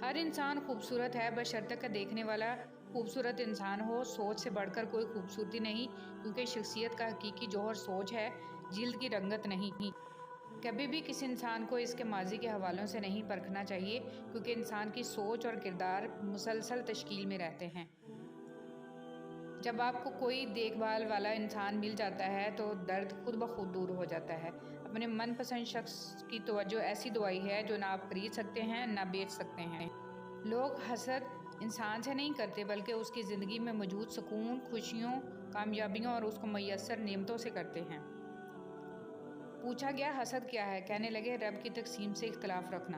ہر انسان خوبصورت ہے، بشرطیکہ کہ دیکھنے والا خوبصورت انسان ہو۔ سوچ سے بڑھ کر کوئی خوبصورتی نہیں، کیونکہ شخصیت کا حقیقی جوہر سوچ ہے، جلد کی رنگت نہیں۔ کبھی بھی کسی انسان کو اس کے ماضی کے حوالوں سے نہیں پرکھنا چاہیے، کیونکہ انسان کی سوچ اور کردار مسلسل تشکیل میں رہتے ہیں۔ جب آپ کو کوئی دیکھ بھال والا انسان مل جاتا ہے تو درد خود بخود دور ہو جاتا ہے۔ اپنے من پسند شخص کی توجہ ایسی دوائی ہے جو نہ آپ خرید سکتے ہیں نہ بیچ سکتے ہیں۔ لوگ حسد انسان سے نہیں کرتے بلکہ اس کی زندگی میں موجود سکون، خوشیوں، کامیابیوں اور اس کو میسر نعمتوں سے کرتے ہیں۔ پوچھا گیا حسد کیا ہے؟ کہنے لگے رب کی تقسیم سے اختلاف رکھنا۔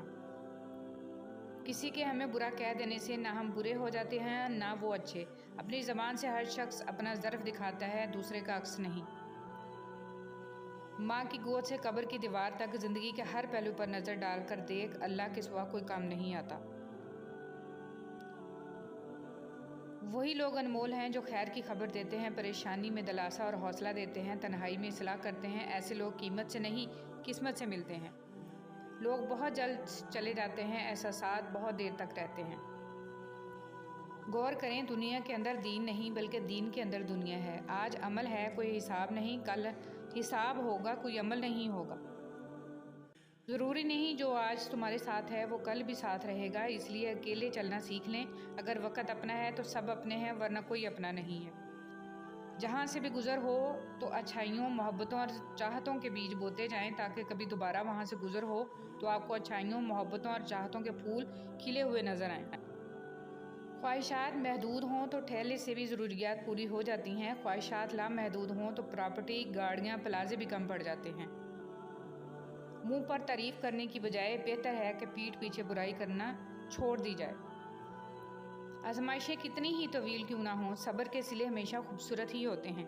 کسی کے ہمیں برا کہہ دینے سے نہ ہم برے ہو جاتے ہیں نہ وہ اچھے۔ اپنی زبان سے ہر شخص اپنا ظرف دکھاتا ہے، دوسرے کا عکس نہیں۔ ماں کی گود سے قبر کی دیوار تک زندگی کے ہر پہلو پر نظر ڈال کر دیکھ، اللہ کے سوا کوئی کام نہیں آتا۔ وہی لوگ انمول ہیں جو خیر کی خبر دیتے ہیں، پریشانی میں دلاسا اور حوصلہ دیتے ہیں، تنہائی میں اصلاح کرتے ہیں۔ ایسے لوگ قیمت سے نہیں قسمت سے ملتے ہیں۔ لوگ بہت جلد چلے جاتے ہیں، احساسات بہت دیر تک رہتے ہیں۔ غور کریں، دنیا کے اندر دین نہیں بلکہ دین کے اندر دنیا ہے۔ آج عمل ہے، کوئی حساب نہیں، کل حساب ہوگا، کوئی عمل نہیں ہوگا۔ ضروری نہیں جو آج تمہارے ساتھ ہے وہ کل بھی ساتھ رہے گا، اس لیے اکیلے چلنا سیکھ لیں۔ اگر وقت اپنا ہے تو سب اپنے ہیں، ورنہ کوئی اپنا نہیں ہے۔ جہاں سے بھی گزر ہو تو اچھائیوں، محبتوں اور چاہتوں کے بیج بوتے جائیں، تاکہ کبھی دوبارہ وہاں سے گزر ہو تو آپ کو اچھائیوں، محبتوں اور چاہتوں کے پھول کھلے ہوئے نظر آئیں۔ خواہشات محدود ہوں تو ٹھیلے سے بھی ضروریات پوری ہو جاتی ہیں، خواہشات لامحدود ہوں تو پراپرٹی، گاڑیاں، پلازے بھی کم پڑ جاتے ہیں۔ منہ پر تعریف کرنے کی بجائے بہتر ہے کہ پیٹھ پیچھے برائی کرنا چھوڑ دی جائے۔ آزمائشیں کتنی ہی طویل کیوں نہ ہوں، صبر کے صلے ہمیشہ خوبصورت ہی ہوتے ہیں۔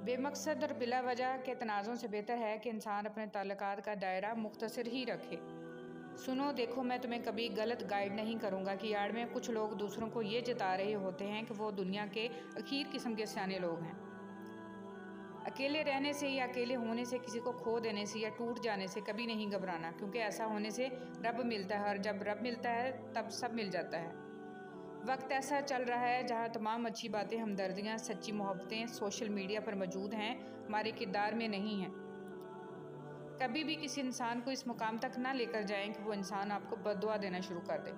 بے مقصد اور بلا وجہ کے تنازعوں سے بہتر ہے کہ انسان اپنے تعلقات کا دائرہ مختصر ہی رکھے۔ سنو دیکھو، میں تمہیں کبھی غلط گائیڈ نہیں کروں گا کہ آڑ میں کچھ لوگ دوسروں کو یہ جتا رہے ہوتے ہیں کہ وہ دنیا کے اخیر قسم کے سیانے لوگ ہیں۔ اکیلے رہنے سے یا اکیلے ہونے سے، کسی کو کھو دینے سے یا ٹوٹ جانے سے کبھی نہیں گھبرانا، کیونکہ ایسا ہونے سے رب ملتا ہے، اور جب رب ملتا ہے تب سب مل جاتا ہے۔ وقت ایسا چل رہا ہے جہاں تمام اچھی باتیں، ہمدردیاں، سچی محبتیں سوشل میڈیا پر موجود ہیں، ہمارے کردار میں نہیں ہیں۔ کبھی بھی کسی انسان کو اس مقام تک نہ لے کر جائیں کہ وہ انسان آپ کو بد دعا دینا شروع کر دے۔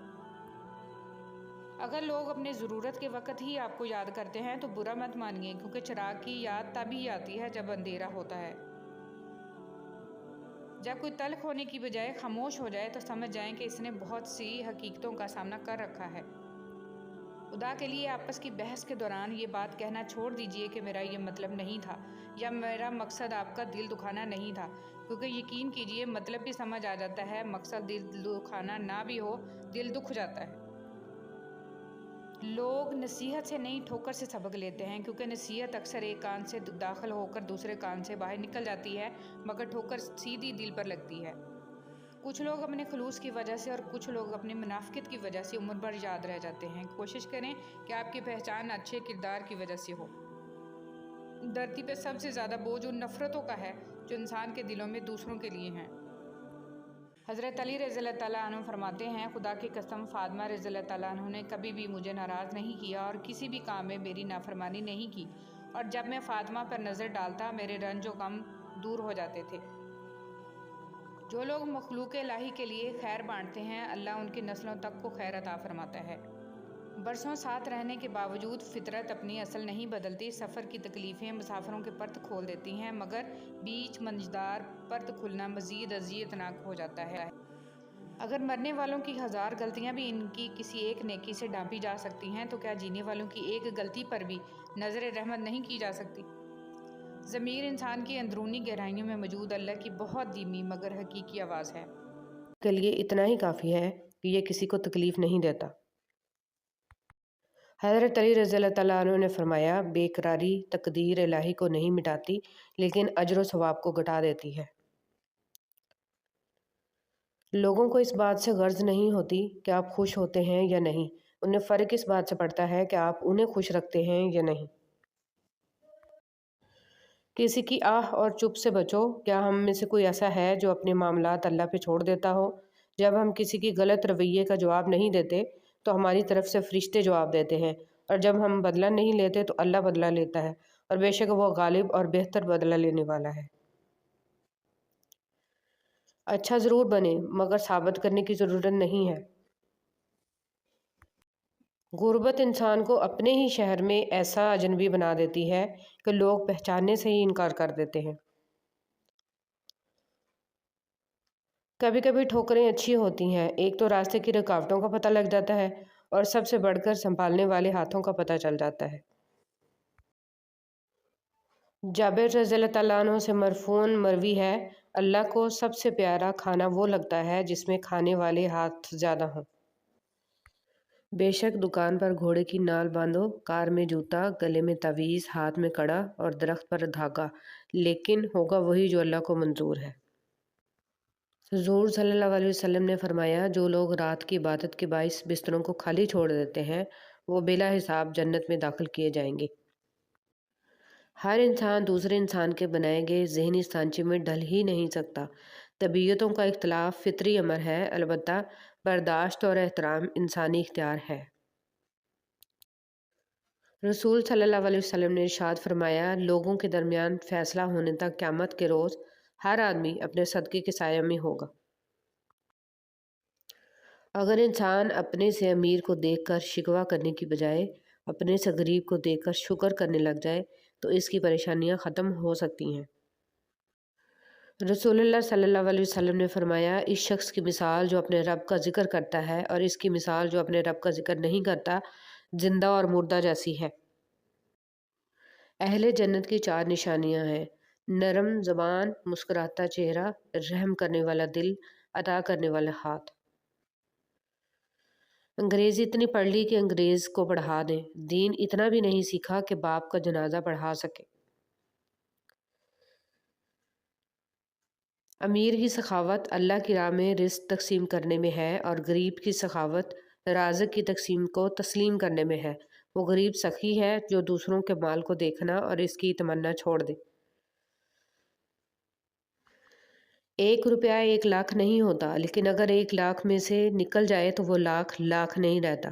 اگر لوگ اپنے ضرورت کے وقت ہی آپ کو یاد کرتے ہیں تو برا مت مانیے، کیونکہ چراغ کی یاد تبھی آتی ہے جب اندھیرا ہوتا ہے۔ جب کوئی تلخ ہونے کی بجائے خاموش ہو جائے تو سمجھ جائیں کہ اس نے بہت سی حقیقتوں کا سامنا کر رکھا ہے۔ خدا کے لیے آپس کی بحث کے دوران یہ بات کہنا چھوڑ دیجئے کہ میرا یہ مطلب نہیں تھا، یا میرا مقصد آپ کا دل دکھانا نہیں تھا، کیونکہ یقین کیجئے مطلب بھی سمجھ آ جاتا ہے، مقصد دل دکھانا نہ بھی ہو، دل دکھ جاتا ہے۔ لوگ نصیحت سے نہیں ٹھوکر سے سبق لیتے ہیں، کیونکہ نصیحت اکثر ایک کان سے داخل ہو کر دوسرے کان سے باہر نکل جاتی ہے، مگر ٹھوکر سیدھی دل پر لگتی ہے۔ کچھ لوگ اپنے خلوص کی وجہ سے اور کچھ لوگ اپنی منافقت کی وجہ سے عمر بھر یاد رہ جاتے ہیں۔ کوشش کریں کہ آپ کی پہچان اچھے کردار کی وجہ سے ہو۔ دھرتی پہ سب سے زیادہ بوجھ ان نفرتوں کا ہے جو انسان کے دلوں میں دوسروں کے لیے ہیں۔ حضرت علی رضی اللہ تعالیٰ عنہ فرماتے ہیں، خدا کی قسم فاطمہ رضی اللہ تعالیٰ عنہ نے کبھی بھی مجھے ناراض نہیں کیا اور کسی بھی کام میں میری نافرمانی نہیں کی، اور جب میں فاطمہ پر نظر ڈالتا میرے رنج و غم دور ہو جاتے تھے۔ جو لوگ مخلوق الہی کے لیے خیر بانٹتے ہیں، اللہ ان کی نسلوں تک کو خیر عطا فرماتا ہے۔ برسوں ساتھ رہنے کے باوجود فطرت اپنی اصل نہیں بدلتی۔ سفر کی تکلیفیں مسافروں کے پرت کھول دیتی ہیں، مگر بیچ منجدار پرت کھلنا مزید اذیتناک ہو جاتا ہے۔ اگر مرنے والوں کی 1000 غلطیاں بھی ان کی کسی ایک نیکی سے ڈھانپی جا سکتی ہیں تو کیا جینے والوں کی ایک غلطی پر بھی نظر رحمت نہیں کی جا سکتی؟ ضمیر انسان کی اندرونی گہرائیوں میں موجود اللہ کی بہت دھیمی مگر حقیقی آواز ہے۔ کے لیے اتنا ہی کافی ہے کہ یہ کسی کو تکلیف نہیں دیتا۔ حضرت علی رضی اللہ تعالیٰ عنہ نے فرمایا، بے قراری تقدیر الہی کو نہیں مٹاتی لیکن اجر و ثواب کو گھٹا دیتی ہے۔ لوگوں کو اس بات سے غرض نہیں ہوتی کہ آپ خوش ہوتے ہیں یا نہیں، انہیں فرق اس بات سے پڑتا ہے کہ آپ انہیں خوش رکھتے ہیں یا نہیں۔ کسی کی آہ اور چپ سے بچو۔ کیا ہم میں سے کوئی ایسا ہے جو اپنے معاملات اللہ پہ چھوڑ دیتا ہو؟ جب ہم کسی کی غلط رویے کا جواب نہیں دیتے تو ہماری طرف سے فرشتے جواب دیتے ہیں، اور جب ہم بدلہ نہیں لیتے تو اللہ بدلہ لیتا ہے، اور بے شک وہ غالب اور بہتر بدلہ لینے والا ہے۔ اچھا ضرور بنے، مگر ثابت کرنے کی ضرورت نہیں ہے۔ غربت انسان کو اپنے ہی شہر میں ایسا اجنبی بنا دیتی ہے کہ لوگ پہچاننے سے ہی انکار کر دیتے ہیں۔ کبھی کبھی ٹھوکریں اچھی ہوتی ہیں، ایک تو راستے کی رکاوٹوں کا پتہ لگ جاتا ہے، اور سب سے بڑھ کر سنبھالنے والے ہاتھوں کا پتہ چل جاتا ہے۔ جابر رضی اللہ تعالیٰ عنہ سے مرفوعاً مروی ہے، اللہ کو سب سے پیارا کھانا وہ لگتا ہے جس میں کھانے والے ہاتھ زیادہ ہوں۔ بے شک دکان پر گھوڑے کی نال باندھو، کار میں جوتا، گلے میں تعویذ، ہاتھ میں کڑا اور درخت پر دھاگا، لیکن ہوگا وہی جو اللہ کو منظور ہے۔ حضور صلی اللہ علیہ وسلم نے فرمایا، جو لوگ رات کی عبادت کے باعث بستروں کو خالی چھوڑ دیتے ہیں وہ بلا حساب جنت میں داخل کیے جائیں گے۔ ہر انسان دوسرے انسان کے بنائے گئے ذہنی سانچے میں ڈھل ہی نہیں سکتا۔ طبیعتوں کا اختلاف فطری امر ہے، البتہ برداشت اور احترام انسانی اختیار ہے۔ رسول صلی اللہ علیہ وسلم نے ارشاد فرمایا، لوگوں کے درمیان فیصلہ ہونے تک قیامت کے روز ہر آدمی اپنے صدقے کے سایہ میں ہوگا۔ اگر انسان اپنے سے امیر کو دیکھ کر شکوہ کرنے کی بجائے اپنے سے غریب کو دیکھ کر شکر کرنے لگ جائے تو اس کی پریشانیاں ختم ہو سکتی ہیں۔ رسول اللہ صلی اللہ علیہ وسلم نے فرمایا، اس شخص کی مثال جو اپنے رب کا ذکر کرتا ہے اور اس کی مثال جو اپنے رب کا ذکر نہیں کرتا زندہ اور مردہ جیسی ہے۔ اہل جنت کی 4 نشانیاں ہیں: نرم زبان، مسکراتا چہرہ، رحم کرنے والا دل، عطا کرنے والا ہاتھ۔ انگریزی اتنی پڑھ لی کہ انگریز کو پڑھا دیں، دین اتنا بھی نہیں سیکھا کہ باپ کا جنازہ پڑھا سکے۔ امیر کی سخاوت اللہ کی راہ میں رزق تقسیم کرنے میں ہے اور غریب کی سخاوت رازق کی تقسیم کو تسلیم کرنے میں ہے۔ وہ غریب سخی ہے جو دوسروں کے مال کو دیکھنا اور اس کی تمنا چھوڑ دے۔ 1 روپیہ 1 لاکھ نہیں ہوتا، لیکن اگر 1 لاکھ میں سے نکل جائے تو وہ لاکھ لاکھ نہیں رہتا۔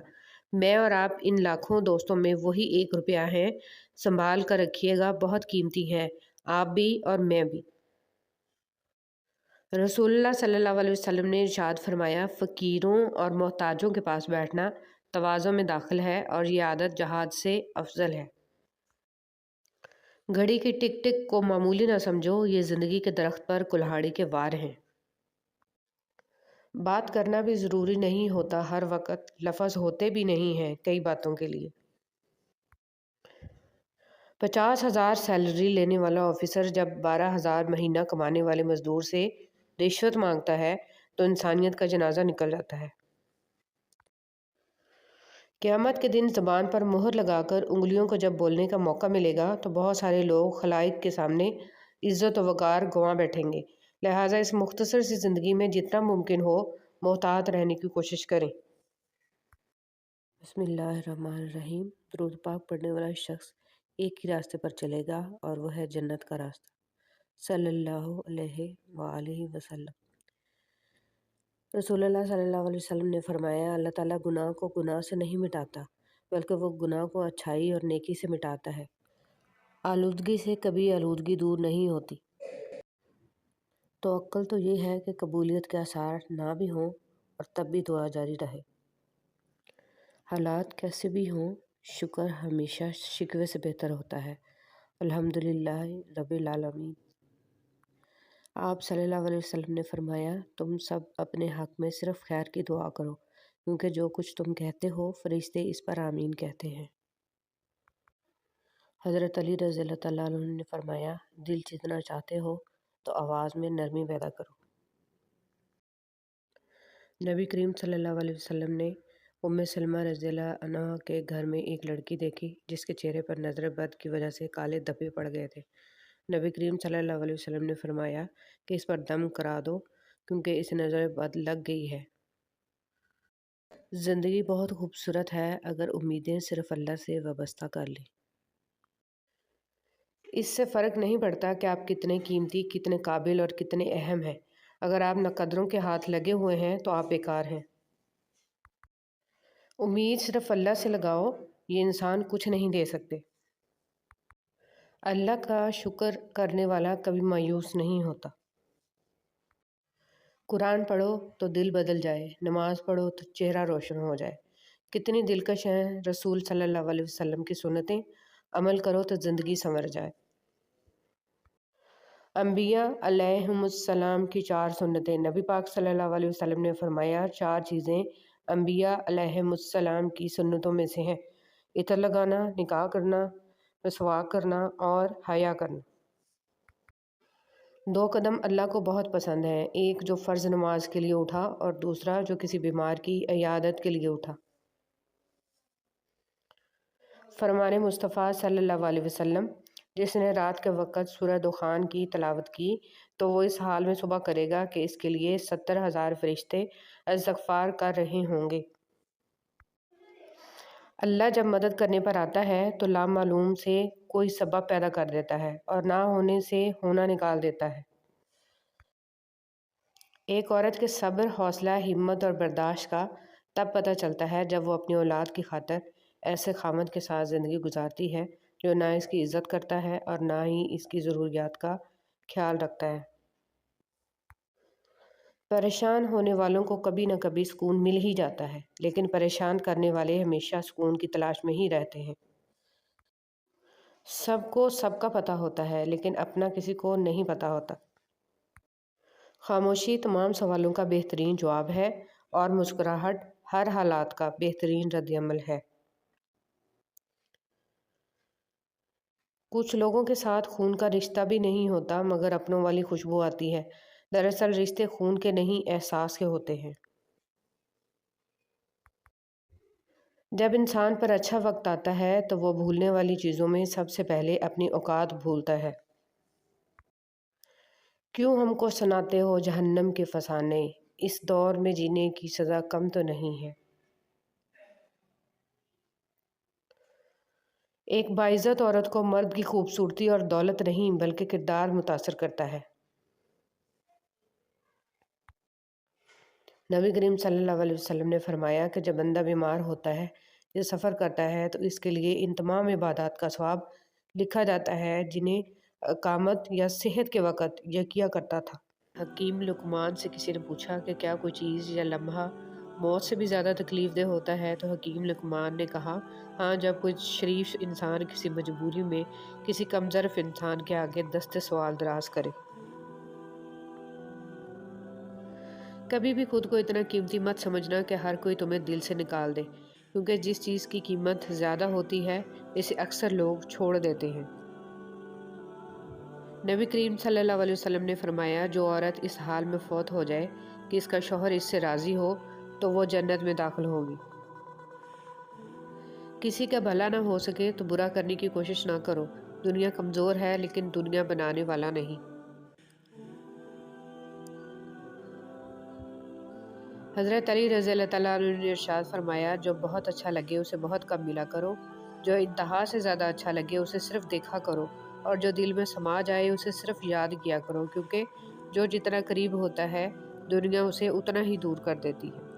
میں اور آپ ان لاکھوں دوستوں میں وہی 1 روپیہ ہیں، سنبھال کر رکھیے گا، بہت قیمتی ہے، آپ بھی اور میں بھی۔ رسول اللہ صلی اللہ علیہ وسلم نے ارشاد فرمایا، فقیروں اور محتاجوں کے پاس بیٹھنا تواضع میں داخل ہے اور یہ عادت جہاد سے افضل ہے۔ گھڑی کی ٹک ٹک کو معمولی نہ سمجھو، یہ زندگی کے درخت پر کلہاڑی کے وار ہیں۔ بات کرنا بھی ضروری نہیں ہوتا ہر وقت، لفظ ہوتے بھی نہیں ہیں کئی باتوں کے لیے۔ 50,000 سیلری لینے والا آفیسر جب 12,000 مہینہ کمانے والے مزدور سے رشوت مانگتا ہے تو انسانیت کا جنازہ نکل جاتا ہے۔ قیامت کے دن زبان پر مہر لگا کر انگلیوں کو جب بولنے کا موقع ملے گا تو بہت سارے لوگ خلائق کے سامنے عزت و وقار گنوا بیٹھیں گے، لہٰذا اس مختصر سی زندگی میں جتنا ممکن ہو محتاط رہنے کی کوشش کریں۔ بسم اللہ الرحمن الرحیم۔ درود پاک پڑھنے والا شخص ایک ہی راستے پر چلے گا اور وہ ہے جنت کا راستہ۔ صلی اللہ علیہ وآلہ وسلم۔ رسول اللہ صلی اللہ علیہ وسلم نے فرمایا، اللہ تعالیٰ گناہ کو گناہ سے نہیں مٹاتا بلکہ وہ گناہ کو اچھائی اور نیکی سے مٹاتا ہے۔ آلودگی سے کبھی آلودگی دور نہیں ہوتی۔ توکل تو یہ ہے کہ قبولیت کے آثار نہ بھی ہوں اور تب بھی دعا جاری رہے۔ حالات کیسے بھی ہوں، شکر ہمیشہ شکوے سے بہتر ہوتا ہے۔ الحمدللہ رب العالمین۔ آپ صلی اللہ علیہ وسلم نے فرمایا، تم سب اپنے حق میں صرف خیر کی دعا کرو، کیونکہ جو کچھ تم کہتے ہو فرشتے اس پر آمین کہتے ہیں۔ حضرت علی رضی اللہ تعالیٰ عنہ نے فرمایا، دل جتنا چاہتے ہو تو آواز میں نرمی پیدا کرو۔ نبی کریم صلی اللہ علیہ وسلم نے ام سلمہ رضی اللہ عنہا کے گھر میں ایک لڑکی دیکھی جس کے چہرے پر نظر بد کی وجہ سے کالے دھبے پڑ گئے تھے۔ نبی کریم صلی اللہ علیہ وسلم نے فرمایا کہ اس پر دم کرا دو کیونکہ اسے نظر بد لگ گئی ہے۔ زندگی بہت خوبصورت ہے اگر امیدیں صرف اللہ سے وابستہ کر لیں۔ اس سے فرق نہیں پڑتا کہ آپ کتنے قیمتی، کتنے قابل اور کتنے اہم ہیں، اگر آپ ناقدروں کے ہاتھ لگے ہوئے ہیں تو آپ بیکار ہیں۔ امید صرف اللہ سے لگاؤ، یہ انسان کچھ نہیں دے سکتے۔ اللہ کا شکر کرنے والا کبھی مایوس نہیں ہوتا۔ قرآن پڑھو تو دل بدل جائے، نماز پڑھو تو چہرہ روشن ہو جائے۔ کتنی دلکش ہیں رسول صلی اللہ علیہ وسلم کی سنتیں، عمل کرو تو زندگی سنور جائے۔ انبیاء علیہم السلام کی 4 سنتیں۔ نبی پاک صلی اللہ علیہ وسلم نے فرمایا، 4 چیزیں انبیاء علیہم السلام کی سنتوں میں سے ہیں: عطر لگانا، نکاح کرنا، مسواک کرنا اور حیا کرنا۔ 2 قدم اللہ کو بہت پسند ہیں، ایک جو فرض نماز کے لیے اٹھا اور دوسرا جو کسی بیمار کی عیادت کے لیے اٹھا۔ فرمان مصطفیٰ صلی اللہ علیہ وسلم، جس نے رات کے وقت سورہ دخان کی تلاوت کی تو وہ اس حال میں صبح کرے گا کہ اس کے لیے 70,000 فرشتے استغفار کر رہے ہوں گے۔ اللہ جب مدد کرنے پر آتا ہے تو لامعلوم سے کوئی سبب پیدا کر دیتا ہے اور نہ ہونے سے ہونا نکال دیتا ہے۔ ایک عورت کے صبر، حوصلہ، ہمت اور برداشت کا تب پتہ چلتا ہے جب وہ اپنی اولاد کی خاطر ایسے خاوند کے ساتھ زندگی گزارتی ہے جو نہ اس کی عزت کرتا ہے اور نہ ہی اس کی ضروریات کا خیال رکھتا ہے۔ پریشان ہونے والوں کو کبھی نہ کبھی سکون مل ہی جاتا ہے، لیکن پریشان کرنے والے ہمیشہ سکون کی تلاش میں ہی رہتے ہیں۔ سب کو سب کا پتہ ہوتا ہے، لیکن اپنا کسی کو نہیں پتہ ہوتا۔ خاموشی تمام سوالوں کا بہترین جواب ہے، اور مسکراہٹ ہر حالات کا بہترین رد عمل ہے۔ کچھ لوگوں کے ساتھ خون کا رشتہ بھی نہیں ہوتا، مگر اپنوں والی خوشبو آتی ہے۔ دراصل رشتے خون کے نہیں، احساس کے ہوتے ہیں۔ جب انسان پر اچھا وقت آتا ہے تو وہ بھولنے والی چیزوں میں سب سے پہلے اپنی اوقات بھولتا ہے۔ کیوں ہم کو سناتے ہو جہنم کے فسانے، اس دور میں جینے کی سزا کم تو نہیں ہے۔ ایک باعزت عورت کو مرد کی خوبصورتی اور دولت نہیں بلکہ کردار متاثر کرتا ہے۔ نبی کریم صلی اللہ علیہ وسلم نے فرمایا کہ جب بندہ بیمار ہوتا ہے یا سفر کرتا ہے تو اس کے لیے ان تمام عبادات کا ثواب لکھا جاتا ہے جنہیں اقامت یا صحت کے وقت یہ کیا کرتا تھا۔ حکیم لقمان سے کسی نے پوچھا کہ کیا کوئی چیز یا لمحہ موت سے بھی زیادہ تکلیف دہ ہوتا ہے، تو حکیم لقمان نے کہا، ہاں، جب کوئی شریف انسان کسی مجبوری میں کسی کمظرف انسان کے آگے دست سوال دراز کرے۔ کبھی بھی خود کو اتنا قیمتی مت سمجھنا کہ ہر کوئی تمہیں دل سے نکال دے، کیونکہ جس چیز کی قیمت زیادہ ہوتی ہے اسے اکثر لوگ چھوڑ دیتے ہیں۔ نبی کریم صلی اللہ علیہ وسلم نے فرمایا، جو عورت اس حال میں فوت ہو جائے کہ اس کا شوہر اس سے راضی ہو تو وہ جنت میں داخل ہوگی۔ کسی کا بھلا نہ ہو سکے تو برا کرنے کی کوشش نہ کرو۔ دنیا کمزور ہے لیکن دنیا بنانے والا نہیں۔ حضرت علی رضی اللہ تعالیٰ عنہ نے ارشاد فرمایا، جو بہت اچھا لگے اسے بہت کم ملا کرو، جو انتہا سے زیادہ اچھا لگے اسے صرف دیکھا کرو، اور جو دل میں سما جائے اسے صرف یاد کیا کرو، کیونکہ جو جتنا قریب ہوتا ہے دنیا اسے اتنا ہی دور کر دیتی ہے۔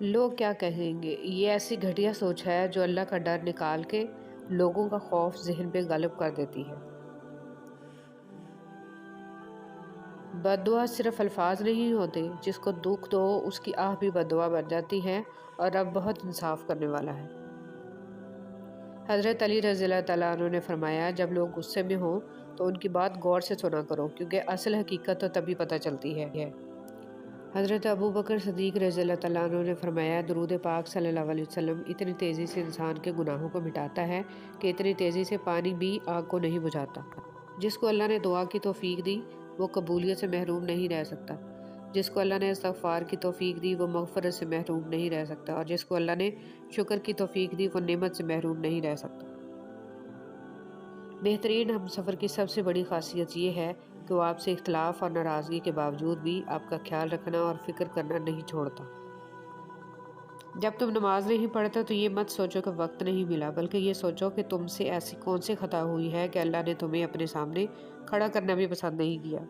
لوگ کیا کہیں گے، یہ ایسی گھٹیا سوچ ہے جو اللہ کا ڈر نکال کے لوگوں کا خوف ذہن پہ غالب کر دیتی ہے۔ بد دعا صرف الفاظ نہیں ہوتے، جس کو دکھ دو اس کی آہ بھی بد دعا بن جاتی ہے، اور رب بہت انصاف کرنے والا ہے۔ حضرت علی رضی اللہ تعالیٰ عنہ نے فرمایا، جب لوگ غصے میں ہوں تو ان کی بات غور سے سنا کرو، کیونکہ اصل حقیقت تو تبھی پتہ چلتی ہے۔ حضرت ابو بکر صدیق رضی اللہ تعالیٰ عنہ نے فرمایا، درود پاک صلی اللہ علیہ وسلم اتنی تیزی سے انسان کے گناہوں کو مٹاتا ہے کہ اتنی تیزی سے پانی بھی آگ کو نہیں بجھاتا۔ جس کو اللہ نے دعا کی توفیق دی وہ قبولیت سے محروم نہیں رہ سکتا، جس کو اللہ نے استغفار کی توفیق دی وہ مغفرت سے محروم نہیں رہ سکتا، اور جس کو اللہ نے شکر کی توفیق دی وہ نعمت سے محروم نہیں رہ سکتا۔ بہترین ہم سفر کی سب سے بڑی خاصیت یہ ہے کہ وہ آپ سے اختلاف اور ناراضگی کے باوجود بھی آپ کا خیال رکھنا اور فکر کرنا نہیں چھوڑتا۔ جب تم نماز نہیں پڑھتے تو یہ مت سوچو کہ وقت نہیں ملا، بلکہ یہ سوچو کہ تم سے ایسی کون سی خطا ہوئی ہے کہ اللہ نے تمہیں اپنے سامنے کھڑا کرنا بھی پسند نہیں کیا۔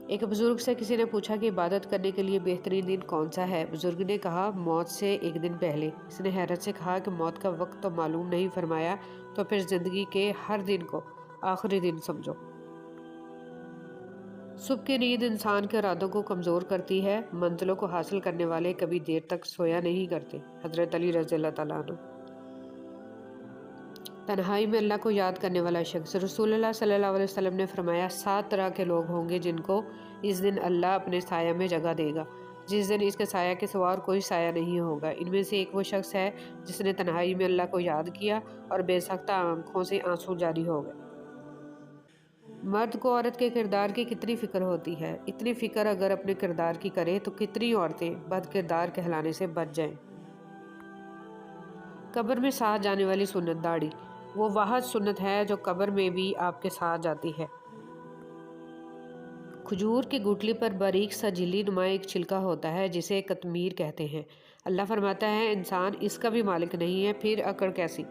ایک بزرگ سے کسی نے پوچھا کہ عبادت کرنے کے لیے بہترین دن کون سا ہے؟ بزرگ نے کہا، موت سے ایک دن پہلے۔ اس نے حیرت سے کہا کہ موت کا وقت تو معلوم نہیں، فرمایا تو پھر زندگی کے ہر دن کو آخری دن سمجھو۔ صبح کی نیند انسان کے ارادوں کو کمزور کرتی ہے، منزلوں کو حاصل کرنے والے کبھی دیر تک سویا نہیں کرتے۔ حضرت علی رضی اللہ تعالیٰ عنہ۔ تنہائی میں اللہ کو یاد کرنے والا شخص۔ رسول اللہ صلی اللہ علیہ وسلم نے فرمایا، 7 طرح کے لوگ ہوں گے جن کو اس دن اللہ اپنے سایہ میں جگہ دے گا، جس دن اس کے سایہ کے سوا اور کوئی سایہ نہیں ہوگا۔ ان میں سے ایک وہ شخص ہے جس نے تنہائی میں اللہ کو یاد کیا اور بے سختہ آنکھوں سے آنسو جاری ہو گئے۔ مرد کو عورت کے کردار کی کتنی فکر ہوتی ہے، اتنی فکر اگر اپنے کردار کی کرے تو کتنی عورتیں بد کردار کہلانے سے بچ جائیں۔ قبر میں ساتھ جانے والی سنت داڑھی، وہ واحد سنت ہے جو قبر میں بھی آپ کے ساتھ جاتی ہے۔ کھجور کی گٹلی پر باریک سا جھلی نما ایک چھلکا ہوتا ہے جسے قطمیر کہتے ہیں۔ اللہ فرماتا ہے، انسان اس کا بھی مالک نہیں ہے، پھر اکڑ کیسی؟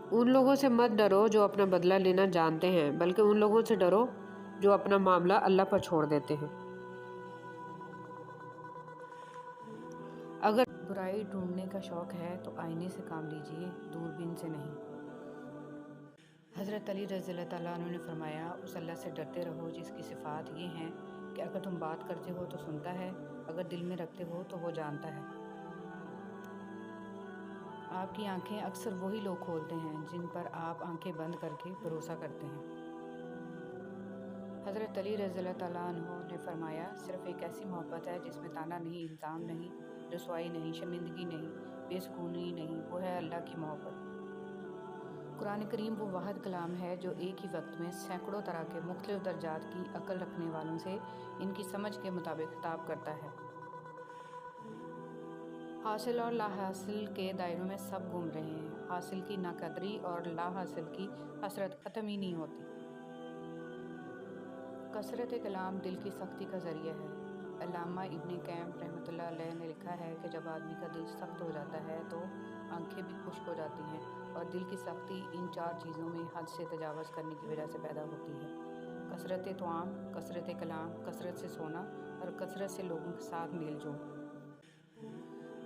ان لوگوں سے مت ڈرو جو اپنا بدلہ لینا جانتے ہیں، بلکہ ان لوگوں سے ڈرو جو اپنا معاملہ اللہ پر چھوڑ دیتے ہیں۔ اگر برائی ڈھونڈنے کا شوق ہے تو آئینے سے کام لیجیے، دوربین سے نہیں۔ حضرت علی رضی اللہ تعالیٰ عنہ نے فرمایا، اس اللہ سے ڈرتے رہو جس کی صفات یہ ہیں کہ اگر تم بات کرتے ہو تو سنتا ہے، اگر دل میں رکھتے ہو تو وہ جانتا ہے۔ آپ کی آنکھیں اکثر وہی لوگ کھولتے ہیں جن پر آپ آنکھیں بند کر کے بھروسہ کرتے ہیں۔ حضرت علی رضی اللہ تعالیٰ عنہ نے فرمایا، صرف ایک ایسی محبت ہے جس میں طعنہ نہیں، الزام نہیں، رسوائی نہیں، شرمندگی نہیں، بے سکونی نہیں، وہ ہے اللہ کی محبت۔ قرآن کریم وہ واحد کلام ہے جو ایک ہی وقت میں سینکڑوں طرح کے مختلف درجات کی عقل رکھنے والوں سے ان کی سمجھ کے مطابق خطاب کرتا ہے۔ حاصل اور لا حاصل کے دائروں میں سب گھوم رہے ہیں، حاصل کی ناقدری اور لا حاصل کی حسرت ختم ہی نہیں ہوتی۔ کثرت کلام دل کی سختی کا ذریعہ ہے۔ علامہ ابن قیم رحمۃ اللہ علیہ نے لکھا ہے کہ جب آدمی کا دل سخت ہو جاتا ہے تو آنکھیں بھی خشک ہو جاتی ہیں، اور دل کی سختی ان 4 چیزوں میں حد سے تجاوز کرنے کی وجہ سے پیدا ہوتی ہے: کثرت طعام، کثرت کلام، کثرت سے سونا اور کثرت سے لوگوں کے ساتھ میل جول۔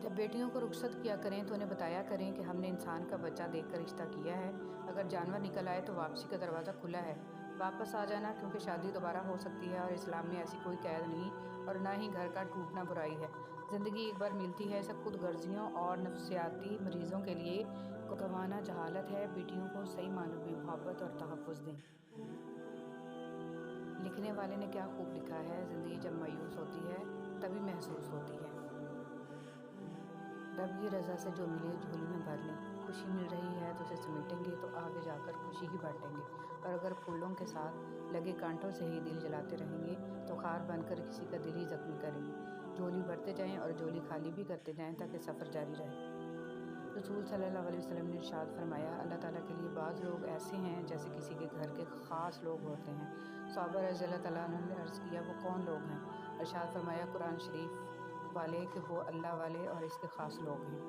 جب بیٹیوں کو رخصت کیا کریں تو انہیں بتایا کریں کہ ہم نے انسان کا بچہ دیکھ کر رشتہ کیا ہے، اگر جانور نکل آئے تو واپسی کا دروازہ کھلا ہے، واپس آ جانا، کیونکہ شادی دوبارہ ہو سکتی ہے اور اسلام میں ایسی کوئی قید نہیں، اور نہ ہی گھر کا ٹوٹنا برائی ہے۔ زندگی ایک بار ملتی ہے، اسے خود غرضیوں اور نفسیاتی مریضوں کے لیے گنوانا جہالت ہے۔ بیٹیوں کو صحیح معنوں میں محبت اور تحفظ دیں۔ لکھنے والے نے کیا خوب لکھا ہے، زندگی جب مایوس ہوتی ہے تبھی محسوس ہوتی ہے۔ رب کی رضا سے جو ملے جھولی میں بھر لیں، خوشی مل رہی ہے تو اسے سمیٹیں گے تو آگے جا کر خوشی ہی بانٹیں گے، اور اگر پھولوں کے ساتھ لگے کانٹوں سے ہی دل جلاتے رہیں گے تو خار بن کر کسی کا دل ہی زخمی کریں گے۔ جھولی بھرتے جائیں اور جھولی خالی بھی کرتے جائیں تاکہ سفر جاری رہے۔ رسول صلی اللہ علیہ وسلم نے ارشاد فرمایا، اللہ تعالیٰ کے لیے بعض لوگ ایسے ہیں جیسے کسی کے گھر کے خاص لوگ ہوتے ہیں۔ صحابہ رضی اللہ تعالیٰ عنہ نے عرض کیا، وہ کون لوگ ہیں؟ ارشاد فرمایا، قرآن شریف والے کہ وہ اللہ والے اور اس کے خاص لوگ ہیں۔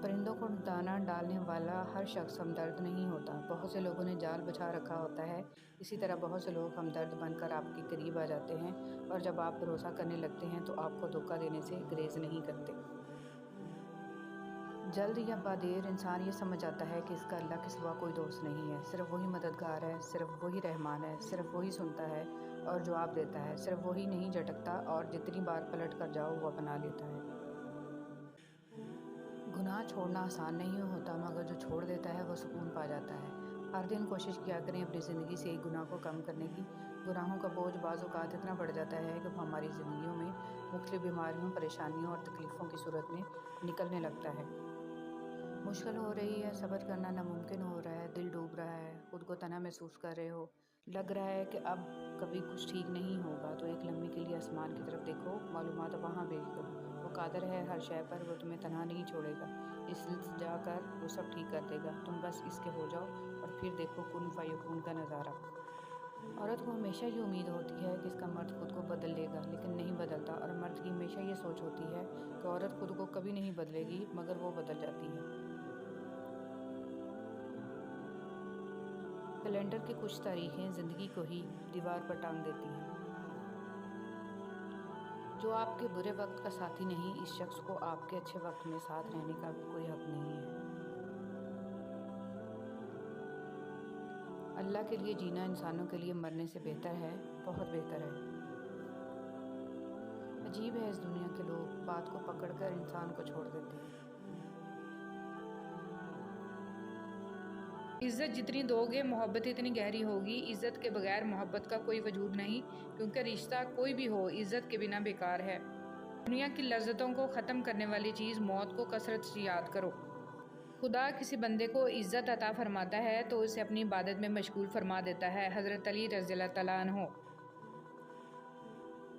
پرندوں کو دانہ ڈالنے والا ہر شخص ہمدرد نہیں ہوتا، بہت سے لوگوں نے جال بچھا رکھا ہوتا ہے، اسی طرح بہت سے لوگ ہمدرد بن کر آپ کے قریب آ جاتے ہیں، اور جب آپ بھروسہ کرنے لگتے ہیں تو آپ کو دھوکہ دینے سے گریز نہیں کرتے۔ جلد یا بعدیر انسان یہ سمجھ جاتا ہے کہ اس کا اللہ کے سوا کوئی دوست نہیں ہے، صرف وہی مددگار ہے، صرف وہی رحمان ہے، صرف وہی سنتا ہے اور جواب دیتا ہے، صرف وہی نہیں جھٹکتا اور جتنی بار پلٹ کر جاؤ وہ اپنا لیتا ہے۔ گناہ چھوڑنا آسان نہیں ہوتا، مگر جو چھوڑ دیتا ہے وہ سکون پا جاتا ہے۔ ہر دن کوشش کیا کریں اپنی زندگی سے ایک گناہ کو کم کرنے کی۔ گناہوں کا بوجھ بعض اوقات اتنا بڑھ جاتا ہے کہ وہ ہماری زندگیوں میں مختلف بیماریوں، پریشانیوں اور تکلیفوں کی صورت میں نکلنے لگتا ہے۔ مشکل ہو رہی ہے، صبر کرنا ناممکن ہو رہا ہے، دل ڈوب رہا ہے، خود کو تنہا محسوس کر رہے ہو، لگ رہا ہے کہ اب کبھی کچھ ٹھیک نہیں ہوگا، تو ایک لمحے کے لیے آسمان کی طرف دیکھو، معلومات وہاں بھیج دو، وہ قادر ہے ہر شے پر، وہ تمہیں تنہا نہیں چھوڑے گا، التجا کر وہ سب ٹھیک کر دے گا، تم بس اس کے ہو جاؤ اور پھر دیکھو کن فیکون کا نظارہ۔ عورت کو ہمیشہ یہ امید ہوتی ہے کہ اس کا مرد خود کو بدل لے گا، لیکن نہیں بدلتا، اور مرد کی ہمیشہ یہ سوچ ہوتی ہے کہ عورت خود کو کبھی نہیں بدلے گی، مگر وہ بدل جاتی ہے۔ کیلنڈر کی کچھ تاریخیں زندگی کو ہی دیوار پر ٹانگ دیتی ہیں۔ جو آپ کے برے وقت کا ساتھی نہیں، اس شخص کو آپ کے اچھے وقت میں ساتھ رہنے کا بھی کوئی حق نہیں ہے۔ اللہ کے لیے جینا انسانوں کے لیے مرنے سے بہتر ہے، بہت بہتر ہے۔ عجیب ہے اس دنیا کے لوگ، بات کو پکڑ کر انسان کو چھوڑ دیتے ہیں۔ عزت جتنی دو گے محبت اتنی گہری ہوگی، عزت کے بغیر محبت کا کوئی وجود نہیں، کیونکہ رشتہ کوئی بھی ہو عزت کے بنا بیکار ہے۔ دنیا کی لذتوں کو ختم کرنے والی چیز موت کو کثرت سے یاد کرو۔ خدا کسی بندے کو عزت عطا فرماتا ہے تو اسے اپنی عبادت میں مشغول فرما دیتا ہے۔ حضرت علی رضی اللہ تعالیٰ عنہ۔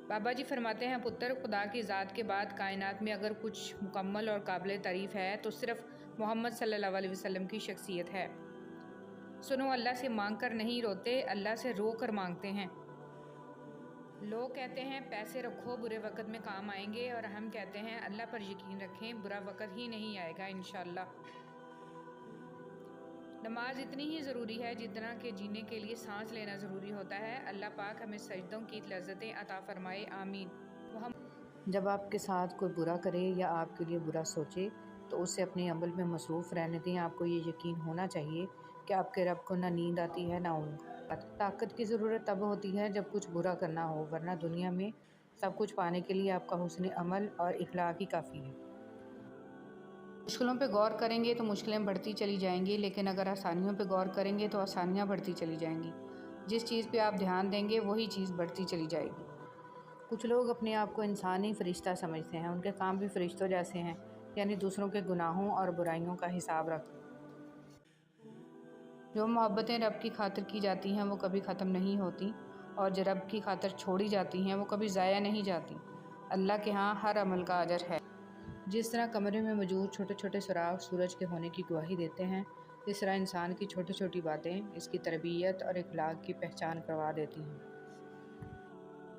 بابا جی فرماتے ہیں، پتر، خدا کی ذات کے بعد کائنات میں اگر کچھ مکمل اور قابل تعریف ہے تو صرف محمد صلی اللہ علیہ وسلم کی شخصیت ہے۔ سنو، اللہ سے مانگ کر نہیں روتے، اللہ سے رو کر مانگتے ہیں۔ لوگ کہتے ہیں پیسے رکھو برے وقت میں کام آئیں گے، اور ہم کہتے ہیں اللہ پر یقین رکھیں، برا وقت ہی نہیں آئے گا انشاءاللہ۔ نماز اتنی ہی ضروری ہے جتنا کہ جینے کے لیے سانس لینا ضروری ہوتا ہے۔ اللہ پاک ہمیں سجدوں کی لذتیں عطا فرمائے، آمین۔ جب آپ کے ساتھ کوئی برا کرے یا آپ کے لیے برا سوچے تو اسے اپنے عمل میں مصروف رہنے دیں۔ آپ کو یہ یقین ہونا چاہیے کہ آپ کے رب کو نہ نیند آتی ہے نہ اونگ۔ طاقت کی ضرورت تب ہوتی ہے جب کچھ برا کرنا ہو، ورنہ دنیا میں سب کچھ پانے کے لیے آپ کا حسن عمل اور اخلاق ہی کافی ہے۔ مشکلوں پہ غور کریں گے تو مشکلیں بڑھتی چلی جائیں گی، لیکن اگر آسانیوں پہ غور کریں گے تو آسانیاں بڑھتی چلی جائیں گی۔ جس چیز پہ آپ دھیان دیں گے وہی چیز بڑھتی چلی جائے گی۔ کچھ لوگ اپنے آپ کو انسانی فرشتہ سمجھتے ہیں، ان کے کام بھی فرشتوں جیسے ہیں، یعنی دوسروں کے گناہوں اور برائیوں کا حساب رکھ۔ جو محبتیں رب کی خاطر کی جاتی ہیں وہ کبھی ختم نہیں ہوتی، اور جو رب کی خاطر چھوڑی جاتی ہیں وہ کبھی ضائع نہیں جاتی۔ اللہ کے ہاں ہر عمل کا اجر ہے۔ جس طرح کمرے میں موجود چھوٹے چھوٹے سراغ سورج کے ہونے کی گواہی دیتے ہیں، اس طرح انسان کی چھوٹی چھوٹی باتیں اس کی تربیت اور اخلاق کی پہچان کروا دیتی ہیں۔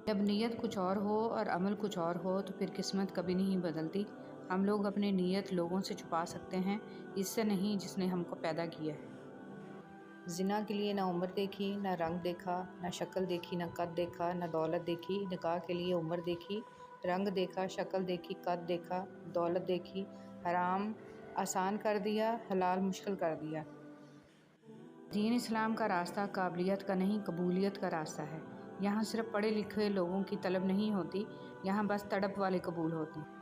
جب نیت کچھ اور ہو اور عمل کچھ اور ہو تو پھر قسمت کبھی نہیں بدلتی۔ ہم لوگ اپنی نیت لوگوں سے چھپا سکتے ہیں، اس سے نہیں جس نے ہم کو پیدا کیا ہے۔ زنا کے لیے نہ عمر دیکھی، نہ رنگ دیکھا، نہ شکل دیکھی، نہ قد دیکھا، نہ دولت دیکھی۔ نکاح کے لیے عمر دیکھی، رنگ دیکھا، شکل دیکھی، قد دیکھا، دولت دیکھی۔ حرام آسان کر دیا، حلال مشکل کر دیا۔ دین اسلام کا راستہ قابلیت کا نہیں، قبولیت کا راستہ ہے۔ یہاں صرف پڑھے لکھے لوگوں کی طلب نہیں ہوتی، یہاں بس تڑپ والے قبول ہوتے ہیں۔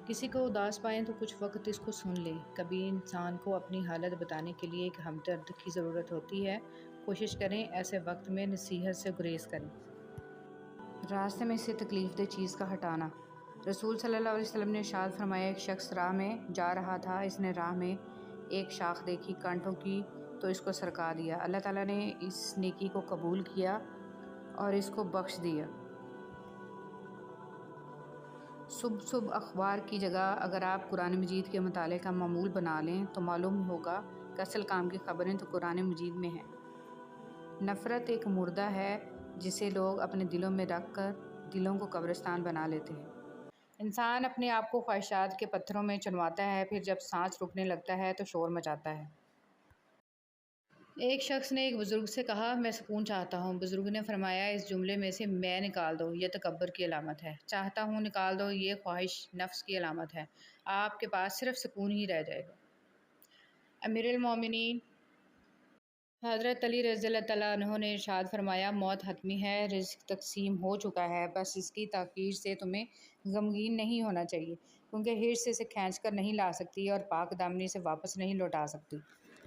کسی کو اداس پائیں تو کچھ وقت اس کو سن لیں۔ کبھی انسان کو اپنی حالت بتانے کے لیے ایک ہمدرد کی ضرورت ہوتی ہے۔ کوشش کریں ایسے وقت میں نصیحت سے گریز کریں۔ راستے میں سے تکلیف دہ چیز کا ہٹانا۔ رسول صلی اللہ علیہ وسلم نے ارشاد فرمایا، ایک شخص راہ میں جا رہا تھا، اس نے راہ میں ایک شاخ دیکھی کانٹوں کی تو اس کو سرکا دیا۔ اللہ تعالیٰ نے اس نیکی کو قبول کیا اور اس کو بخش دیا۔ صبح اخبار کی جگہ اگر آپ قرآن مجید کے مطالعے کا معمول بنا لیں تو معلوم ہوگا کہ اصل کام کی خبریں تو قرآن مجید میں ہیں۔ نفرت ایک مردہ ہے جسے لوگ اپنے دلوں میں رکھ کر دلوں کو قبرستان بنا لیتے ہیں۔ انسان اپنے آپ کو خواہشات کے پتھروں میں چنواتا ہے، پھر جب سانس رکنے لگتا ہے تو شور مچاتا ہے۔ ایک شخص نے ایک بزرگ سے کہا، میں سکون چاہتا ہوں۔ بزرگ نے فرمایا، اس جملے میں سے میں نکال دو، یہ تکبر کی علامت ہے۔ چاہتا ہوں نکال دو، یہ خواہش نفس کی علامت ہے۔ آپ کے پاس صرف سکون ہی رہ جائے گا۔ امیر المومنین حضرت علی رضی اللہ تعالیٰ عنہ نے ارشاد فرمایا، موت حتمی ہے، رزق تقسیم ہو چکا ہے، بس اس کی تاخیر سے تمہیں غمگین نہیں ہونا چاہیے، کیونکہ حرص اسے کھینچ کر نہیں لا سکتی اور پاک دامنی سے واپس نہیں لوٹا سکتی،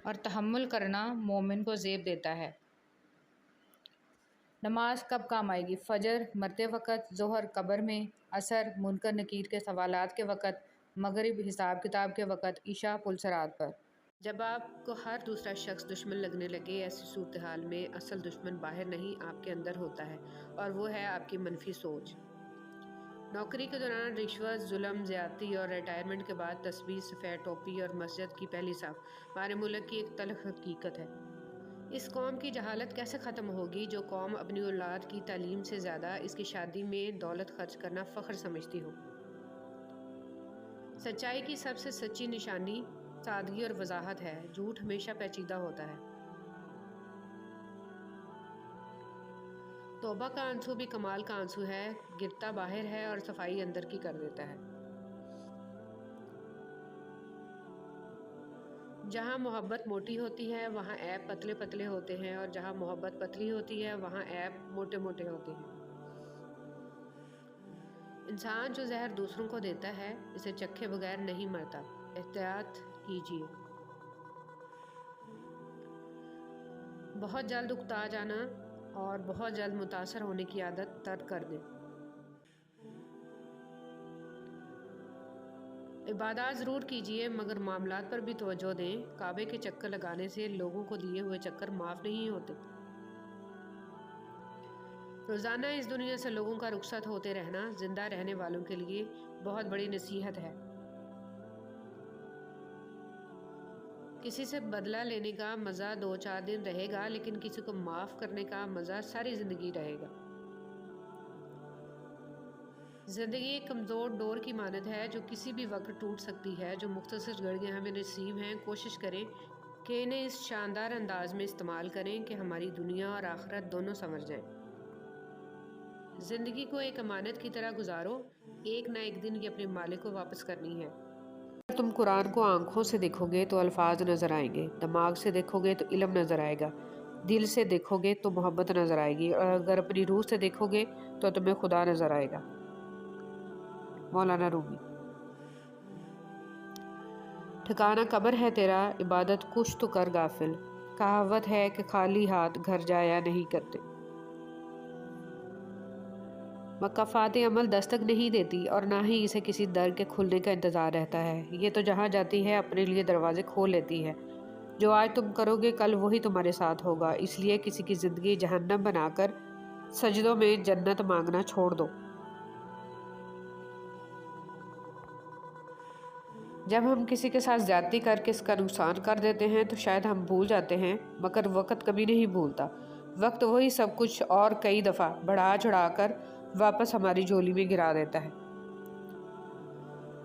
اور تحمل کرنا مومن کو زیب دیتا ہے۔ نماز کب کام آئے گی؟ فجر مرتے وقت، ظہر قبر میں، عصر منکر نکیر کے سوالات کے وقت، مغرب حساب کتاب کے وقت، عشاء پل صراط پر۔ جب آپ کو ہر دوسرا شخص دشمن لگنے لگے، ایسی صورتحال میں اصل دشمن باہر نہیں آپ کے اندر ہوتا ہے، اور وہ ہے آپ کی منفی سوچ۔ نوکری کے دوران رشوت، ظلم، زیادتی اور ریٹائرمنٹ کے بعد تسبیح، سفید ٹوپی اور مسجد کی پہلی صف ہمارے ملک کی ایک تلخ حقیقت ہے۔ اس قوم کی جہالت کیسے ختم ہوگی جو قوم اپنی اولاد کی تعلیم سے زیادہ اس کی شادی میں دولت خرچ کرنا فخر سمجھتی ہو؟ سچائی کی سب سے سچی نشانی سادگی اور وضاحت ہے، جھوٹ ہمیشہ پیچیدہ ہوتا ہے۔ توبہ کا آنسو بھی کمال کا آنسو ہے، گرتا باہر ہے اور صفائی اندر کی کر دیتا ہے۔ جہاں محبت موٹی ہوتی ہے وہاں عیب پتلے پتلے ہوتے ہیں، اور جہاں محبت پتلی ہوتی ہے وہاں عیب موٹے موٹے ہوتے ہیں۔ انسان جو زہر دوسروں کو دیتا ہے اسے چکھے بغیر نہیں مرتا، احتیاط کیجیے۔ بہت جلد اکتا جانا اور بہت جلد متاثر ہونے کی عادت ترک کر دیں۔ عبادات ضرور کیجیے مگر معاملات پر بھی توجہ دیں، کعبے کے چکر لگانے سے لوگوں کو دیے ہوئے چکر معاف نہیں ہوتے۔ روزانہ اس دنیا سے لوگوں کا رخصت ہوتے رہنا زندہ رہنے والوں کے لیے بہت بڑی نصیحت ہے۔ کسی سے بدلہ لینے کا مزہ 2-4 دن رہے گا، لیکن کسی کو معاف کرنے کا مزہ ساری زندگی رہے گا۔ زندگی ایک کمزور ڈور کی مانند ہے جو کسی بھی وقت ٹوٹ سکتی ہے۔ جو مختصر گھڑیاں ہمیں نصیب ہیں، کوشش کریں کہ انہیں اس شاندار انداز میں استعمال کریں کہ ہماری دنیا اور آخرت دونوں سنور جائیں۔ زندگی کو ایک امانت کی طرح گزارو، ایک نہ ایک دن یہ اپنے مالک کو واپس کرنی ہے۔ تم قرآن کو آنکھوں سے دیکھو گے تو الفاظ نظر آئیں گے، دماغ سے دیکھو گے تو علم نظر آئے گا، دل سے دیکھو گے تو محبت نظر آئے گی، اور اگر اپنی روح سے دیکھو گے تو تمہیں خدا نظر آئے گا۔ مولانا رومی۔ ٹھکانہ قبر ہے تیرا، عبادت کچھ تو کر غافل، کہاوت ہے کہ خالی ہاتھ گھر جایا نہیں کرتے۔ مکافات عمل دستک نہیں دیتی اور نہ ہی اسے کسی در کے کھلنے کا انتظار رہتا ہے، یہ تو جہاں جاتی ہے اپنے لیے دروازے کھول لیتی ہے۔ جو آج تم کرو گے کل وہی تمہارے ساتھ ہوگا، اس لیے کسی کی زندگی جہنم بنا کر سجدوں میں جنت مانگنا چھوڑ دو۔ جب ہم کسی کے ساتھ زیادتی کر کے اس کا نقصان کر دیتے ہیں تو شاید ہم بھول جاتے ہیں، مگر وقت کبھی نہیں بھولتا۔ وقت وہی سب کچھ اور کئی دفعہ بڑھا چڑھا کر واپس ہماری جھولی میں گرا دیتا ہے۔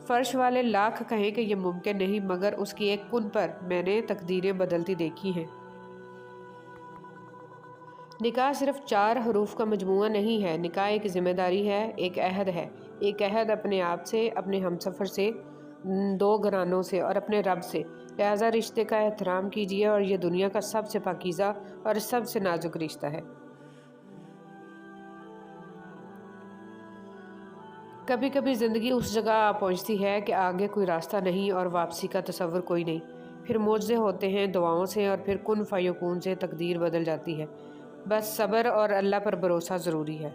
فرش والے لاکھ کہیں کہ یہ ممکن نہیں، مگر اس کی ایک کن پر میں نے تقدیریں بدلتی دیکھی ہیں۔ نکاح صرف 4 حروف کا مجموعہ نہیں ہے، نکاح ایک ذمہ داری ہے، ایک عہد ہے، ایک عہد اپنے آپ سے، اپنے ہمسفر سے، 2 گھرانوں سے اور اپنے رب سے۔ لہذا رشتے کا احترام کیجیے، اور یہ دنیا کا سب سے پاکیزہ اور سب سے نازک رشتہ ہے۔ کبھی کبھی زندگی اس جگہ آ پہنچتی ہے کہ آگے کوئی راستہ نہیں اور واپسی کا تصور کوئی نہیں، پھر معجزے ہوتے ہیں دعاؤں سے، اور پھر کن فیکون سے تقدیر بدل جاتی ہے۔ بس صبر اور اللہ پر بھروسہ ضروری ہے۔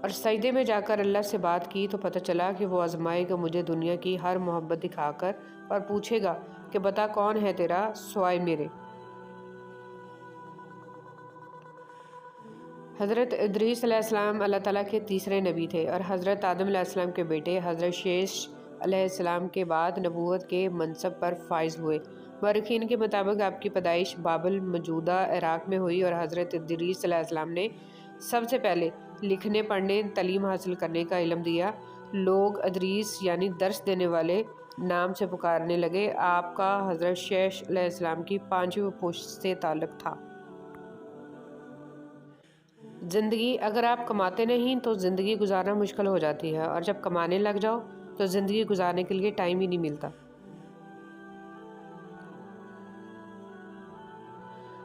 اور سجدے میں جا کر اللہ سے بات کی تو پتہ چلا کہ وہ آزمائے گا مجھے دنیا کی ہر محبت دکھا کر، اور پوچھے گا کہ بتا کون ہے تیرا سوائے میرے۔ حضرت ادریس علیہ السلام اللہ تعالیٰ کے تیسرے نبی تھے، اور حضرت آدم علیہ السلام کے بیٹے حضرت شیش علیہ السلام کے بعد نبوت کے منصب پر فائز ہوئے۔ مورخین کے مطابق آپ کی پیدائش بابل موجودہ عراق میں ہوئی، اور حضرت ادریس علیہ السلام نے سب سے پہلے لکھنے پڑھنے تعلیم حاصل کرنے کا علم دیا۔ لوگ ادریس یعنی درس دینے والے نام سے پکارنے لگے۔ آپ کا حضرت شیش علیہ السلام کی 5ویں پشت سے تعلق تھا۔ زندگی اگر آپ کماتے نہیں تو زندگی گزارنا مشکل ہو جاتی ہے، اور جب کمانے لگ جاؤ تو زندگی گزارنے کے لیے ٹائم ہی نہیں ملتا۔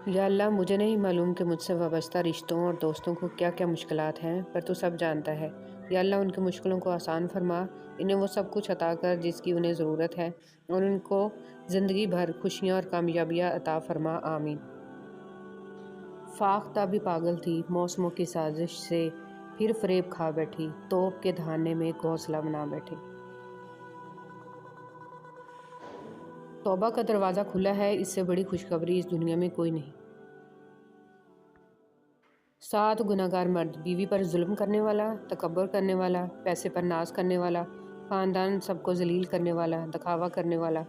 یا اللہ، مجھے نہیں معلوم کہ مجھ سے وابستہ رشتوں اور دوستوں کو کیا کیا مشکلات ہیں، پر تو سب جانتا ہے۔ یا اللہ، ان کی مشکلوں کو آسان فرما، انہیں وہ سب کچھ عطا کر جس کی انہیں ضرورت ہے، اور ان کو زندگی بھر خوشیاں اور کامیابیاں عطا فرما، آمین۔ فاختہ بھی پاگل تھی موسموں کی سازش سے، پھر فریب کھا بیٹھی، توپ کے دھانے میں گھونسلہ بنا بیٹھی۔ توبہ کا دروازہ کھلا ہے، اس سے بڑی خوشخبری اس دنیا میں کوئی نہیں۔ 7 گناہگار مرد: بیوی پر ظلم کرنے والا، تکبر کرنے والا، پیسے پر ناز کرنے والا، خاندان سب کو ذلیل کرنے والا، دکھاوا کرنے والا،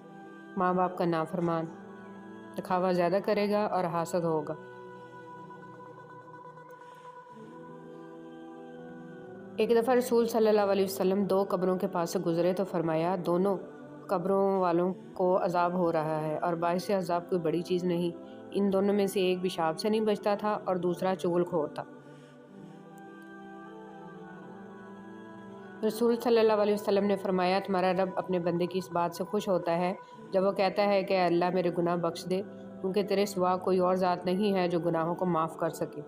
ماں باپ کا نافرمان۔ دکھاوا زیادہ کرے گا اور حاسد ہوگا۔ ایک دفعہ رسول صلی اللہ علیہ وسلم 2 قبروں کے پاس سے گزرے تو فرمایا، دونوں قبروں والوں کو عذاب ہو رہا ہے، اور باعث عذاب کوئی بڑی چیز نہیں۔ ان دونوں میں سے ایک پیشاب سے نہیں بچتا تھا اور دوسرا چغل خور تھا۔ رسول صلی اللہ علیہ وسلم نے فرمایا، تمہارا رب اپنے بندے کی اس بات سے خوش ہوتا ہے جب وہ کہتا ہے کہ اے اللہ میرے گناہ بخش دے، کیونکہ تیرے سوا کوئی اور ذات نہیں ہے جو گناہوں کو معاف کر سکے۔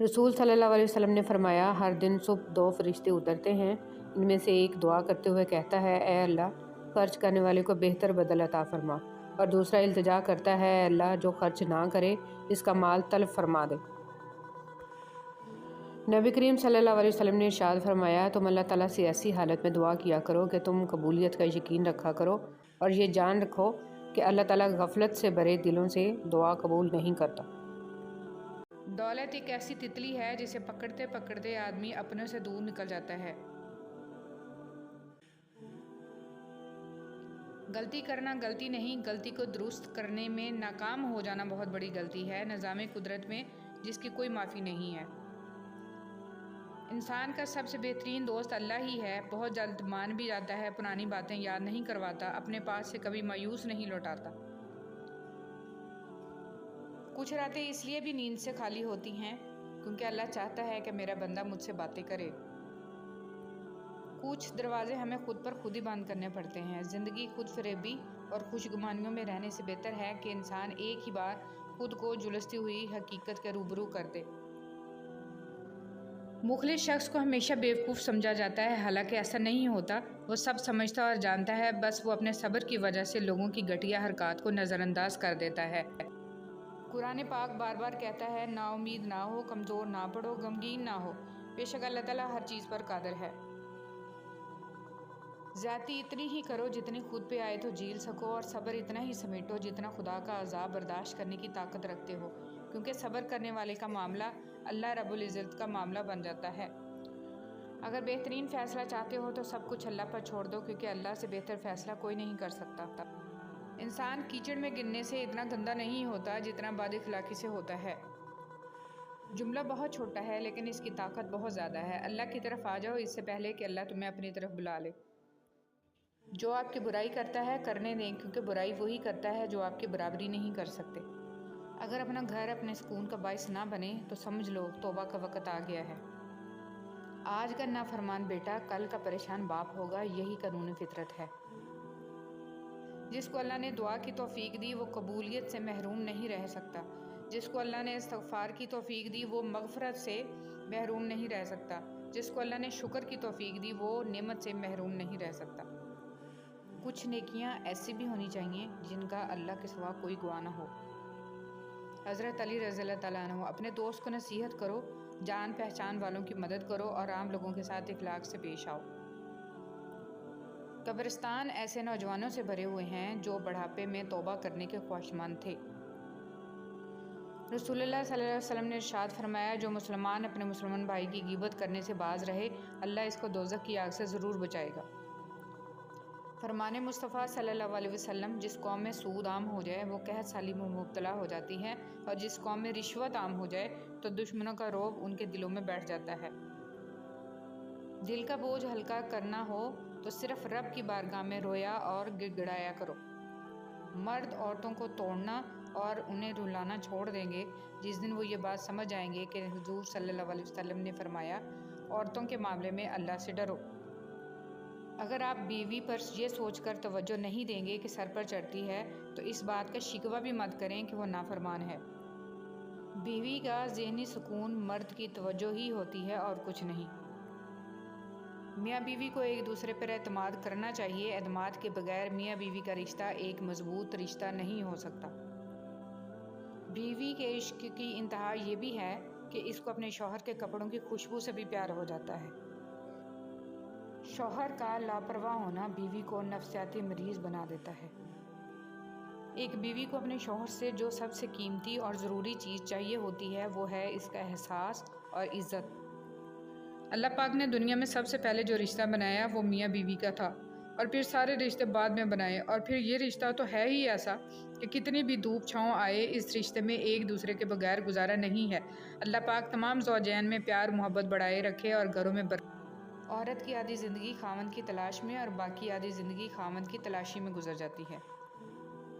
رسول صلی اللہ علیہ وسلم نے فرمایا، ہر دن صبح 2 فرشتے اترتے ہیں، ان میں سے ایک دعا کرتے ہوئے کہتا ہے، اے اللہ خرچ کرنے والے کو بہتر بدل عطا فرما، اور دوسرا التجا کرتا ہے، اے اللہ جو خرچ نہ کرے اس کا مال تلف فرما دے۔ نبی کریم صلی اللہ علیہ وسلم نے ارشاد فرمایا، تم اللہ تعالیٰ سے ایسی حالت میں دعا کیا کرو کہ تم قبولیت کا یقین رکھا کرو، اور یہ جان رکھو کہ اللہ تعالیٰ غفلت سے بھرے دلوں سے دعا قبول نہیں کرتا۔ دولت ایک ایسی تتلی ہے جسے پکڑتے پکڑتے آدمی اپنے سے دور نکل جاتا ہے۔ غلطی کرنا غلطی نہیں، غلطی کو درست کرنے میں ناکام ہو جانا بہت بڑی غلطی ہے، نظام قدرت میں جس کی کوئی معافی نہیں ہے۔ انسان کا سب سے بہترین دوست اللہ ہی ہے، بہت جلد مان بھی جاتا ہے، پرانی باتیں یاد نہیں کرواتا، اپنے پاس سے کبھی مایوس نہیں لوٹاتا۔ کچھ راتیں اس لیے بھی نیند سے خالی ہوتی ہیں کیونکہ اللہ چاہتا ہے کہ میرا بندہ مجھ سے باتیں کرے۔ کچھ دروازے ہمیں خود پر خود ہی بند کرنے پڑتے ہیں۔ زندگی خود فریبی اور خوش گمانیوں میں رہنے سے بہتر ہے کہ انسان ایک ہی بار خود کو جھلستی ہوئی حقیقت کے روبرو کر دے۔ مخلص شخص کو ہمیشہ بیوقوف سمجھا جاتا ہے، حالانکہ ایسا نہیں ہوتا۔ وہ سب سمجھتا اور جانتا ہے، بس وہ اپنے صبر کی وجہ سے لوگوں کی گھٹیا حرکات کو نظر انداز کر دیتا ہے۔ قرآن پاک بار بار کہتا ہے، نا امید نہ ہو، کمزور نہ پڑو، غمگین نہ ہو، بے شک اللہ تعالیٰ ہر چیز پر قادر ہے۔ زیادتی اتنی ہی کرو جتنی خود پہ آئے تو جھیل سکو، اور صبر اتنا ہی سمیٹو جتنا خدا کا عذاب برداشت کرنے کی طاقت رکھتے ہو، کیونکہ صبر کرنے والے کا معاملہ اللہ رب العزت کا معاملہ بن جاتا ہے۔ اگر بہترین فیصلہ چاہتے ہو تو سب کچھ اللہ پر چھوڑ دو، کیونکہ اللہ سے بہتر فیصلہ کوئی نہیں کر سکتا۔ انسان کیچڑ میں گرنے سے اتنا گندا نہیں ہوتا جتنا بد اخلاقی سے ہوتا ہے۔ جملہ بہت چھوٹا ہے لیکن اس کی طاقت بہت زیادہ ہے۔ اللہ کی طرف آ جاؤ اس سے پہلے کہ اللہ تمہیں اپنی طرف بلا لے۔ جو آپ کی برائی کرتا ہے کرنے دیں، کیونکہ برائی وہی کرتا ہے جو آپ کی برابری نہیں کر سکتے۔ اگر اپنا گھر اپنے سکون کا باعث نہ بنے تو سمجھ لو توبہ کا وقت آ گیا ہے۔ آج کا نافرمان بیٹا کل کا پریشان باپ ہوگا، یہی قانون فطرت ہے۔ جس کو اللہ نے دعا کی توفیق دی وہ قبولیت سے محروم نہیں رہ سکتا۔ جس کو اللہ نے استغفار کی توفیق دی وہ مغفرت سے محروم نہیں رہ سکتا۔ جس کو اللہ نے شکر کی توفیق دی وہ نعمت سے محروم نہیں رہ سکتا۔ کچھ نیکیاں ایسی بھی ہونی چاہیے جن کا اللہ کے سوا کوئی گواہ نہ ہو۔ حضرت علی رضی اللہ تعالیٰ عنہ، اپنے دوست کو نصیحت کرو، جان پہچان والوں کی مدد کرو اور عام لوگوں کے ساتھ اخلاق سے پیش آؤ۔ قبرستان ایسے نوجوانوں سے بھرے ہوئے ہیں جو بڑھاپے میں توبہ کرنے کے خواہشمند تھے۔ رسول اللہ صلی اللہ علیہ وسلم نے ارشاد فرمایا، جو مسلمان اپنے مسلمان بھائی کی غیبت کرنے سے باز رہے، اللہ اس کو دوزخ کی آگ سے ضرور بچائے گا۔ فرمان مصطفیٰ صلی اللہ علیہ وسلم، جس قوم میں سود عام ہو جائے وہ قحط سالی میں مبتلا ہو جاتی ہے، اور جس قوم میں رشوت عام ہو جائے تو دشمنوں کا رعب ان کے دلوں میں بیٹھ جاتا ہے۔ دل کا بوجھ ہلکا کرنا ہو تو صرف رب کی بارگاہ میں رویا اور گڑ گڑایا کرو۔ مرد عورتوں کو توڑنا اور انہیں رلانا چھوڑ دیں گے جس دن وہ یہ بات سمجھ جائیں گے کہ حضور صلی اللہ علیہ وسلم نے فرمایا، عورتوں کے معاملے میں اللہ سے ڈرو۔ اگر آپ بیوی پر یہ سوچ کر توجہ نہیں دیں گے کہ سر پر چڑھتی ہے تو اس بات کا شکوہ بھی مت کریں کہ وہ نافرمان ہے۔ بیوی کا ذہنی سکون مرد کی توجہ ہی ہوتی ہے اور کچھ نہیں۔ میاں بیوی کو ایک دوسرے پر اعتماد کرنا چاہیے۔ اعتماد کے بغیر میاں بیوی کا رشتہ ایک مضبوط رشتہ نہیں ہو سکتا۔ بیوی کے عشق کی انتہا یہ بھی ہے کہ اس کو اپنے شوہر کے کپڑوں کی خوشبو سے بھی پیار ہو جاتا ہے۔ شوہر کا لاپرواہ ہونا بیوی کو نفسیاتی مریض بنا دیتا ہے۔ ایک بیوی کو اپنے شوہر سے جو سب سے قیمتی اور ضروری چیز چاہیے ہوتی ہے وہ ہے اس کا احساس اور عزت۔ اللہ پاک نے دنیا میں سب سے پہلے جو رشتہ بنایا وہ میاں بیوی کا تھا، اور پھر سارے رشتے بعد میں بنائے، اور پھر یہ رشتہ تو ہے ہی ایسا کہ کتنی بھی دھوپ چھاؤں آئے اس رشتے میں ایک دوسرے کے بغیر گزارا نہیں ہے۔ اللہ پاک تمام زوجین میں پیار محبت بڑھائے رکھے اور گھروں میں عورت کی آدھی زندگی خاوند کی تلاش میں اور باقی آدھی زندگی خاوند کی تلاشی میں گزر جاتی ہے۔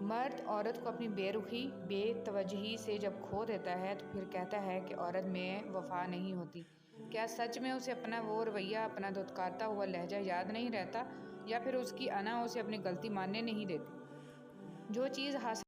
مرد عورت کو اپنی بے رخی بے توجہی سے جب کھو دیتا ہے تو پھر کہتا ہے کہ عورت میں وفا نہیں ہوتی۔ کیا سچ میں اسے اپنا وہ رویہ، اپنا دھتکارتا ہوا لہجہ یاد نہیں رہتا، یا پھر اس کی انا اسے اپنی غلطی ماننے نہیں دیتی؟ جو چیز حاصل